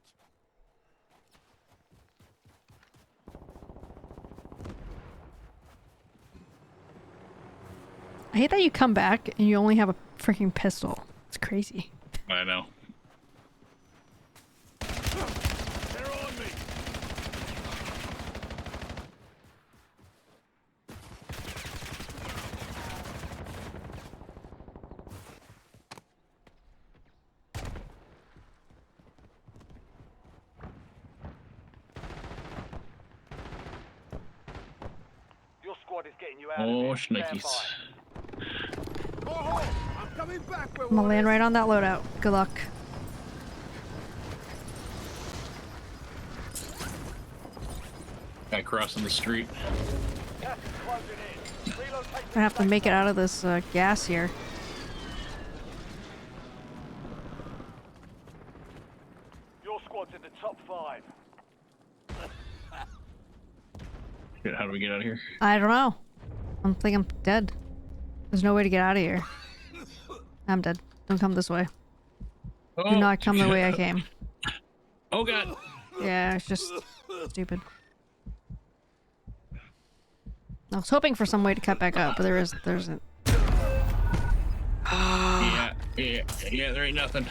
[SPEAKER 1] I hate that you come back and you only have a freaking pistol. It's crazy.
[SPEAKER 8] I know.
[SPEAKER 3] They're on me.
[SPEAKER 2] Your squad is getting you out of
[SPEAKER 8] Oh,
[SPEAKER 2] here. Stand
[SPEAKER 8] shnikes.
[SPEAKER 2] by.
[SPEAKER 3] Oh, I'm coming back. Where
[SPEAKER 1] I'm gonna land right on that loadout. Good luck.
[SPEAKER 8] Guy crossing the street.
[SPEAKER 2] Gas is closing in. Relocate
[SPEAKER 1] I have to make it out of this gas here.
[SPEAKER 2] Your squad's in the top 5.
[SPEAKER 8] Shit, how do we get out of here?
[SPEAKER 1] I don't know. I think I'm dead. There's no way to get out of here. I'm dead. Don't come this way.
[SPEAKER 8] Oh.
[SPEAKER 1] Do not come the way I came.
[SPEAKER 8] Oh god.
[SPEAKER 1] Yeah, it's just stupid. I was hoping for some way to cut back up, but there isn't.
[SPEAKER 8] Yeah, there ain't nothing.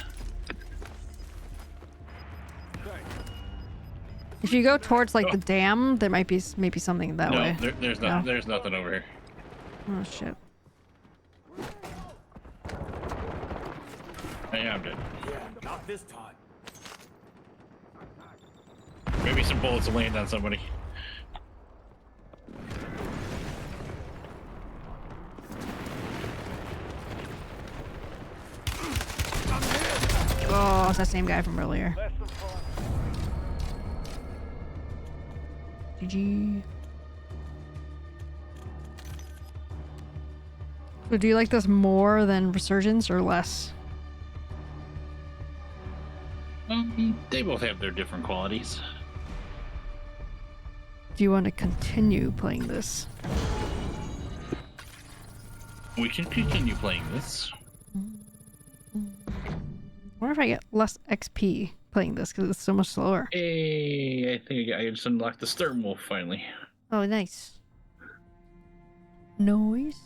[SPEAKER 1] If you go towards like the dam, there might be maybe something that way.
[SPEAKER 8] There's
[SPEAKER 1] No.
[SPEAKER 8] nothing. There's nothing over here.
[SPEAKER 1] Oh shit.
[SPEAKER 8] Hey, I'm dead.
[SPEAKER 3] Yeah, not this time.
[SPEAKER 8] Maybe some bullets will land on somebody.
[SPEAKER 1] Oh, it's that same guy from earlier.
[SPEAKER 2] Less than 5.
[SPEAKER 1] GG. So do you like this more than Resurgence or less?
[SPEAKER 8] They both have their different qualities.
[SPEAKER 1] Do you want to continue playing this?
[SPEAKER 8] We can continue playing this.
[SPEAKER 1] I wonder if I get less XP playing this because it's so much slower.
[SPEAKER 8] Hey, I think I just unlocked the Stern Wolf finally.
[SPEAKER 1] Oh, nice. Noise.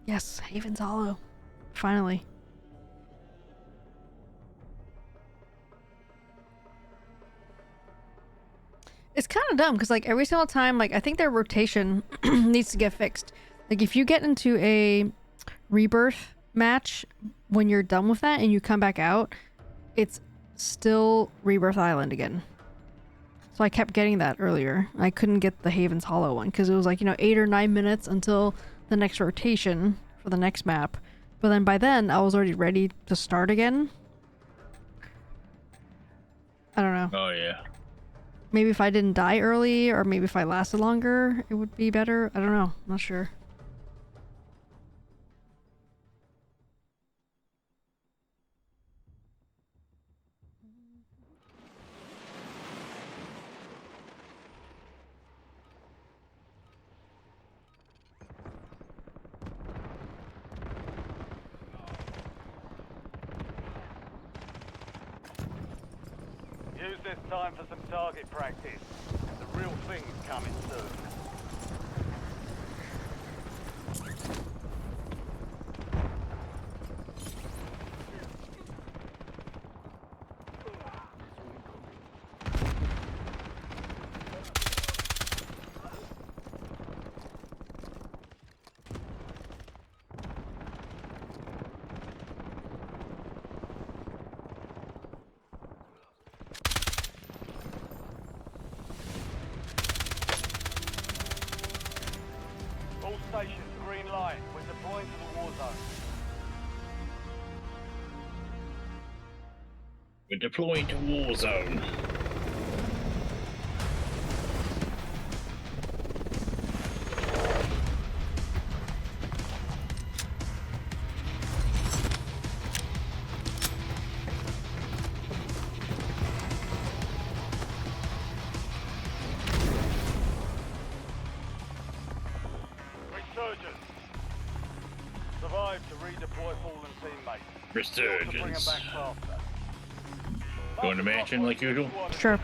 [SPEAKER 1] Yes, Haven's Hollow. Finally. It's kind of dumb because like every single time, like I think their rotation needs to get fixed. Like if you get into a rebirth match when you're done with that and you come back out, it's still Rebirth Island again. So I kept getting that earlier. I couldn't get the Haven's Hollow one because it was like, 8 or 9 minutes until the next rotation for the next map. But then by then I was already ready to start again. I don't know.
[SPEAKER 8] Oh yeah.
[SPEAKER 1] Maybe if I didn't die early, or maybe if I lasted longer, it would be better. I don't know. I'm not sure.
[SPEAKER 2] Use this time for some target practice. The real thing's coming soon. All stations, green light. We're deploying to the war zone.
[SPEAKER 8] We're deploying to war zone.
[SPEAKER 2] Resurgence. Survive to redeploy fallen teammates. To bring them
[SPEAKER 8] Resurgence.
[SPEAKER 2] back faster.
[SPEAKER 8] Going to mansion like usual?
[SPEAKER 1] Sure.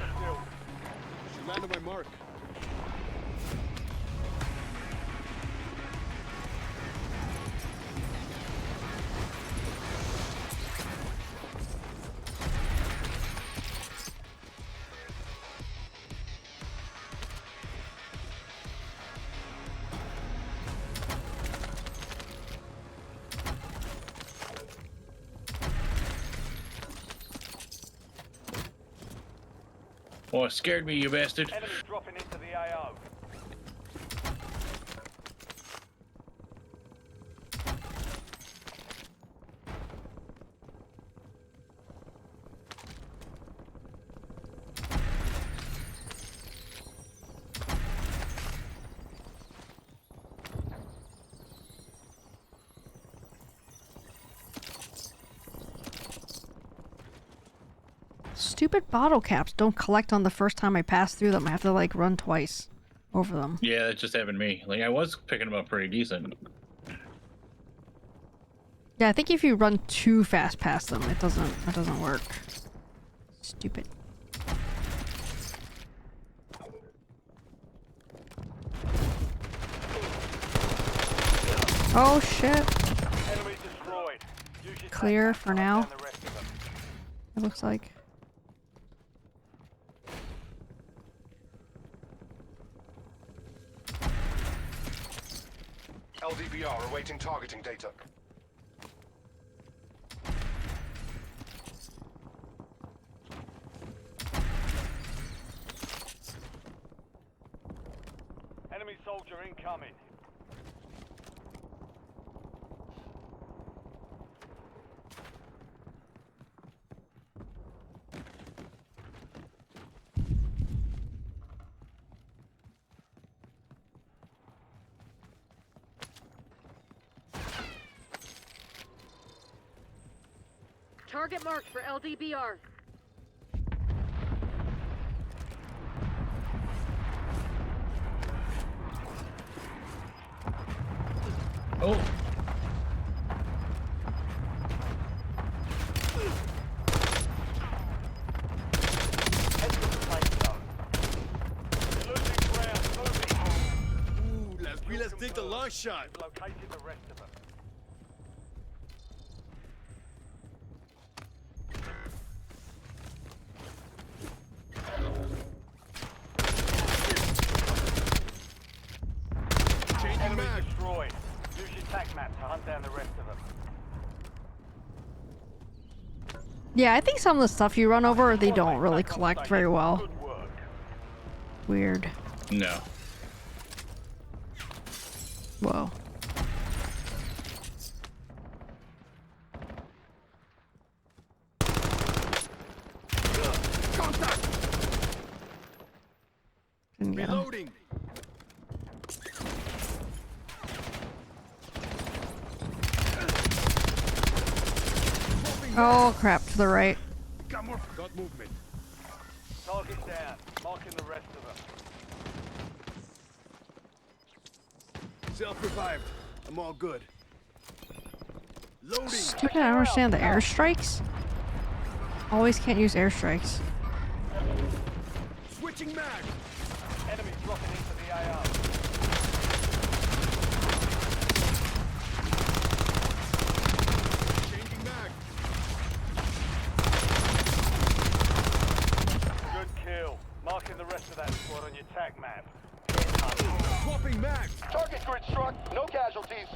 [SPEAKER 3] Should land on my mark.
[SPEAKER 8] Oh, it scared me, you bastard.
[SPEAKER 2] Enemies dropping into the AO.
[SPEAKER 1] Stupid bottle caps don't collect on the first time I pass through them. I have to like run twice over them.
[SPEAKER 8] Yeah, that just happened to me. Like, I was picking them up pretty decent.
[SPEAKER 1] Yeah, I think if you run too fast past them, it doesn't work. Stupid. Oh shit.
[SPEAKER 2] Enemy destroyed. Use your
[SPEAKER 1] Clear
[SPEAKER 2] tactics
[SPEAKER 1] for
[SPEAKER 2] to
[SPEAKER 1] now.
[SPEAKER 2] hunt down the rest of them.
[SPEAKER 1] It looks like.
[SPEAKER 4] LDBR awaiting targeting data.
[SPEAKER 2] Enemy soldier incoming.
[SPEAKER 9] Target marked for LDBR.
[SPEAKER 8] Oh,
[SPEAKER 2] Head to the safe zone. You're losing ground. Moving.
[SPEAKER 3] Ooh, let's dig the long shot.
[SPEAKER 2] We've located the rest of them.
[SPEAKER 3] Changing
[SPEAKER 2] Enemy
[SPEAKER 3] mag.
[SPEAKER 2] destroyed. Use your tac map to hunt down the rest of them.
[SPEAKER 1] Yeah, I think some of the stuff you run over, they don't really
[SPEAKER 2] Back on
[SPEAKER 1] collect
[SPEAKER 2] station.
[SPEAKER 1] very well.
[SPEAKER 2] Good work.
[SPEAKER 1] Weird.
[SPEAKER 8] no.
[SPEAKER 1] Whoa. Didn't get him.
[SPEAKER 3] Reloading.
[SPEAKER 1] Oh crap, to the right.
[SPEAKER 3] Got movement.
[SPEAKER 2] Target down. Marking the rest of them.
[SPEAKER 3] Self-revived. I'm all good. Loading.
[SPEAKER 1] Stupid, I don't understand the airstrikes. Always can't use airstrikes.
[SPEAKER 3] Switching mag.
[SPEAKER 2] Enemy dropping into the AO.
[SPEAKER 3] Changing mag.
[SPEAKER 2] Good kill. Marking the rest of that squad on your tac map.
[SPEAKER 3] Swapping mag.
[SPEAKER 4] Target grid struck. No casualties.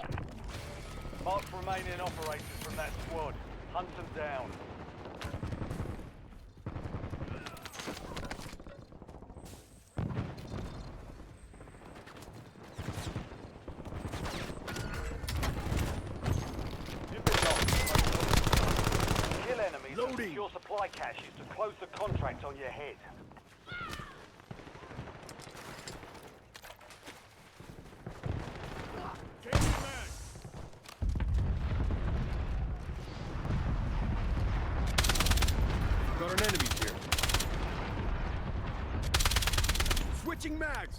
[SPEAKER 2] Mark remaining operators from that squad. Hunt them down. You've been knocked. Kill enemies and
[SPEAKER 3] Loading.
[SPEAKER 2] secure supply caches to close the contract on your head.
[SPEAKER 3] Changing mag. Got an enemy here. Switching mags.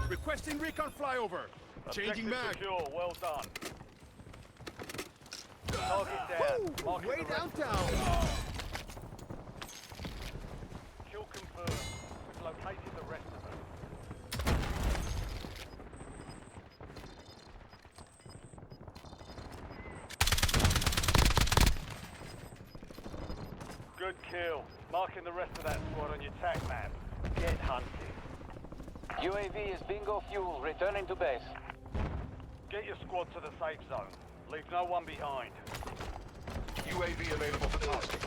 [SPEAKER 3] Requesting recon flyover. Changing
[SPEAKER 2] Objective
[SPEAKER 3] mag.
[SPEAKER 2] secure. Well done. Target down. Marking
[SPEAKER 3] Way
[SPEAKER 2] the rest.
[SPEAKER 3] downtown.
[SPEAKER 2] Kill confirmed. We've located the rest of them. Good kill. Marking the rest of that squad on your tac map. Get hunted.
[SPEAKER 5] UAV is bingo fuel. Returning to base.
[SPEAKER 2] Get your squad to the safe zone. Leave no one behind.
[SPEAKER 4] UAV available for tasking.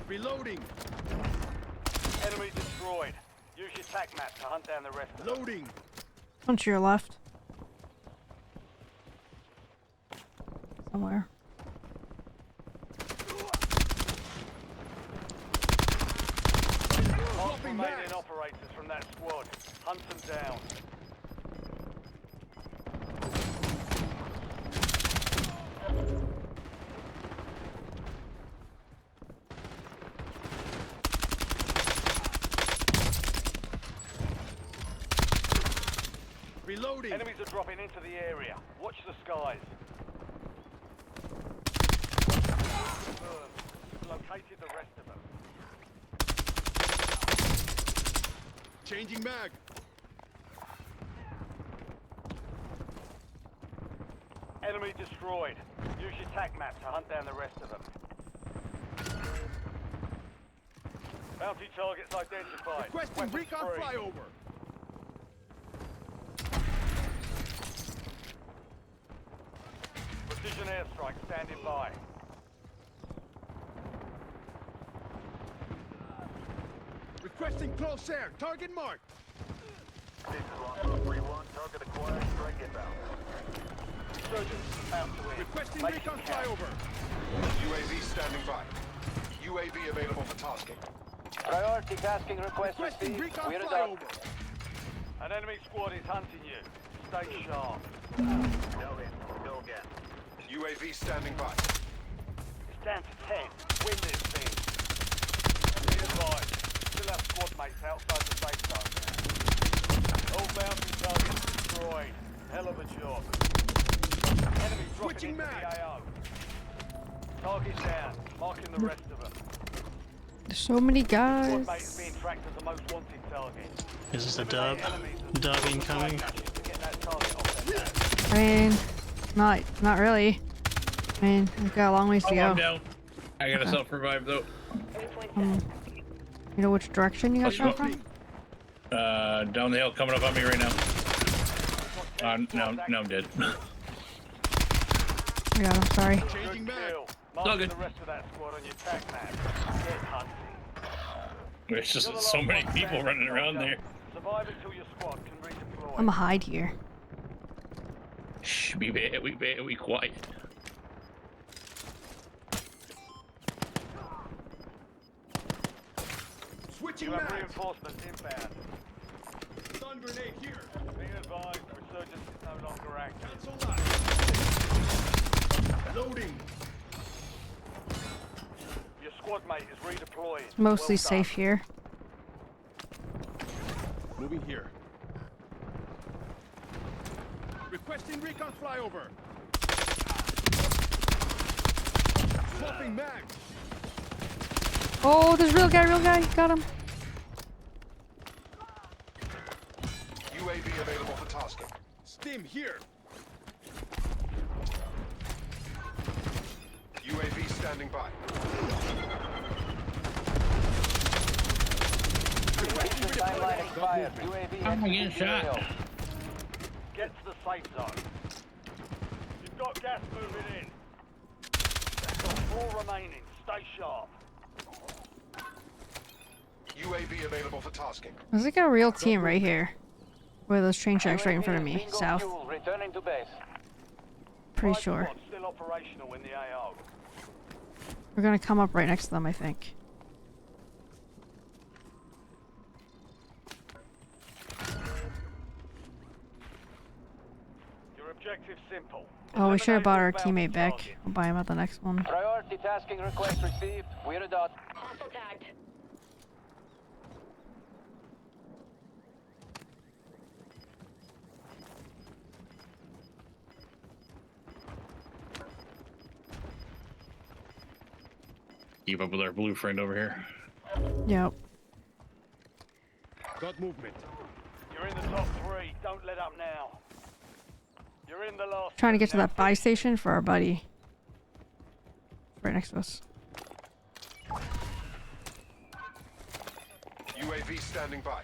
[SPEAKER 3] Reloading.
[SPEAKER 2] Enemy destroyed. Use your tac map to hunt down the rest of them.
[SPEAKER 3] Loading.
[SPEAKER 1] One to your left. Somewhere.
[SPEAKER 2] Mark
[SPEAKER 3] Swapping
[SPEAKER 2] remaining
[SPEAKER 3] mags.
[SPEAKER 2] operators from that squad. Hunt them down.
[SPEAKER 3] Reloading.
[SPEAKER 2] Enemies are dropping into the area. Watch the skies. Confirmed. We've located the rest of them.
[SPEAKER 3] Changing mag.
[SPEAKER 2] Enemy destroyed. Use your tac map to hunt down the rest of them. Bounty targets identified.
[SPEAKER 3] Requesting
[SPEAKER 2] Weapons
[SPEAKER 3] recon
[SPEAKER 2] free.
[SPEAKER 3] flyover.
[SPEAKER 2] Precision airstrike standing by.
[SPEAKER 3] Requesting close air. Target marked.
[SPEAKER 6] This is Longbow 3-1. Target acquired. Strike inbound.
[SPEAKER 2] Insurgents about to win.
[SPEAKER 3] Requesting
[SPEAKER 2] Make
[SPEAKER 3] recon
[SPEAKER 2] it count.
[SPEAKER 3] flyover.
[SPEAKER 4] UAV standing by. UAV available for tasking.
[SPEAKER 5] Priority tasking request
[SPEAKER 3] Requesting
[SPEAKER 5] received.
[SPEAKER 3] recon
[SPEAKER 5] We're
[SPEAKER 3] flyover.
[SPEAKER 5] adopted.
[SPEAKER 2] An enemy squad is hunting you. Stay sharp.
[SPEAKER 6] Go in. Go again.
[SPEAKER 4] UAV standing by.
[SPEAKER 2] It's down to 10. Win this thing. Be advised. Still have squad mates outside the safe zone. All bounty targets destroyed. Hell of a job. Enemy dropping
[SPEAKER 3] Switching
[SPEAKER 2] into
[SPEAKER 3] mag.
[SPEAKER 2] the AO. Target down. Marking the rest of them.
[SPEAKER 1] There's so many
[SPEAKER 2] Squad
[SPEAKER 1] guys.
[SPEAKER 2] mate is being tracked as the most wanted target.
[SPEAKER 7] Is this a dub? Dub incoming?
[SPEAKER 2] To get that target off their back.
[SPEAKER 1] I mean, not really. I mean, we've got a long ways to
[SPEAKER 8] Oh, I'm
[SPEAKER 1] go.
[SPEAKER 8] down. I gotta self-revive though.
[SPEAKER 1] You know which direction you guys come from?
[SPEAKER 8] Down the hill, coming up on me right now. Now I'm dead.
[SPEAKER 1] I got him, sorry.
[SPEAKER 3] Changing
[SPEAKER 2] Good
[SPEAKER 3] mag.
[SPEAKER 2] kill.
[SPEAKER 8] all
[SPEAKER 2] Marking
[SPEAKER 8] good.
[SPEAKER 2] the rest of that squad on your tac map. Get hunting.
[SPEAKER 8] There's just
[SPEAKER 2] You're the
[SPEAKER 8] so
[SPEAKER 2] last
[SPEAKER 8] many
[SPEAKER 2] one
[SPEAKER 8] people
[SPEAKER 2] standing,
[SPEAKER 8] running around
[SPEAKER 2] soldier.
[SPEAKER 8] there.
[SPEAKER 2] Survive until your squad can redeploy.
[SPEAKER 1] I'm a hide here.
[SPEAKER 8] Shh, be quiet.
[SPEAKER 3] Switching
[SPEAKER 2] You have
[SPEAKER 3] mags.
[SPEAKER 2] reinforcements inbound.
[SPEAKER 3] Stun grenade here.
[SPEAKER 2] Be advised, resurgence is no longer active.
[SPEAKER 3] Cancel that. Loading.
[SPEAKER 2] Your squad mate is redeploying.
[SPEAKER 1] Mostly
[SPEAKER 2] Well
[SPEAKER 1] safe
[SPEAKER 2] done.
[SPEAKER 1] here.
[SPEAKER 3] Moving here. Requesting recon flyover. Swapping mags.
[SPEAKER 1] Oh, there's real guy, got him.
[SPEAKER 4] UAV available for tasking.
[SPEAKER 3] Stim here.
[SPEAKER 4] UAV standing by.
[SPEAKER 5] Timeline expired. UAV
[SPEAKER 8] I'm getting
[SPEAKER 5] entering
[SPEAKER 8] shot.
[SPEAKER 5] AO.
[SPEAKER 2] Get to the safe zone. You've got gas moving in. Got 4 remaining. Stay sharp.
[SPEAKER 4] UAV available for tasking.
[SPEAKER 1] There's like a real team right here. Where those train tracks right in front of me.
[SPEAKER 5] Bingo
[SPEAKER 1] South.
[SPEAKER 5] fuel returning to base.
[SPEAKER 1] Pretty
[SPEAKER 2] Five
[SPEAKER 1] sure.
[SPEAKER 2] squads still operational in the AO.
[SPEAKER 1] We're gonna come up right next to them, I think.
[SPEAKER 2] Your objective's simple.
[SPEAKER 1] Oh, we should have bought our
[SPEAKER 2] Eliminate all
[SPEAKER 1] teammate
[SPEAKER 2] bounty
[SPEAKER 1] back.
[SPEAKER 2] targets.
[SPEAKER 1] I'll buy him at the next one.
[SPEAKER 5] Priority tasking request received. We're a dot.
[SPEAKER 9] Hostile tagged.
[SPEAKER 8] Keep up with our blue friend over here.
[SPEAKER 1] Yep.
[SPEAKER 3] Got movement.
[SPEAKER 2] You're in the top 3. Don't let up now. You're in the last.
[SPEAKER 1] Trying to get to
[SPEAKER 2] now
[SPEAKER 1] that buy station for our buddy. Right next to us.
[SPEAKER 4] UAV standing by.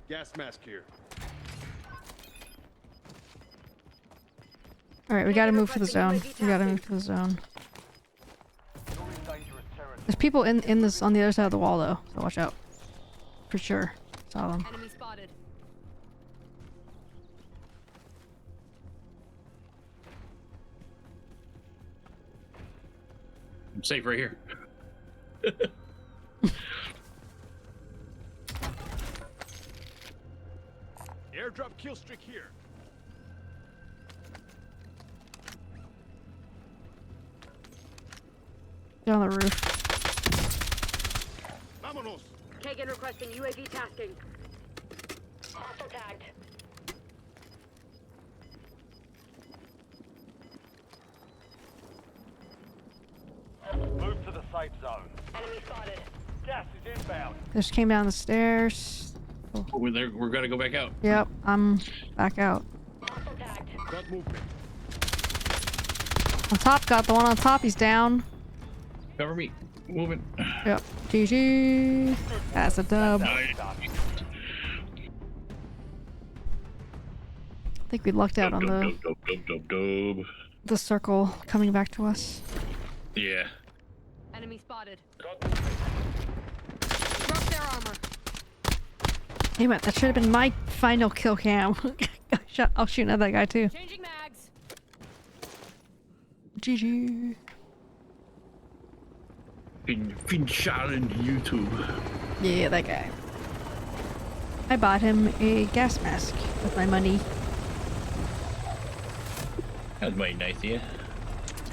[SPEAKER 3] Gas mask here.
[SPEAKER 1] Alright, we gotta move to the zone. We gotta move to the zone.
[SPEAKER 2] You're in dangerous territory.
[SPEAKER 1] There's people in this on the other side of the wall though, so watch out. For sure. Saw them.
[SPEAKER 9] Enemy spotted.
[SPEAKER 8] I'm safe right here.
[SPEAKER 3] Airdrop kill streak here.
[SPEAKER 1] Get on the roof.
[SPEAKER 3] Vámonos.
[SPEAKER 9] Kagan requesting UAV tasking. Hostile tagged.
[SPEAKER 2] Move to the safe zone.
[SPEAKER 9] Enemy spotted.
[SPEAKER 2] Gas is inbound.
[SPEAKER 1] Just came down the stairs.
[SPEAKER 8] Oh, we're gonna go back out.
[SPEAKER 1] Yep, I'm back out.
[SPEAKER 9] Hostile tagged.
[SPEAKER 3] Got movement.
[SPEAKER 1] On top, got the one on top, he's down.
[SPEAKER 8] Cover me. Moving.
[SPEAKER 1] Yep. GG. That's a dub.
[SPEAKER 8] Nice.
[SPEAKER 1] I think we lucked out on the circle coming back to us.
[SPEAKER 8] Yeah.
[SPEAKER 9] Enemy spotted. Broke their armor.
[SPEAKER 1] Damn it, that should have been my final kill cam. I'll shoot at that guy too.
[SPEAKER 9] Changing mags.
[SPEAKER 1] GG.
[SPEAKER 8] Been shot into YouTube.
[SPEAKER 1] Yeah, that guy. I bought him a gas mask with my money.
[SPEAKER 8] That was mighty nice, yeah.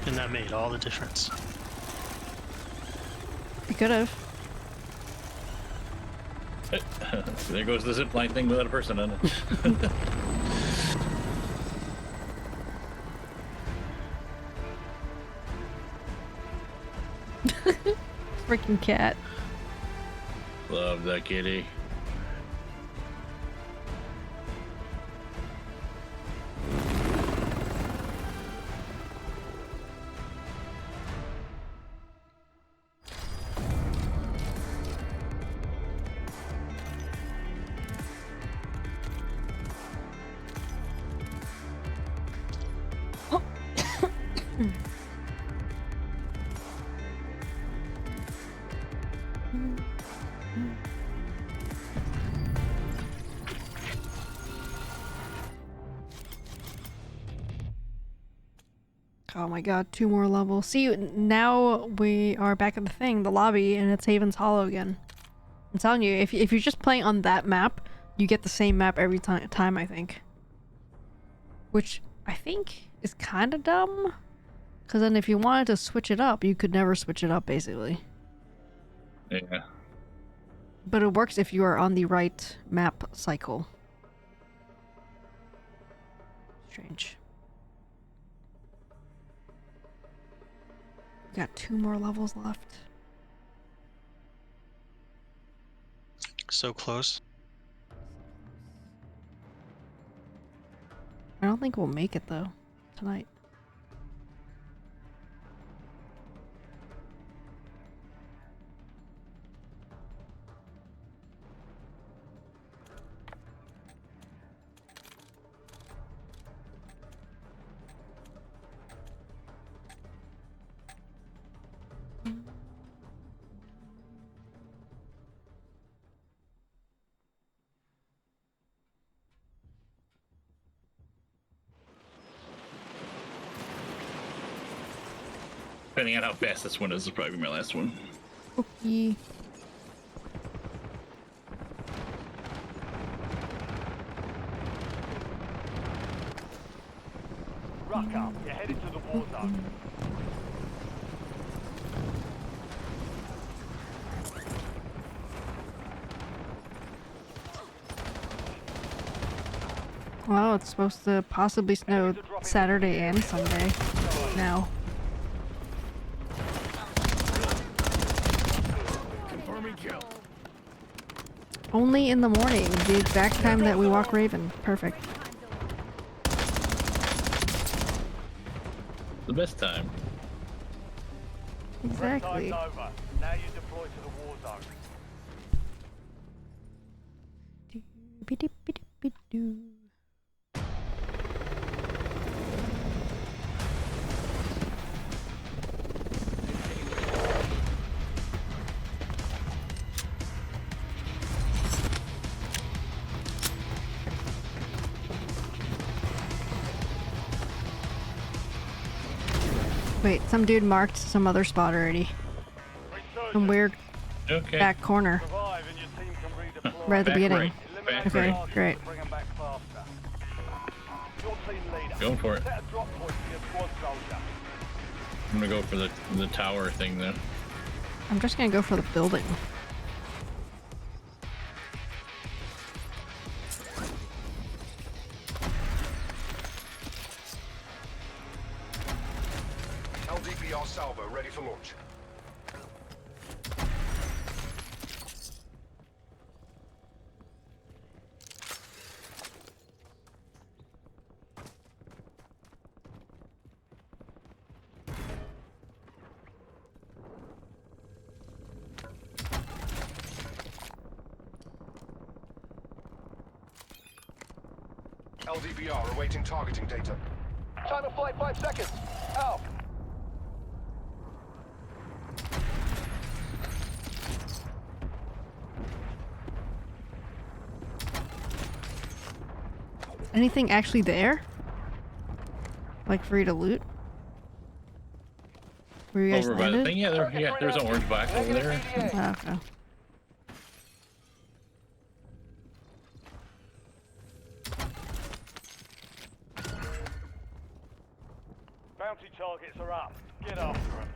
[SPEAKER 7] And that made all the difference.
[SPEAKER 1] I could have.
[SPEAKER 8] There goes the zipline thing without a person on it.
[SPEAKER 1] Freaking cat.
[SPEAKER 8] Love that kitty.
[SPEAKER 1] Oh my god, 2 more levels. See, now we are back at the thing, the lobby, and it's Haven's Hollow again. I'm telling you, if you're just playing on that map, you get the same map every time, I think. Which I think is kind of dumb. Because then if you wanted to switch it up, you could never switch it up, basically.
[SPEAKER 8] Yeah.
[SPEAKER 1] But it works if you are on the right map cycle. Strange. Got 2 more levels left.
[SPEAKER 7] So close.
[SPEAKER 1] I don't think we'll make it though tonight.
[SPEAKER 8] Depending on how fast this one is, will probably be my last one.
[SPEAKER 1] Okay.
[SPEAKER 2] Ruck up. You're headed to the war zone.
[SPEAKER 1] Well, it's supposed to possibly snow Saturday and Sunday now.
[SPEAKER 3] Confirming kill.
[SPEAKER 1] Only in the morning, the exact time that we walk Raven. Perfect.
[SPEAKER 8] The best time.
[SPEAKER 1] Exactly.
[SPEAKER 2] Time's over. Now you deploy to the war zone.
[SPEAKER 1] Doo-be-dee-be-dee-be-doo. Wait, some dude marked some other spot already. Some weird
[SPEAKER 8] Okay.
[SPEAKER 1] back corner.
[SPEAKER 2] Survive and your team can redeploy.
[SPEAKER 1] Right at the
[SPEAKER 8] Back
[SPEAKER 1] beginning.
[SPEAKER 8] right. Back
[SPEAKER 1] Okay,
[SPEAKER 8] right.
[SPEAKER 1] great.
[SPEAKER 2] Bring 'em back faster. Your team leader.
[SPEAKER 8] Going for it.
[SPEAKER 2] Set a drop point for your squad soldier.
[SPEAKER 8] I'm gonna go for the tower thing then.
[SPEAKER 1] I'm just gonna go for the building.
[SPEAKER 4] LDPR salvo ready for launch. LDPR awaiting targeting data.
[SPEAKER 5] Time of flight 5 seconds. Out.
[SPEAKER 1] Anything actually there? Like for you to loot? Where you guys
[SPEAKER 8] Over by the
[SPEAKER 1] landed?
[SPEAKER 8] thing, yeah, there's an orange box over there.
[SPEAKER 1] Oh, okay.
[SPEAKER 2] Bounty targets are up. Get after them.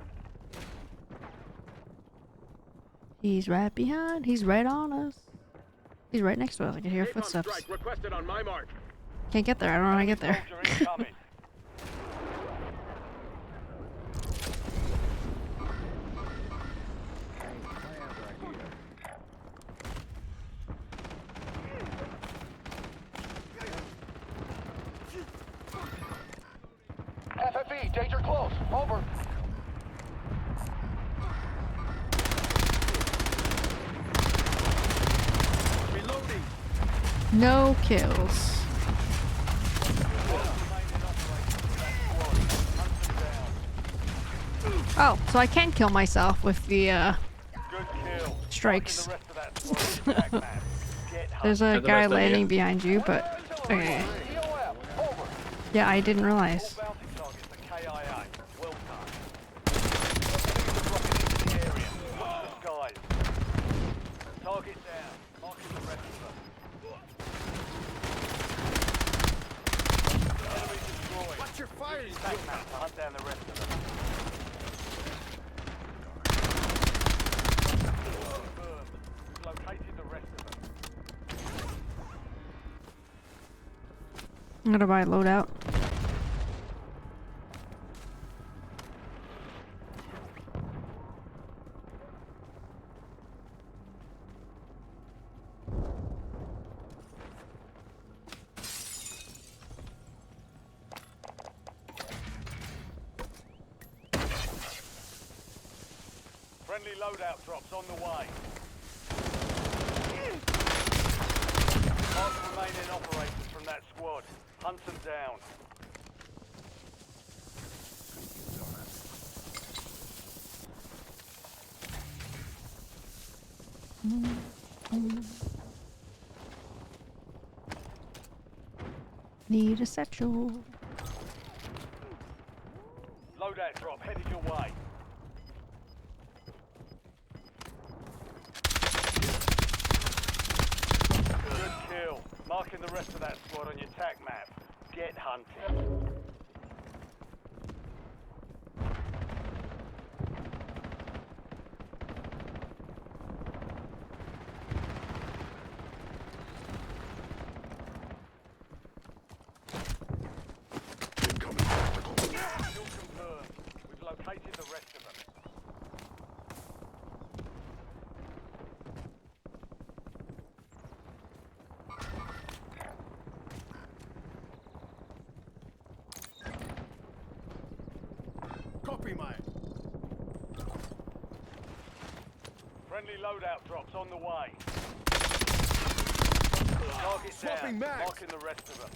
[SPEAKER 1] He's right behind. He's right on us. He's right next to us. I can hear
[SPEAKER 3] Napalm
[SPEAKER 1] footsteps.
[SPEAKER 3] strike requested on my mark.
[SPEAKER 1] Can't get there. I don't know how to get there.
[SPEAKER 2] Soldier incoming.
[SPEAKER 5] FFE, danger close. Over.
[SPEAKER 3] Reloading.
[SPEAKER 1] No kills. Oh, so I can kill myself with the
[SPEAKER 2] Good kill.
[SPEAKER 1] strikes.
[SPEAKER 2] The rest of that squad attack map. Get
[SPEAKER 1] There's
[SPEAKER 2] hunted.
[SPEAKER 1] a
[SPEAKER 8] the
[SPEAKER 1] guy
[SPEAKER 8] rest of you.
[SPEAKER 1] landing behind you, but okay.
[SPEAKER 5] COM. Over.
[SPEAKER 1] Yeah, I didn't realize.
[SPEAKER 2] All bounty targets are KIA.
[SPEAKER 1] I'm gonna buy a loadout.
[SPEAKER 2] Friendly loadout drops on the way. Mark the remaining operators from that squad. Hunt them down.
[SPEAKER 1] Need a satchel.
[SPEAKER 2] Loadout drop headed your way. Good kill. Marking the rest of that squad on your tac map. Get hunting. Kill confirmed. We've located the rest of them.
[SPEAKER 3] Copy, mine.
[SPEAKER 2] Friendly loadout drops on the way. Target
[SPEAKER 3] Swapping
[SPEAKER 2] down.
[SPEAKER 3] mags.
[SPEAKER 2] Marking the rest of them.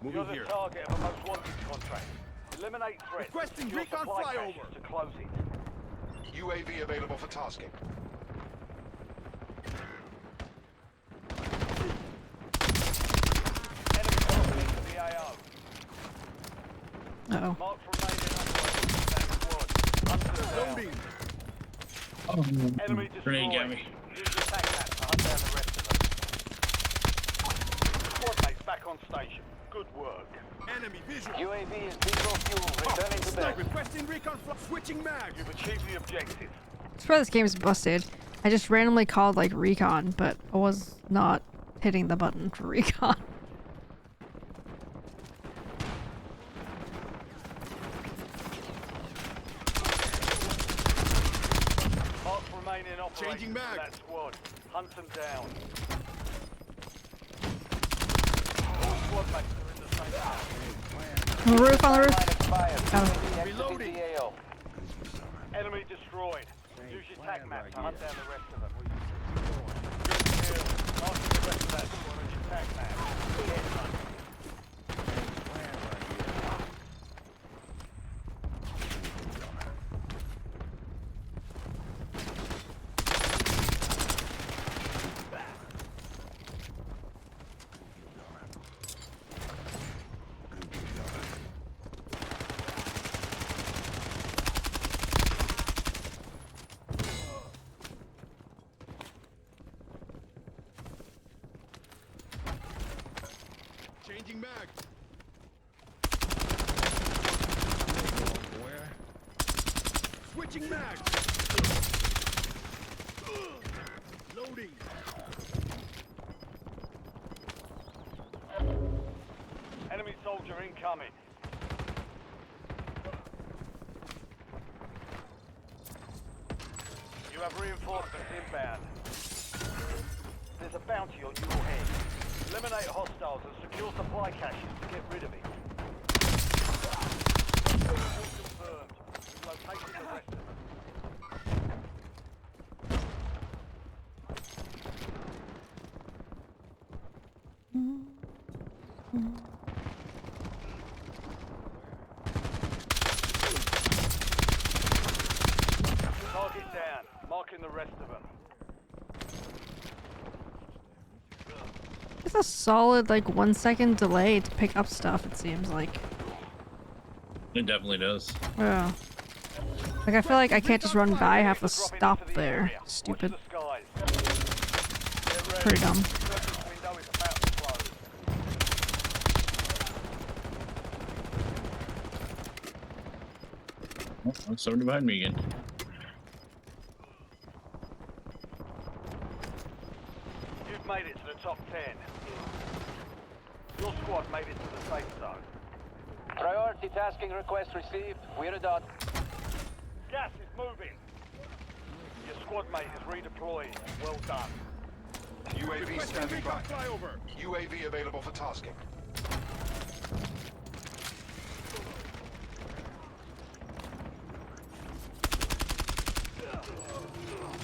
[SPEAKER 3] Moving
[SPEAKER 2] You're the
[SPEAKER 3] here.
[SPEAKER 2] target of a most wanted contract. Eliminate threats.
[SPEAKER 3] Requesting
[SPEAKER 2] Secure
[SPEAKER 3] recon
[SPEAKER 2] supply
[SPEAKER 3] flyover.
[SPEAKER 2] caches to close it.
[SPEAKER 4] UAV available for tasking.
[SPEAKER 2] Enemy dropping into the AO.
[SPEAKER 1] Uh-oh.
[SPEAKER 2] Mark remaining operators in that squad. Hunt them down.
[SPEAKER 3] Loading.
[SPEAKER 2] Enemy
[SPEAKER 8] Grenade got
[SPEAKER 2] destroyed.
[SPEAKER 8] me.
[SPEAKER 2] Use your tac map to hunt down the rest of them. Squad mates back on station. Good work.
[SPEAKER 3] Enemy visual.
[SPEAKER 5] UAV is visual fuel. Returning to base.
[SPEAKER 3] Requesting recon switching mag.
[SPEAKER 2] You've achieved the objective.
[SPEAKER 1] I swear this game is busted. I just randomly called like recon, but I was not hitting the button for recon.
[SPEAKER 2] Mark remaining operators
[SPEAKER 3] Changing
[SPEAKER 2] in
[SPEAKER 3] mag.
[SPEAKER 2] that squad. Hunt them down. All squad mates are in the same house.
[SPEAKER 1] On the roof, on the roof.
[SPEAKER 5] Line expired.
[SPEAKER 1] Got him.
[SPEAKER 5] UAV exiting
[SPEAKER 3] Reloading.
[SPEAKER 5] the AO.
[SPEAKER 2] Enemy destroyed. Use your tac map to hunt down the rest of them. Good kill. Marking the rest of that squad on your tac map. Get hunting.
[SPEAKER 3] Changing mag. Switching mag. Loading.
[SPEAKER 2] Enemy soldier incoming. You have reinforcements inbound. There's a bounty on your head. Eliminate hostiles and secure supply caches to get rid of it. Confirmed. We've located the rest of them. Target down. Marking the rest of them.
[SPEAKER 1] It's a solid like 1 second delay to pick up stuff, it seems like.
[SPEAKER 8] It definitely does.
[SPEAKER 1] Yeah. Like I feel like I can't just run by, I have to
[SPEAKER 2] Dropping
[SPEAKER 1] stop
[SPEAKER 2] into the
[SPEAKER 1] there.
[SPEAKER 2] area.
[SPEAKER 1] Stupid.
[SPEAKER 2] Watch the skies. Get ready.
[SPEAKER 1] Pretty dumb.
[SPEAKER 2] Surface window is about to close.
[SPEAKER 8] Oh, somebody behind me again.
[SPEAKER 2] You've made it to the top 10. Your squad made it to the safe zone.
[SPEAKER 5] Priority tasking request received. We're done.
[SPEAKER 2] Gas is moving. Your squad mate is redeploying. Well done.
[SPEAKER 4] UAV standing by.
[SPEAKER 3] Flyover.
[SPEAKER 4] UAV available for tasking.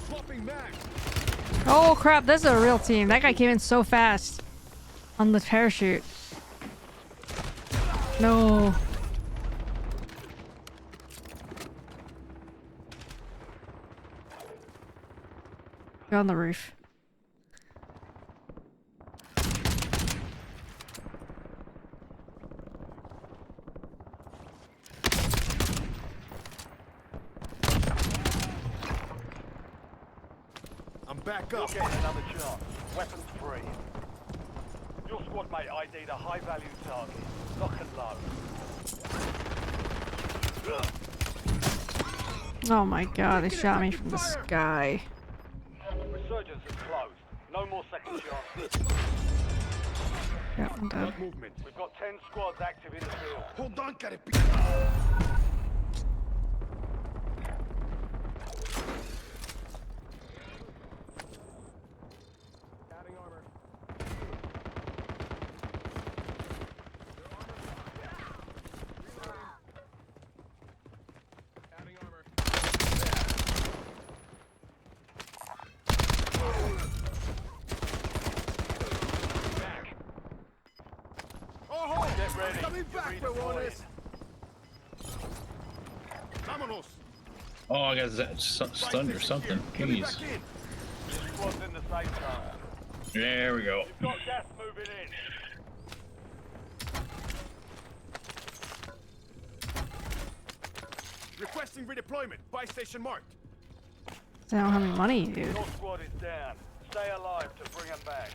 [SPEAKER 3] Swapping mag.
[SPEAKER 1] Oh crap, this is a real team. That guy came in so fast on the parachute. No. Go on the roof.
[SPEAKER 3] I'm back
[SPEAKER 2] You're
[SPEAKER 3] up.
[SPEAKER 2] getting another chance. Weapons free. Your squad mate ID'd a high-value target. Lock and load.
[SPEAKER 1] Oh my god, they shot me from the sky.
[SPEAKER 2] Resurgence is closed. No more second chances.
[SPEAKER 1] Yeah, I'm dead.
[SPEAKER 3] Got movement.
[SPEAKER 2] We've got 10 squads active in the field.
[SPEAKER 3] Hold on, gotta be. Adding armor. Adding armor. Back. Oh,
[SPEAKER 2] Get ready.
[SPEAKER 3] coming back,
[SPEAKER 2] You're
[SPEAKER 3] Barones.
[SPEAKER 2] redeploying.
[SPEAKER 3] Vámonos.
[SPEAKER 8] Oh, I got stunned or something.
[SPEAKER 3] Coming
[SPEAKER 8] Jeez.
[SPEAKER 3] back in.
[SPEAKER 2] Your squad's in the safe zone.
[SPEAKER 8] There we go.
[SPEAKER 2] You've got gas moving in.
[SPEAKER 3] Requesting redeployment. Buy station marked.
[SPEAKER 1] I don't have any money, dude.
[SPEAKER 2] Your squad is down. Stay alive to bring them back.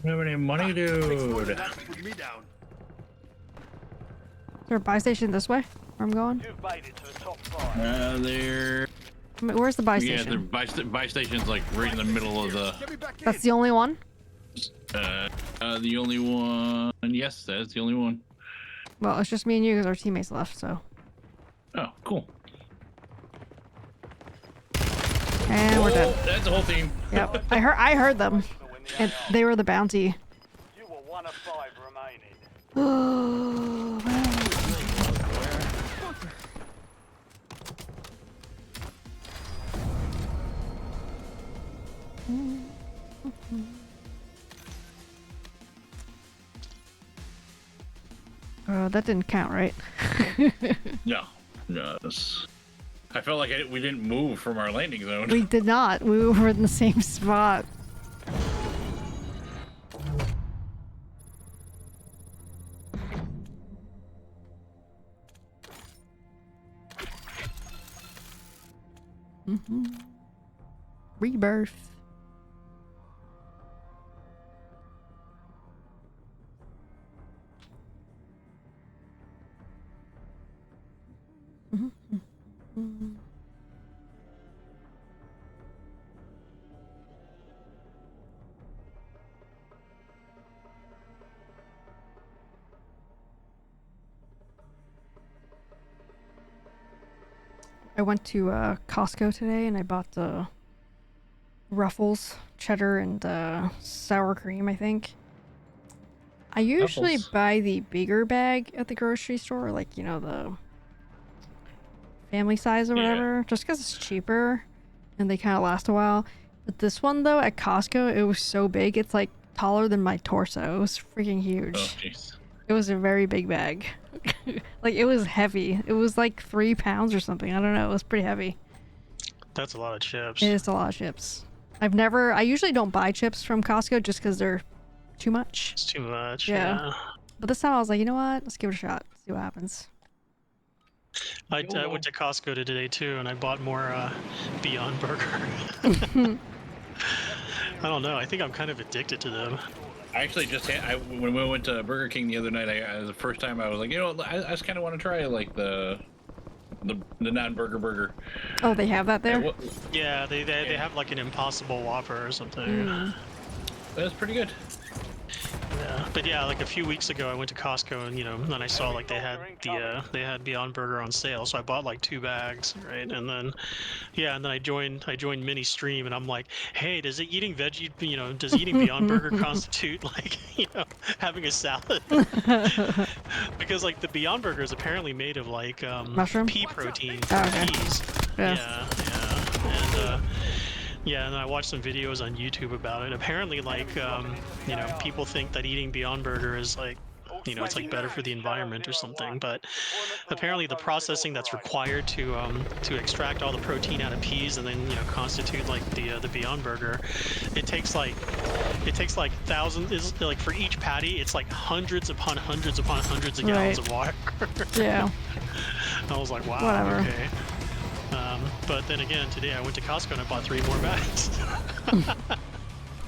[SPEAKER 8] We don't have any money,
[SPEAKER 3] Takes more than
[SPEAKER 8] dude.
[SPEAKER 3] that to put me down.
[SPEAKER 1] Is there a buy station this way? Where I'm going?
[SPEAKER 2] You've made it to the top 5.
[SPEAKER 8] There.
[SPEAKER 1] I mean, where's the buy
[SPEAKER 8] Yeah,
[SPEAKER 1] station?
[SPEAKER 8] the buy station's like right in the middle of the.
[SPEAKER 3] Get me back in.
[SPEAKER 1] That's the only one?
[SPEAKER 8] The only one. Yes, that's the only one.
[SPEAKER 1] Well, it's just me and you because our teammates left, so.
[SPEAKER 8] Oh, cool.
[SPEAKER 1] And we're dead.
[SPEAKER 8] That's the whole team.
[SPEAKER 1] Yep. I heard them. And they were the bounty.
[SPEAKER 2] You were 1 of 5 remaining.
[SPEAKER 1] Oh, that didn't count, right?
[SPEAKER 8] No, I felt like we didn't move from our landing zone.
[SPEAKER 1] We did not. We were in the same spot. Rebirth. I went to Costco today and I bought the Ruffles, cheddar, and sour cream, I think. I usually
[SPEAKER 8] Ruffles.
[SPEAKER 1] buy the bigger bag at the grocery store, like, you know, the family size or
[SPEAKER 8] Yeah.
[SPEAKER 1] whatever, just because it's cheaper and they kind of last a while. But this one, though, at Costco, it was so big, it's like taller than my torso. It was freaking huge.
[SPEAKER 8] Oh, jeez.
[SPEAKER 1] It was a very big bag. Like, it was heavy. It was like 3 pounds or something. I don't know. It was pretty heavy.
[SPEAKER 7] That's a lot of chips.
[SPEAKER 1] It is a lot of chips. I usually don't buy chips from Costco just because they're too much.
[SPEAKER 7] It's too much.
[SPEAKER 1] Yeah.
[SPEAKER 7] Yeah.
[SPEAKER 1] But this time I was like, you know what? Let's give it a shot. See what happens.
[SPEAKER 7] I went to Costco today too, and I bought more Beyond Burger. I don't know. I think I'm kind of addicted to them.
[SPEAKER 8] I actually just had, when we went to Burger King the other night, the first time I was like, you know, I just kind of want to try like the non-burger burger.
[SPEAKER 1] Oh, they have that there?
[SPEAKER 7] Yeah, they have like an Impossible Whopper or something.
[SPEAKER 1] Mm.
[SPEAKER 8] That's pretty good.
[SPEAKER 7] Yeah, but yeah, like a few weeks ago, I went to Costco and then I saw like they had Beyond Burger on sale, so I bought like 2 bags, right? And then I joined Mini Stream, and I'm like, hey, does eating Beyond Burger constitute like having a salad? Because like the Beyond Burger is apparently made of like
[SPEAKER 1] Mushroom?
[SPEAKER 7] pea protein
[SPEAKER 1] Oh,
[SPEAKER 7] from
[SPEAKER 1] okay.
[SPEAKER 7] peas.
[SPEAKER 1] Yeah.
[SPEAKER 7] And yeah, and I watched some videos on YouTube about it. Apparently, like, people think that eating Beyond Burger is like, it's like better for the environment or something. But apparently, the processing that's required to extract all the protein out of peas and then constitute like the Beyond Burger, it takes like thousands. Is like for each patty, it's like hundreds upon hundreds upon hundreds of gallons of water.
[SPEAKER 1] Yeah.
[SPEAKER 7] I was like, wow.
[SPEAKER 1] Whatever.
[SPEAKER 7] Okay. But then again, today I went to Costco and I bought 3 more bags.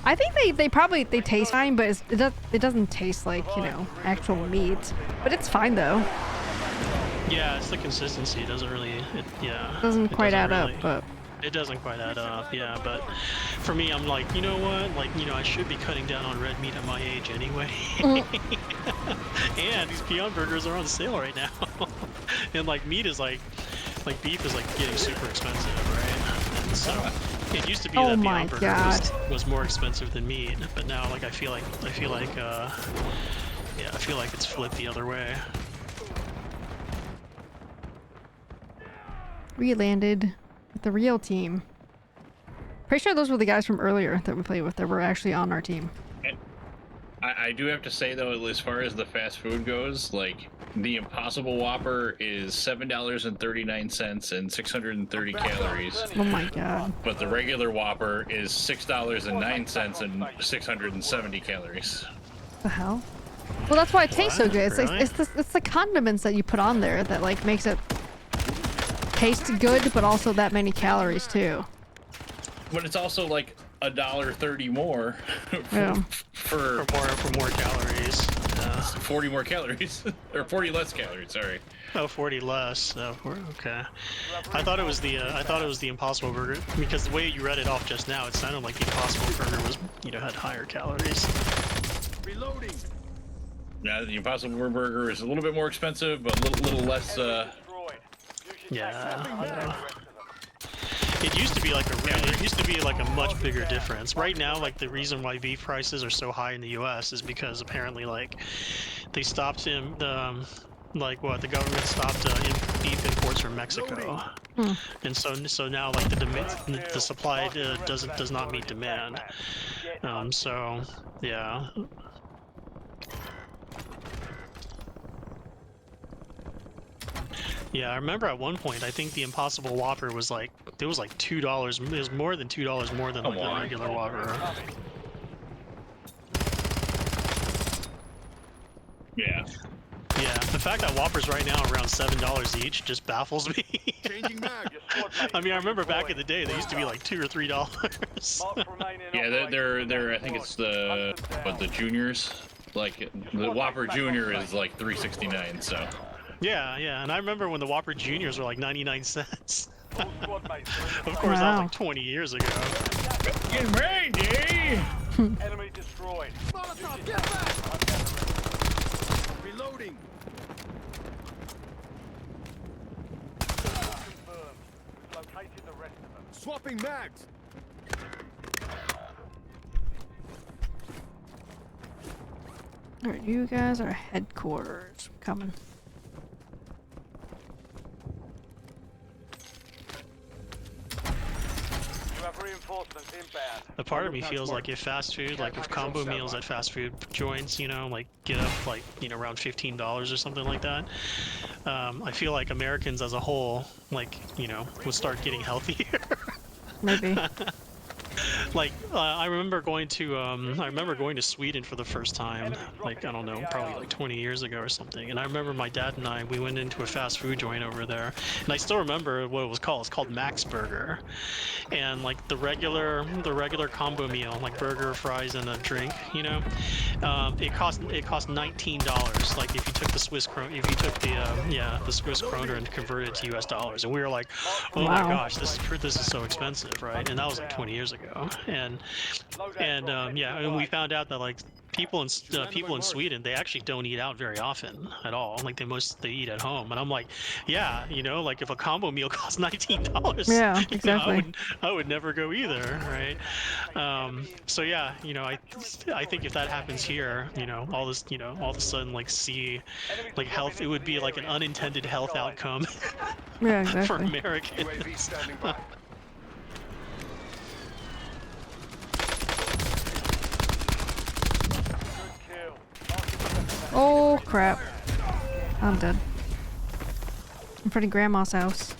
[SPEAKER 1] I think they probably taste fine, but it doesn't taste like actual meat. But it's fine though.
[SPEAKER 7] Yeah, it's the consistency. It doesn't really.
[SPEAKER 1] Doesn't quite add up, but.
[SPEAKER 7] It doesn't quite add up. Yeah, but for me, I'm like, you know what? Like, I should be cutting down on red meat at my age anyway. And these Beyond Burgers are on sale right now. And like meat is like beef is like getting super expensive, right? And so it used to be that Beyond Burger was more expensive than meat, but now like I feel like it's flipped the other way.
[SPEAKER 1] We landed with the real team. Pretty sure those were the guys from earlier that we played with that were actually on our team.
[SPEAKER 8] I do have to say though, as far as the fast food goes, like the Impossible Whopper is $7.39 and 630 calories.
[SPEAKER 1] Oh my god.
[SPEAKER 8] But the regular Whopper is $6.09 and 670 calories.
[SPEAKER 1] The hell? Well, that's why it tastes so good. It's like it's the condiments that you put on there that like makes it taste good, but also that many calories too.
[SPEAKER 8] But it's also like $1.30 more for
[SPEAKER 7] more calories.
[SPEAKER 8] 40 more calories or 40 less calories. Sorry.
[SPEAKER 7] Oh, 40 less. Oh, okay. I thought it was the Impossible Burger because the way you read it off just now, it sounded like the Impossible Burger was had higher calories.
[SPEAKER 3] Reloading.
[SPEAKER 8] Yeah, the Impossible Burger is a little bit more expensive, but a little less.
[SPEAKER 7] Yeah. It used to be like a much bigger difference. Right now, like the reason why beef prices are so high in the U.S. is because apparently like they stopped the government stopped beef imports from Mexico, and so now like the supply does not meet demand. So yeah. Yeah, I remember at one point, I think the Impossible Whopper was like, it was like $2. It was more than $2 more than like the regular Whopper.
[SPEAKER 8] Yeah.
[SPEAKER 7] Yeah, the fact that Whoppers right now are around $7 each just baffles me. I mean, I remember back in the day, they used to be like $2 or $3.
[SPEAKER 8] Yeah, they're I think it's the juniors. Like the Whopper Junior is like $3.69. So.
[SPEAKER 7] Yeah, and I remember when the Whopper Juniors were like 99 cents. Of course, that was like 20 years ago.
[SPEAKER 8] Get ready!
[SPEAKER 2] Enemy destroyed.
[SPEAKER 3] Molotov, get back! Reloading.
[SPEAKER 2] Confirmed. Located the rest of them.
[SPEAKER 3] Swapping mags.
[SPEAKER 1] Alright, you guys are headquarters. Coming.
[SPEAKER 2] Reinforcements inbound.
[SPEAKER 7] A part of me feels like if fast food, like if combo meals at fast food joints, like get up like, around $15 or something like that, I feel like Americans as a whole, like, would start getting healthier.
[SPEAKER 1] Maybe.
[SPEAKER 7] Like, I remember going to Sweden for the first time, like, I don't know, probably like 20 years ago or something. And I remember my dad and we went into a fast food joint over there. And I still remember what it was called. It's called Max Burger. And like the regular combo meal, like burger, fries, and a drink, it cost $19. Like if you took the Swiss kroner and converted it to US dollars. And we were like, oh my gosh, this is so expensive, right? And that was like 20 years ago. and yeah, and we found out that like people in Sweden, they actually don't eat out very often at all. Like they eat at home, and I'm like, yeah, you know, like if a combo meal costs $19,
[SPEAKER 1] Yeah,
[SPEAKER 7] you know,
[SPEAKER 1] exactly.
[SPEAKER 7] I would never go either, right? So yeah, you know, I think if that happens here, you know, all this, you know, all of a sudden like see like health, it would be like an unintended health outcome
[SPEAKER 1] Yeah,
[SPEAKER 7] for
[SPEAKER 1] exactly.
[SPEAKER 7] Americans.
[SPEAKER 4] UAV standing by.
[SPEAKER 1] Oh crap. I'm dead. In front of Grandma's house.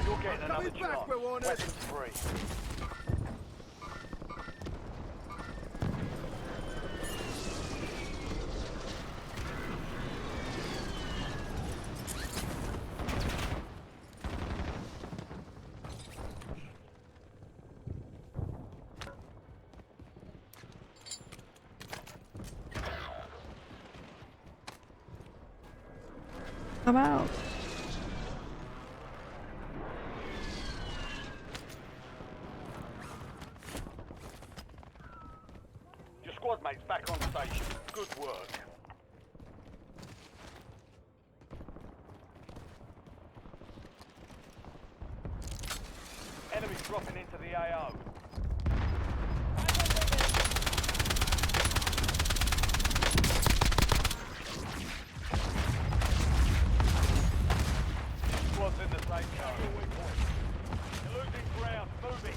[SPEAKER 2] You're getting another chance. Weapons free.
[SPEAKER 1] I'm out.
[SPEAKER 2] Your squad mate's back on station. Good work. Enemies dropping into the AO. Squad's in the same zone. You're losing ground. Moving.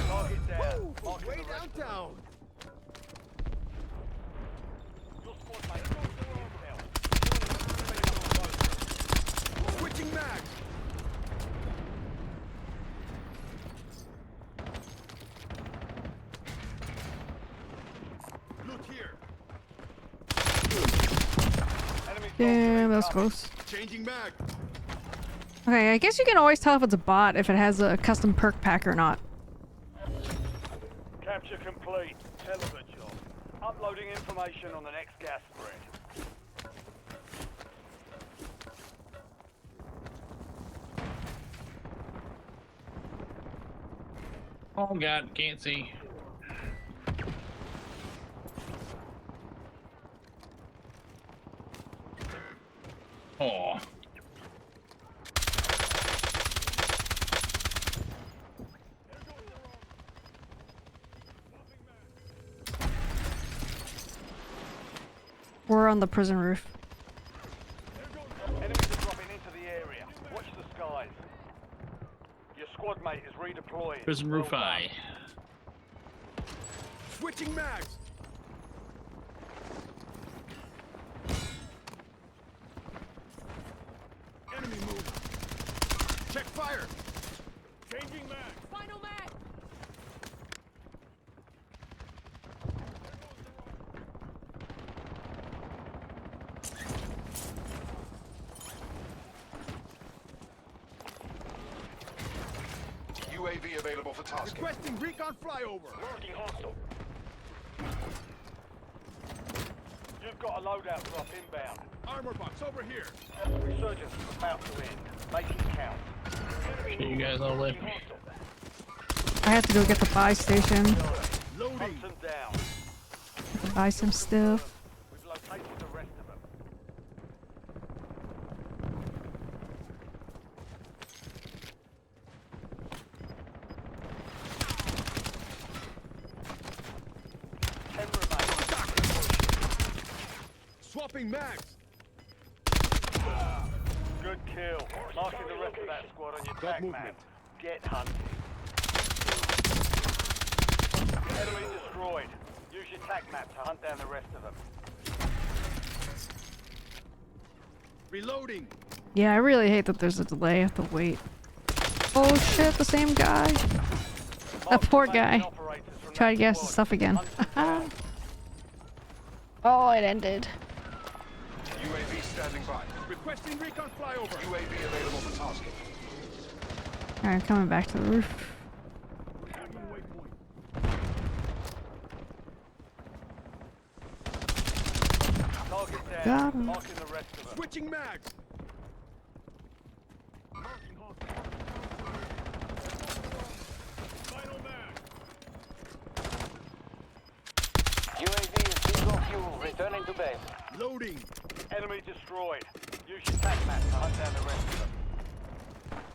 [SPEAKER 2] Target down. Marking
[SPEAKER 3] Way
[SPEAKER 2] the rest.
[SPEAKER 3] downtown.
[SPEAKER 2] Your squad mate is intel.
[SPEAKER 3] Switching mags. Look here.
[SPEAKER 2] Enemy
[SPEAKER 1] Damn, that was close.
[SPEAKER 3] Changing mag.
[SPEAKER 1] Okay, I guess you can always tell if it's a bot if it has a custom perk pack or not.
[SPEAKER 2] Capture complete. Hell of a job. Uploading information on the next gas spread.
[SPEAKER 8] Oh god, can't see. Oh.
[SPEAKER 1] We're on the prison roof.
[SPEAKER 2] Enemies are dropping into the area. Watch the skies. Your squad mate is redeploying.
[SPEAKER 8] Prison roof
[SPEAKER 2] Well done.
[SPEAKER 8] eye.
[SPEAKER 3] Switching mags. Enemy moving. Check fire. Changing mag.
[SPEAKER 9] Final mag!
[SPEAKER 4] UAV available for tasking.
[SPEAKER 3] Requesting recon flyover.
[SPEAKER 2] Working hostile. You've got a loadout drop inbound.
[SPEAKER 3] Armor box over here.
[SPEAKER 2] Resurgence is about to end. Make it count.
[SPEAKER 8] You guys all live.
[SPEAKER 1] I have to go get the buy station.
[SPEAKER 3] Loading.
[SPEAKER 2] Hunt them down.
[SPEAKER 1] Buy some stuff.
[SPEAKER 2] We've located the rest of them. Ten remain.
[SPEAKER 3] Swapping mags.
[SPEAKER 2] Good kill. Marking the rest of that squad on your
[SPEAKER 3] Got
[SPEAKER 2] tac
[SPEAKER 3] movement.
[SPEAKER 2] map. Get hunted. Enemy destroyed. Use your tac map to hunt down the rest of them.
[SPEAKER 3] Reloading.
[SPEAKER 1] Yeah, I really hate that there's a delay. I have to wait. Oh shit, the same guy. That poor
[SPEAKER 2] Mark
[SPEAKER 1] guy.
[SPEAKER 2] remaining operators from
[SPEAKER 1] try to guess the stuff again. Oh, it ended.
[SPEAKER 4] UAV standing by.
[SPEAKER 3] Requesting recon flyover.
[SPEAKER 4] UAV available for tasking.
[SPEAKER 1] Alright, coming back to the roof.
[SPEAKER 2] Target
[SPEAKER 1] Got
[SPEAKER 2] down.
[SPEAKER 1] him.
[SPEAKER 2] Marking the rest of them.
[SPEAKER 3] Switching mags. Final mag.
[SPEAKER 5] UAV is bingo fuel. Returning to base.
[SPEAKER 3] Loading.
[SPEAKER 2] Enemy destroyed. Use your tac map to hunt down the rest of them.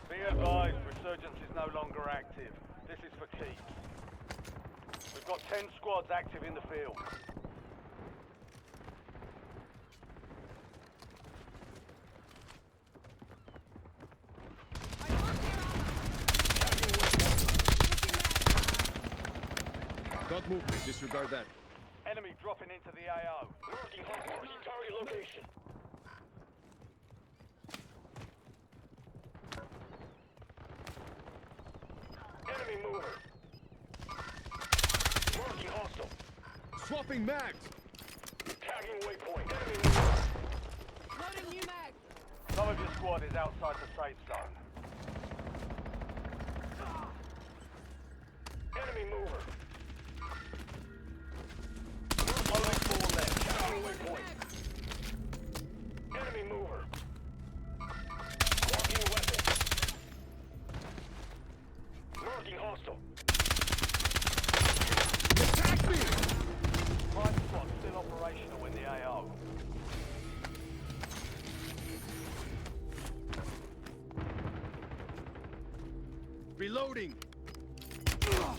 [SPEAKER 2] Be advised, resurgence is no longer active. This is for keeps. We've got 10 squads active in the field.
[SPEAKER 3] Got movement. Disregard that.
[SPEAKER 2] Enemy dropping into the AO. Marking target location. Enemy mover. Marking hostile.
[SPEAKER 3] Swapping mags.
[SPEAKER 2] Tagging waypoint. Enemy mover.
[SPEAKER 9] Loading new mag.
[SPEAKER 2] Some of your squad is outside the safe zone. Enemy mover. Only 4 left. Tagging waypoint. Enemy mover. Marking weapon. Marking hostile.
[SPEAKER 3] Attack me.
[SPEAKER 2] Prime squad still operational in the AO.
[SPEAKER 3] Reloading.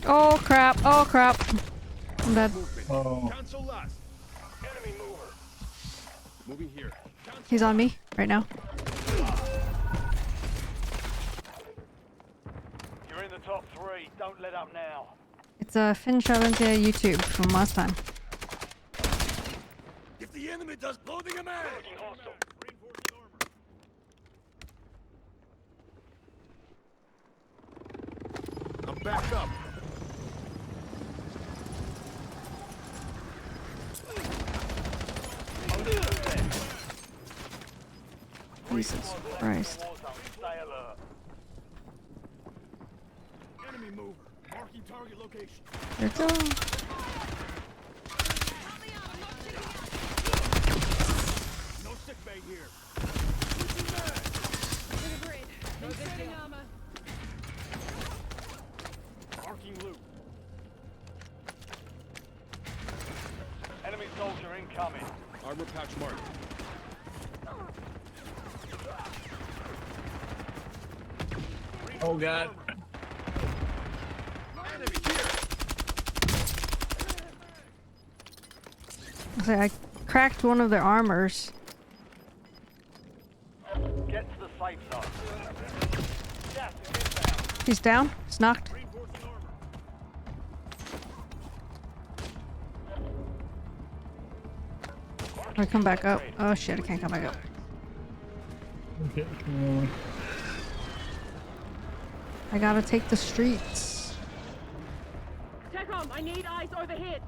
[SPEAKER 1] Oh crap, oh crap. I'm dead.
[SPEAKER 3] Movement. Cancel last.
[SPEAKER 2] Enemy mover.
[SPEAKER 3] Moving here. Cancel.
[SPEAKER 1] He's on me right now.
[SPEAKER 2] You're in the top 3. Don't let up now.
[SPEAKER 1] It's a finish I went to YouTube from last time.
[SPEAKER 3] If the enemy does loading a mag.
[SPEAKER 2] Marking hostile.
[SPEAKER 3] Reinforcing armor. I'm back up.
[SPEAKER 1] Jesus Christ.
[SPEAKER 2] Stay alert.
[SPEAKER 3] Enemy mover. Marking target location.
[SPEAKER 1] Here it goes.
[SPEAKER 3] No sick bay here.
[SPEAKER 9] To the grid. No visiting armor.
[SPEAKER 3] Marking loot.
[SPEAKER 2] Enemy soldier incoming.
[SPEAKER 3] Armor patch marked.
[SPEAKER 8] Oh god.
[SPEAKER 3] Enemy here.
[SPEAKER 1] I cracked one of their armors.
[SPEAKER 2] Get to the safe zone. Gas is inbound.
[SPEAKER 1] He's down. He's knocked.
[SPEAKER 3] Reinforcing armor.
[SPEAKER 1] I come back up. Oh shit, I can't come back up.
[SPEAKER 8] Okay, come on.
[SPEAKER 1] I gotta take the streets.
[SPEAKER 9] TechCom, I need eyes overhead.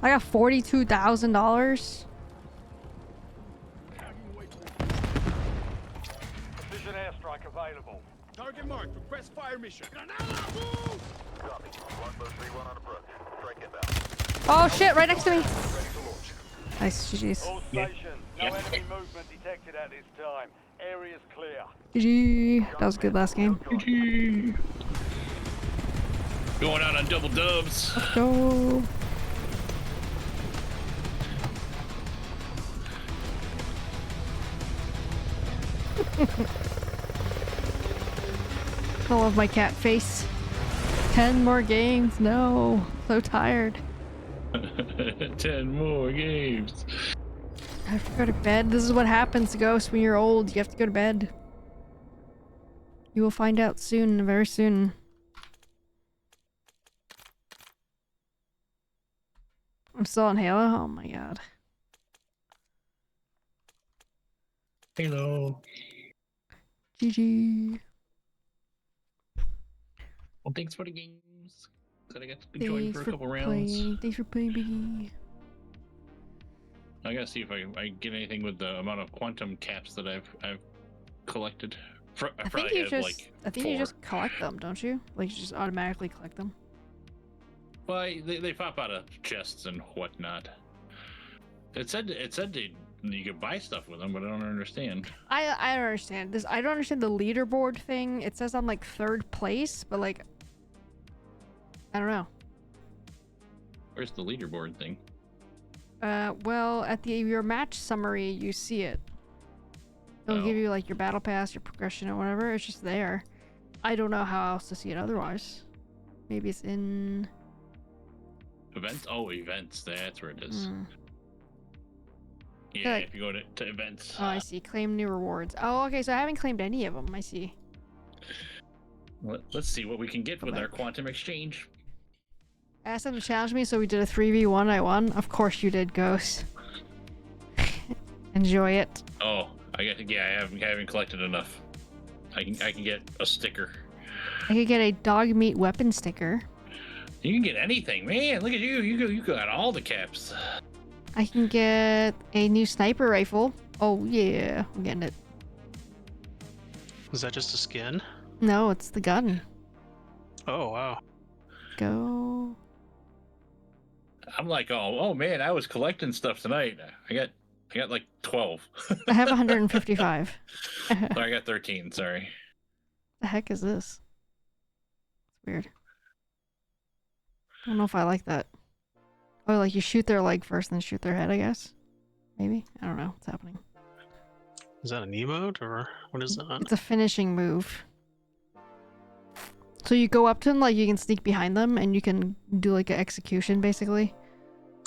[SPEAKER 1] I got $42,000.
[SPEAKER 2] Precision airstrike available.
[SPEAKER 3] Target marked. Request fire mission. Granada, move!
[SPEAKER 6] Copy. 131 on approach. Strike inbound.
[SPEAKER 1] Oh shit, right next to me.
[SPEAKER 4] Ready to launch.
[SPEAKER 1] Nice, GG's.
[SPEAKER 2] All stations. No enemy movement detected at this time. Area's clear.
[SPEAKER 1] GG. That was good last game.
[SPEAKER 8] Going out on double dubs.
[SPEAKER 1] Go. I love my cat face. 10 more games. No. So tired.
[SPEAKER 8] 10 more games.
[SPEAKER 1] I have to go to bed. This is what happens, Ghost, when you're old. You have to go to bed. You will find out soon, very soon. I'm still on Halo? Oh my god.
[SPEAKER 8] Hello.
[SPEAKER 1] GG.
[SPEAKER 8] Well, thanks for the games. Glad I got to join
[SPEAKER 1] Thanks
[SPEAKER 8] for a
[SPEAKER 1] for
[SPEAKER 8] couple rounds.
[SPEAKER 1] playing. Thanks for playing, Biggie.
[SPEAKER 8] I gotta see if I get anything with the amount of quantum caps that I've collected.
[SPEAKER 1] I think you just
[SPEAKER 8] like
[SPEAKER 1] I think
[SPEAKER 8] 4.
[SPEAKER 1] you just collect them, don't you? Like you just automatically collect them.
[SPEAKER 8] Well, they pop out of chests and whatnot. It said you could buy stuff with them, but I don't understand.
[SPEAKER 1] I don't understand this. I don't understand the leaderboard thing. It says I'm like 3rd place, but like I don't know.
[SPEAKER 8] Where's the leaderboard thing?
[SPEAKER 1] Well, at your match summary, you see it. It'll give you like your battle pass, your progression, or whatever. It's just there. I don't know how else to see it otherwise. Maybe it's in
[SPEAKER 8] Events? Oh, events. That's where it is. Yeah,
[SPEAKER 1] Like-
[SPEAKER 8] if you go to events.
[SPEAKER 1] Oh, I see. Claim new rewards. Oh, okay. So I haven't claimed any of them. I see.
[SPEAKER 8] Let's see what we can get with
[SPEAKER 1] Okay.
[SPEAKER 8] our quantum exchange.
[SPEAKER 1] I asked them to challenge me, so we did a 3v1. I won. Of course you did, Ghost. Enjoy it.
[SPEAKER 8] Oh, I haven't collected enough. I can get a sticker.
[SPEAKER 1] I could get a dog meat weapon sticker.
[SPEAKER 8] You can get anything, man. Look at you. You got all the caps.
[SPEAKER 1] I can get a new sniper rifle. Oh yeah, I'm getting it.
[SPEAKER 7] Is that just a skin?
[SPEAKER 1] No, it's the gun.
[SPEAKER 7] Oh wow.
[SPEAKER 1] Go.
[SPEAKER 8] I'm like, oh man, I was collecting stuff tonight. I got like 12.
[SPEAKER 1] I have 155.
[SPEAKER 8] I got 13. Sorry.
[SPEAKER 1] The heck is this? It's weird. I don't know if I like that. Oh, like you shoot their leg first, then shoot their head, I guess. Maybe? I don't know what's happening.
[SPEAKER 7] Is that an emote or what is that?
[SPEAKER 1] It's a finishing move. So you go up to them, like you can sneak behind them, and you can do like an execution, basically.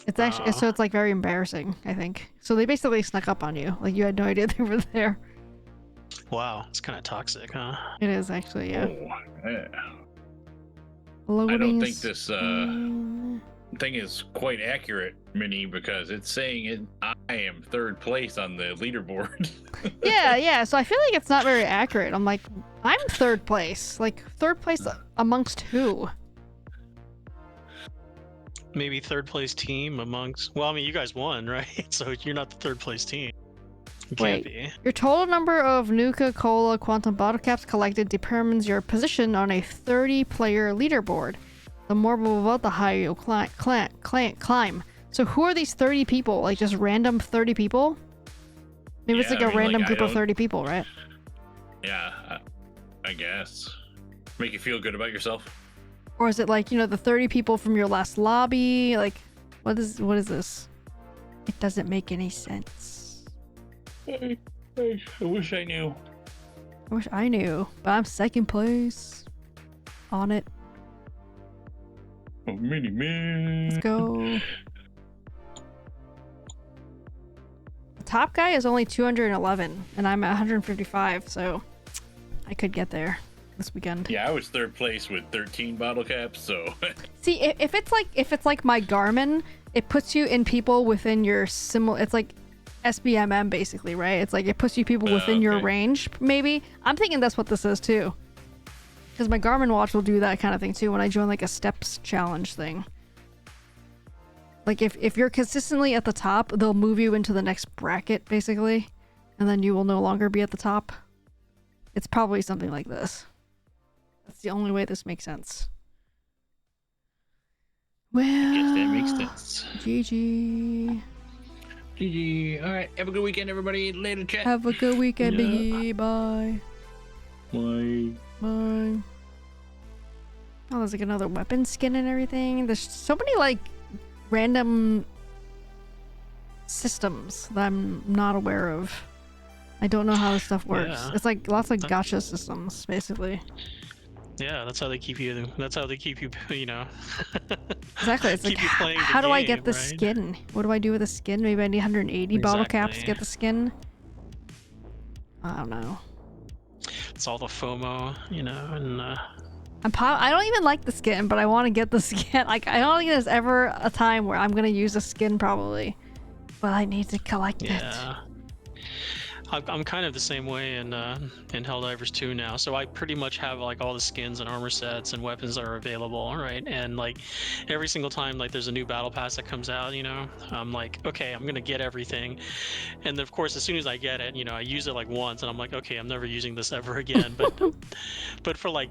[SPEAKER 1] It's actually so it's like very embarrassing, I think. So they basically snuck up on you, like you had no idea they were there.
[SPEAKER 7] Wow, it's kind of toxic, huh?
[SPEAKER 1] It is actually, yeah.
[SPEAKER 8] Oh, yeah.
[SPEAKER 1] Loading
[SPEAKER 8] I don't think
[SPEAKER 1] is-
[SPEAKER 8] this thing is quite accurate, Mini, because it's saying I am 3rd place on the leaderboard.
[SPEAKER 1] yeah. So I feel like it's not very accurate. I'm like, I'm 3rd place. Like 3rd place amongst who?
[SPEAKER 7] Maybe 3rd place team amongst. Well, I mean, you guys won, right? So you're not the 3rd place team. You can't be.
[SPEAKER 1] Your total number of Nuka-Cola Quantum bottle caps collected determines your position on a 30-player leaderboard. The more blah, blah, blah, the higher you'll climb. So who are these 30 people? Like just random 30 people? Maybe it's like a random group of 30 people, right?
[SPEAKER 8] Yeah, I guess. Make you feel good about yourself.
[SPEAKER 1] Or is it like, you know, the 30 people from your last lobby? Like, what is this? It doesn't make any sense.
[SPEAKER 8] I wish I knew.
[SPEAKER 1] I wish I knew, but I'm 2nd place. On it.
[SPEAKER 8] Oh, Mini man.
[SPEAKER 1] Let's go. The top guy is only 211, and I'm at 155, so I could get there this weekend.
[SPEAKER 8] Yeah, I was 3rd place with 13 bottle caps, so.
[SPEAKER 1] See, if it's like my Garmin, it puts you in people within your similar. It's like SBMM basically, right? It's like it puts you people within your range. Maybe I'm thinking that's what this is too. Because my Garmin watch will do that kind of thing too when I join like a steps challenge thing. Like if you're consistently at the top, they'll move you into the next bracket basically, and then you will no longer be at the top. It's probably something like this. That's the only way this makes sense. Well,
[SPEAKER 8] Yes, that makes sense.
[SPEAKER 1] GG.
[SPEAKER 8] GG. All right, have a good weekend, everybody. Later, chat.
[SPEAKER 1] Have a good weekend,
[SPEAKER 8] Yeah.
[SPEAKER 1] Biggie. Bye.
[SPEAKER 8] Bye.
[SPEAKER 1] Bye. Oh, there's like another weapon skin and everything. There's so many like random systems that I'm not aware of. I don't know how this stuff works.
[SPEAKER 7] Yeah.
[SPEAKER 1] It's like lots of gacha systems, basically.
[SPEAKER 7] Yeah, that's how they keep you. That's how they keep you. You know.
[SPEAKER 1] Exactly. It's like,
[SPEAKER 7] Keep you playing the
[SPEAKER 1] how do I get
[SPEAKER 7] game,
[SPEAKER 1] the
[SPEAKER 7] right?
[SPEAKER 1] skin? What do I do with the skin? Maybe I need 180 bottle caps to
[SPEAKER 7] Exactly.
[SPEAKER 1] get the skin. I don't know.
[SPEAKER 7] It's all the FOMO, you know, and
[SPEAKER 1] I don't even like the skin, but I want to get the skin. Like, I don't think there's ever a time where I'm gonna use a skin, probably. But I need to collect it.
[SPEAKER 7] yeah. I'm kind of the same way in Helldivers 2 now. So I pretty much have like all the skins and armor sets and weapons that are available, right? And like every single time like there's a new battle pass that comes out, you know, I'm like, okay, I'm gonna get everything. And of course, as soon as I get it, you know, I use it like once, and I'm like, okay, I'm never using this ever again. But for like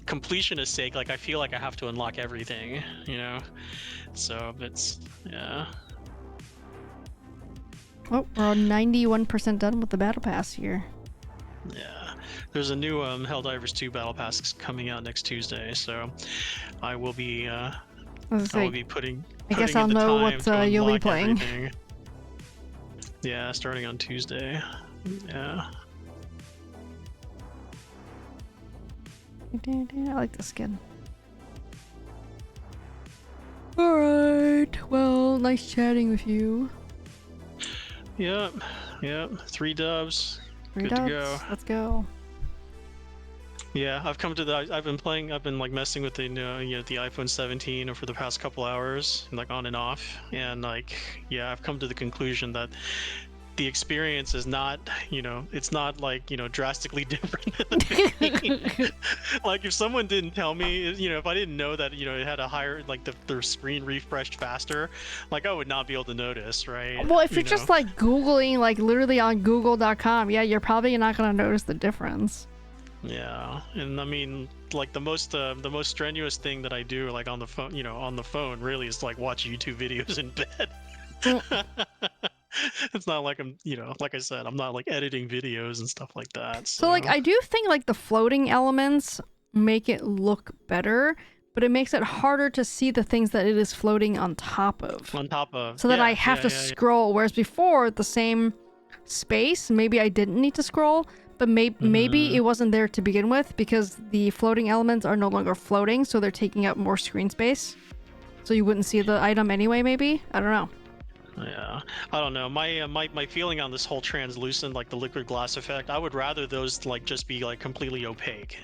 [SPEAKER 7] completionist sake, like I feel like I have to unlock everything, you know. So it's yeah.
[SPEAKER 1] Oh, we're 91% done with the battle pass here.
[SPEAKER 7] Yeah, there's a new Helldivers 2 battle pass coming out next Tuesday, so I will be I will be putting
[SPEAKER 1] I guess
[SPEAKER 7] in
[SPEAKER 1] I'll
[SPEAKER 7] the
[SPEAKER 1] know
[SPEAKER 7] time
[SPEAKER 1] what
[SPEAKER 7] to
[SPEAKER 1] you'll be
[SPEAKER 7] unlock
[SPEAKER 1] playing.
[SPEAKER 7] everything. Yeah, starting on Tuesday. Yeah.
[SPEAKER 1] I like the skin. Alright, well, nice chatting with you.
[SPEAKER 7] Yep. 3 dubs. Good to go.
[SPEAKER 1] Let's go.
[SPEAKER 7] Yeah, I've come to the. I've been like messing with the the iPhone 17 for the past couple hours, like on and off, and like yeah, I've come to the conclusion that the experience is not, it's not like, drastically different. Like if someone didn't tell me, if I didn't know that, it had a higher, like the screen refreshed faster, like I would not be able to notice, right?
[SPEAKER 1] Well, if you're just like Googling, like literally on google.com, yeah, you're probably not going to notice the difference.
[SPEAKER 7] Yeah, and I mean, like the most strenuous thing that I do, like on the phone, really is like watch YouTube videos in bed. It's not like I'm, like I said, I'm not like editing videos and stuff like that.
[SPEAKER 1] So like, I do think like the floating elements make it look better, but it makes it harder to see the things that it is floating on top of. So that I have to scroll, whereas before, the same space, maybe I didn't need to scroll, but maybe it wasn't there to begin with because the floating elements are no longer floating, so they're taking up more screen space. So you wouldn't see the item anyway, maybe? I don't know.
[SPEAKER 7] Yeah, I don't know. My feeling on this whole translucent, like the liquid glass effect, I would rather those like just be like completely opaque,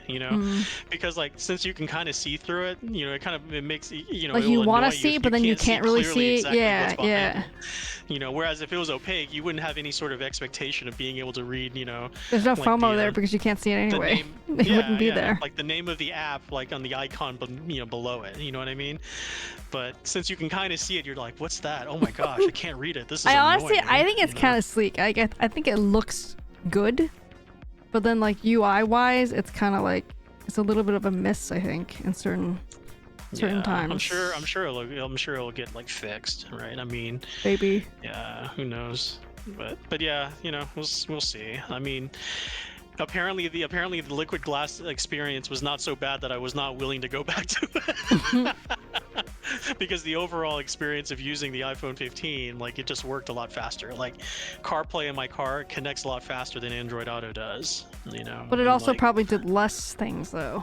[SPEAKER 7] because like since you can kind of see through it, it makes
[SPEAKER 1] like you want to see, but then you can't really see.
[SPEAKER 7] Exactly
[SPEAKER 1] yeah.
[SPEAKER 7] Whereas if it was opaque, you wouldn't have any sort of expectation of being able to read,
[SPEAKER 1] There's no
[SPEAKER 7] like
[SPEAKER 1] FOMO there because you can't see it anyway. They wouldn't be there.
[SPEAKER 7] Like the name of the app, like on the icon, below it. You know what I mean? But since you can kind of see it, you're like, what's that? Oh my gosh, I can't read it. This is
[SPEAKER 1] honestly,
[SPEAKER 7] annoying,
[SPEAKER 1] I think it's kind of sleek. I think it looks good, but then like UI wise, it's kind of like it's a little bit of a miss. I think in certain times.
[SPEAKER 7] I'm sure it'll get like fixed, right? I mean,
[SPEAKER 1] maybe.
[SPEAKER 7] Yeah, who knows? But yeah, we'll see. I mean, apparently the liquid glass experience was not so bad that I was not willing to go back to it. Because the overall experience of using the iPhone 15, like it just worked a lot faster. Like CarPlay in my car connects a lot faster than Android Auto does,
[SPEAKER 1] But it also probably did less things though.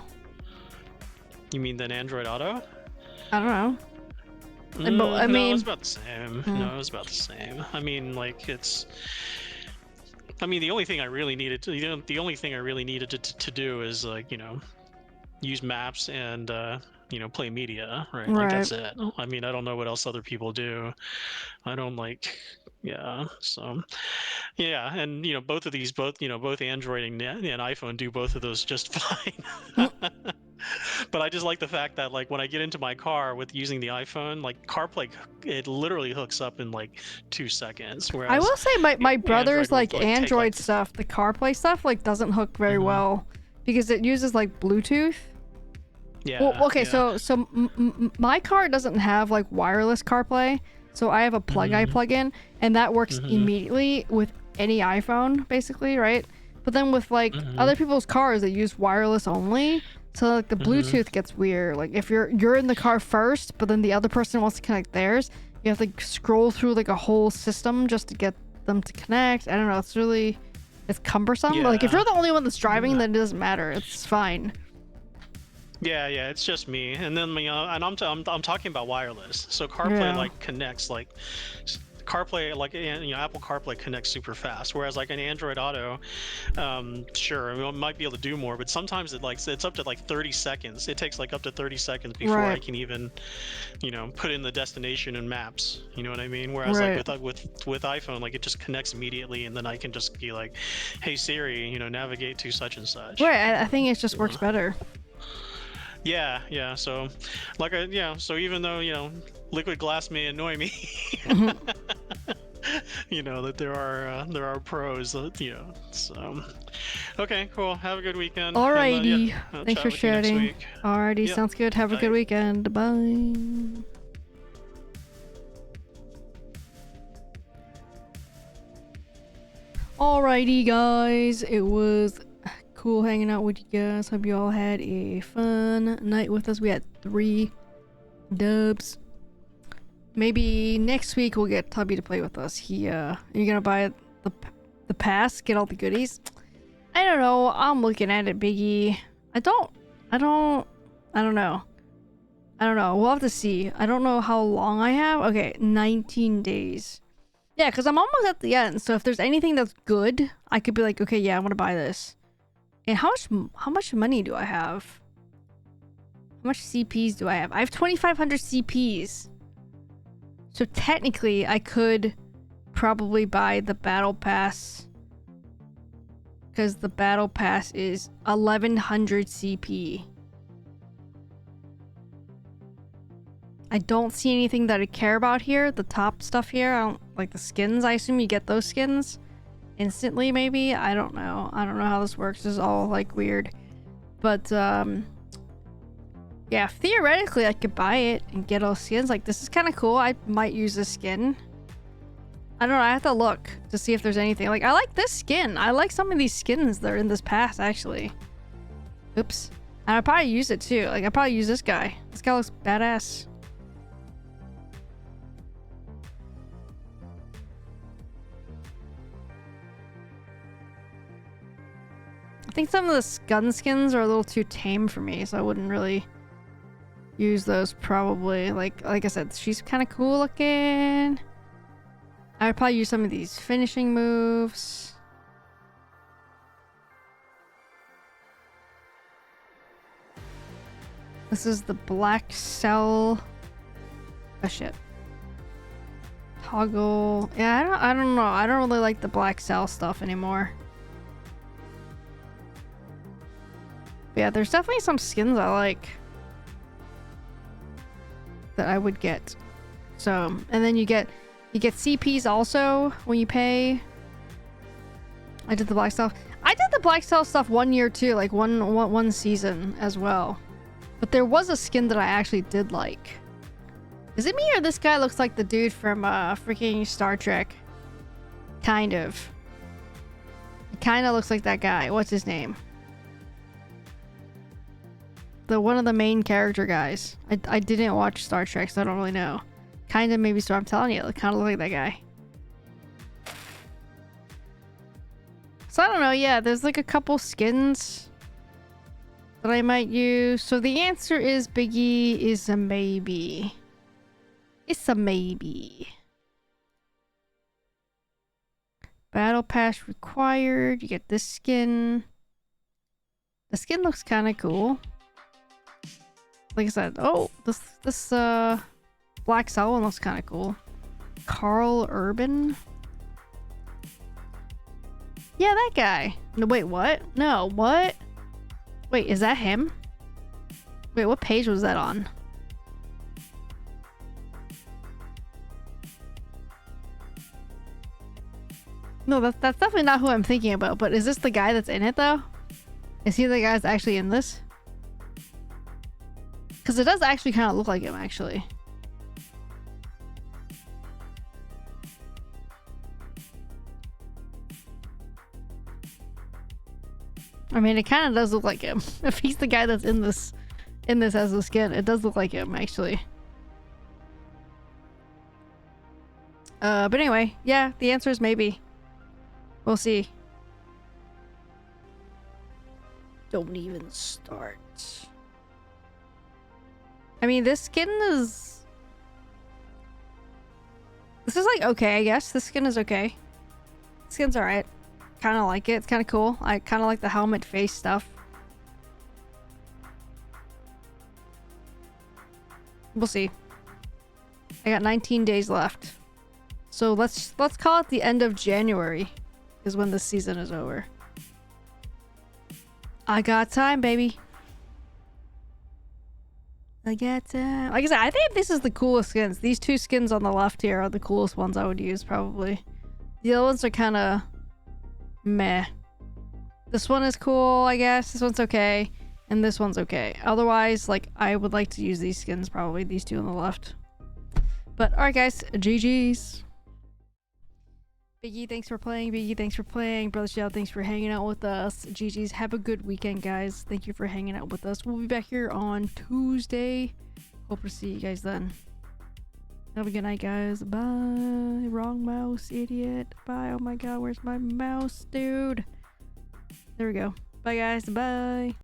[SPEAKER 7] You mean than Android Auto?
[SPEAKER 1] I don't know.
[SPEAKER 7] No, it was about the same. No, it was about the same. I mean, like the only thing I really needed to do is like, use maps and play media, right? Like that's it. I mean, I don't know what else other people do. I don't like, so yeah, and both Android and iPhone do both of those just fine. But I just like the fact that like when I get into my car with using the iPhone, like CarPlay, it literally hooks up in like 2 seconds. Whereas
[SPEAKER 1] I will say my brother's like Android stuff, the CarPlay stuff like doesn't hook very well because it uses like Bluetooth.
[SPEAKER 7] Yeah.
[SPEAKER 1] Well, okay, so my car doesn't have like wireless CarPlay, so I have a I plug in, and that works immediately with any iPhone, basically, right? But then with like other people's cars that use wireless only, so like the Bluetooth gets weird. Like if you're in the car first, but then the other person wants to connect theirs, you have to like, scroll through like a whole system just to get them to connect. I don't know. It's cumbersome.
[SPEAKER 7] Yeah.
[SPEAKER 1] But, like if you're the only one that's driving, then it doesn't matter. It's fine.
[SPEAKER 7] Yeah, it's just me, and then and I'm talking about wireless. So CarPlay like connects CarPlay, like Apple CarPlay connects super fast, whereas like an Android Auto, sure, I mean, it might be able to do more, but sometimes it's up to like 30 seconds. It takes like up to 30 seconds before I
[SPEAKER 1] Right.
[SPEAKER 7] can even, put in the destination in Maps. You know what I mean? Whereas
[SPEAKER 1] Right.
[SPEAKER 7] like with iPhone, like it just connects immediately, and then I can just be like, hey Siri, navigate to such and such.
[SPEAKER 1] Right. I think it just works better.
[SPEAKER 7] Yeah. So, so even though liquid glass may annoy me, that there are pros. So okay, cool. Have a good weekend.
[SPEAKER 1] Alrighty.
[SPEAKER 7] I'll
[SPEAKER 1] Thanks
[SPEAKER 7] chat
[SPEAKER 1] for
[SPEAKER 7] with you next
[SPEAKER 1] sharing.
[SPEAKER 7] week.
[SPEAKER 1] Alrighty,
[SPEAKER 7] Yep.
[SPEAKER 1] sounds good. Have a good
[SPEAKER 7] Bye.
[SPEAKER 1] weekend. Bye. Alrighty, guys. It was cool hanging out with you guys. Hope you all had a fun night with us. We had 3 dubs. Maybe next week we'll get Tubby to play with us. You're gonna buy the pass, get all the goodies. I don't know. I'm looking at it, Biggie. I don't know. We'll have to see. I don't know how long I have. Okay, 19 days. Yeah, because I'm almost at the end. So if there's anything that's good, I could be like, okay, yeah, I want to buy this. And how much money do I have? How much CPs do I have? I have 2,500 CPs. So technically, I could probably buy the battle pass. Because the battle pass is 1,100 CP. I don't see anything that I care about here. The top stuff here, I don't like the skins. I assume you get those skins instantly, maybe. I don't know. I don't know how this works. This is all like weird. But yeah, theoretically I could buy it and get all skins. Like, this is kind of cool. I might use this skin. I don't know. I have to look to see if there's anything. Like, I like this skin. I like some of these skins that are in this pass, actually. Oops. And I'll probably use it too. Like, I'll probably use this guy. This guy looks badass. I think some of the gun skins are a little too tame for me, so I wouldn't really use those probably. Like I said, she's kind of cool looking. I would probably use some of these finishing moves. This is the black cell. Oh shit. Toggle. Yeah, I don't know. I don't really like the black cell stuff anymore. But yeah, there's definitely some skins I like that I would get. So, and then you get CPs also when you pay. I did the black cell. I did the black cell stuff 1 year too, like one season as well. But there was a skin that I actually did like. Is it me or this guy looks like the dude from freaking Star Trek? Kind of. He kind of looks like that guy. What's his name? One of the main character guys. I didn't watch Star Trek, so I don't really know. Kind of, maybe, so I'm telling you, it kind of look like that guy. So I don't know, yeah, there's like a couple skins that I might use. So the answer is, Biggie, is a maybe. It's a maybe. Battle pass required. You get this skin. The skin looks kind of cool. Like I said, oh, this black cell one looks kind of cool. Carl Urban. Yeah, that guy. No, wait, what? No, what? Wait, is that him? Wait, what page was that on? No, that's definitely not who I'm thinking about, but is this the guy that's in it, though? Is he the guy that's actually in this? Because it does actually kind of look like him, actually. I mean, it kind of does look like him. If he's the guy that's in this as a skin, it does look like him, actually. But anyway, yeah, the answer is maybe. We'll see. Don't even start. I mean, this skin is This is like okay, I guess. This skin is okay. Skin's alright. Kind of like it. It's kind of cool. I kind of like the helmet face stuff. We'll see. I got 19 days left. So let's call it the end of January is when the season is over. I got time, baby. I got time. Like I said, I think this is the coolest skins. These two skins on the left here are the coolest ones I would use, probably. The other ones are kind of meh. This one is cool, I guess. This one's okay. And this one's okay. Otherwise, like, I would like to use these skins, probably. These two on the left. But, alright guys. GG's. Biggie, thanks for playing. Biggie, thanks for playing. Brother Shout, thanks for hanging out with us. GG's. Have a good weekend, guys. Thank you for hanging out with us. We'll be back here on Tuesday. Hope to see you guys then. Have a good night, guys. Bye. Wrong mouse, idiot. Bye. Oh my god, where's my mouse, dude? There we go. Bye, guys. Bye.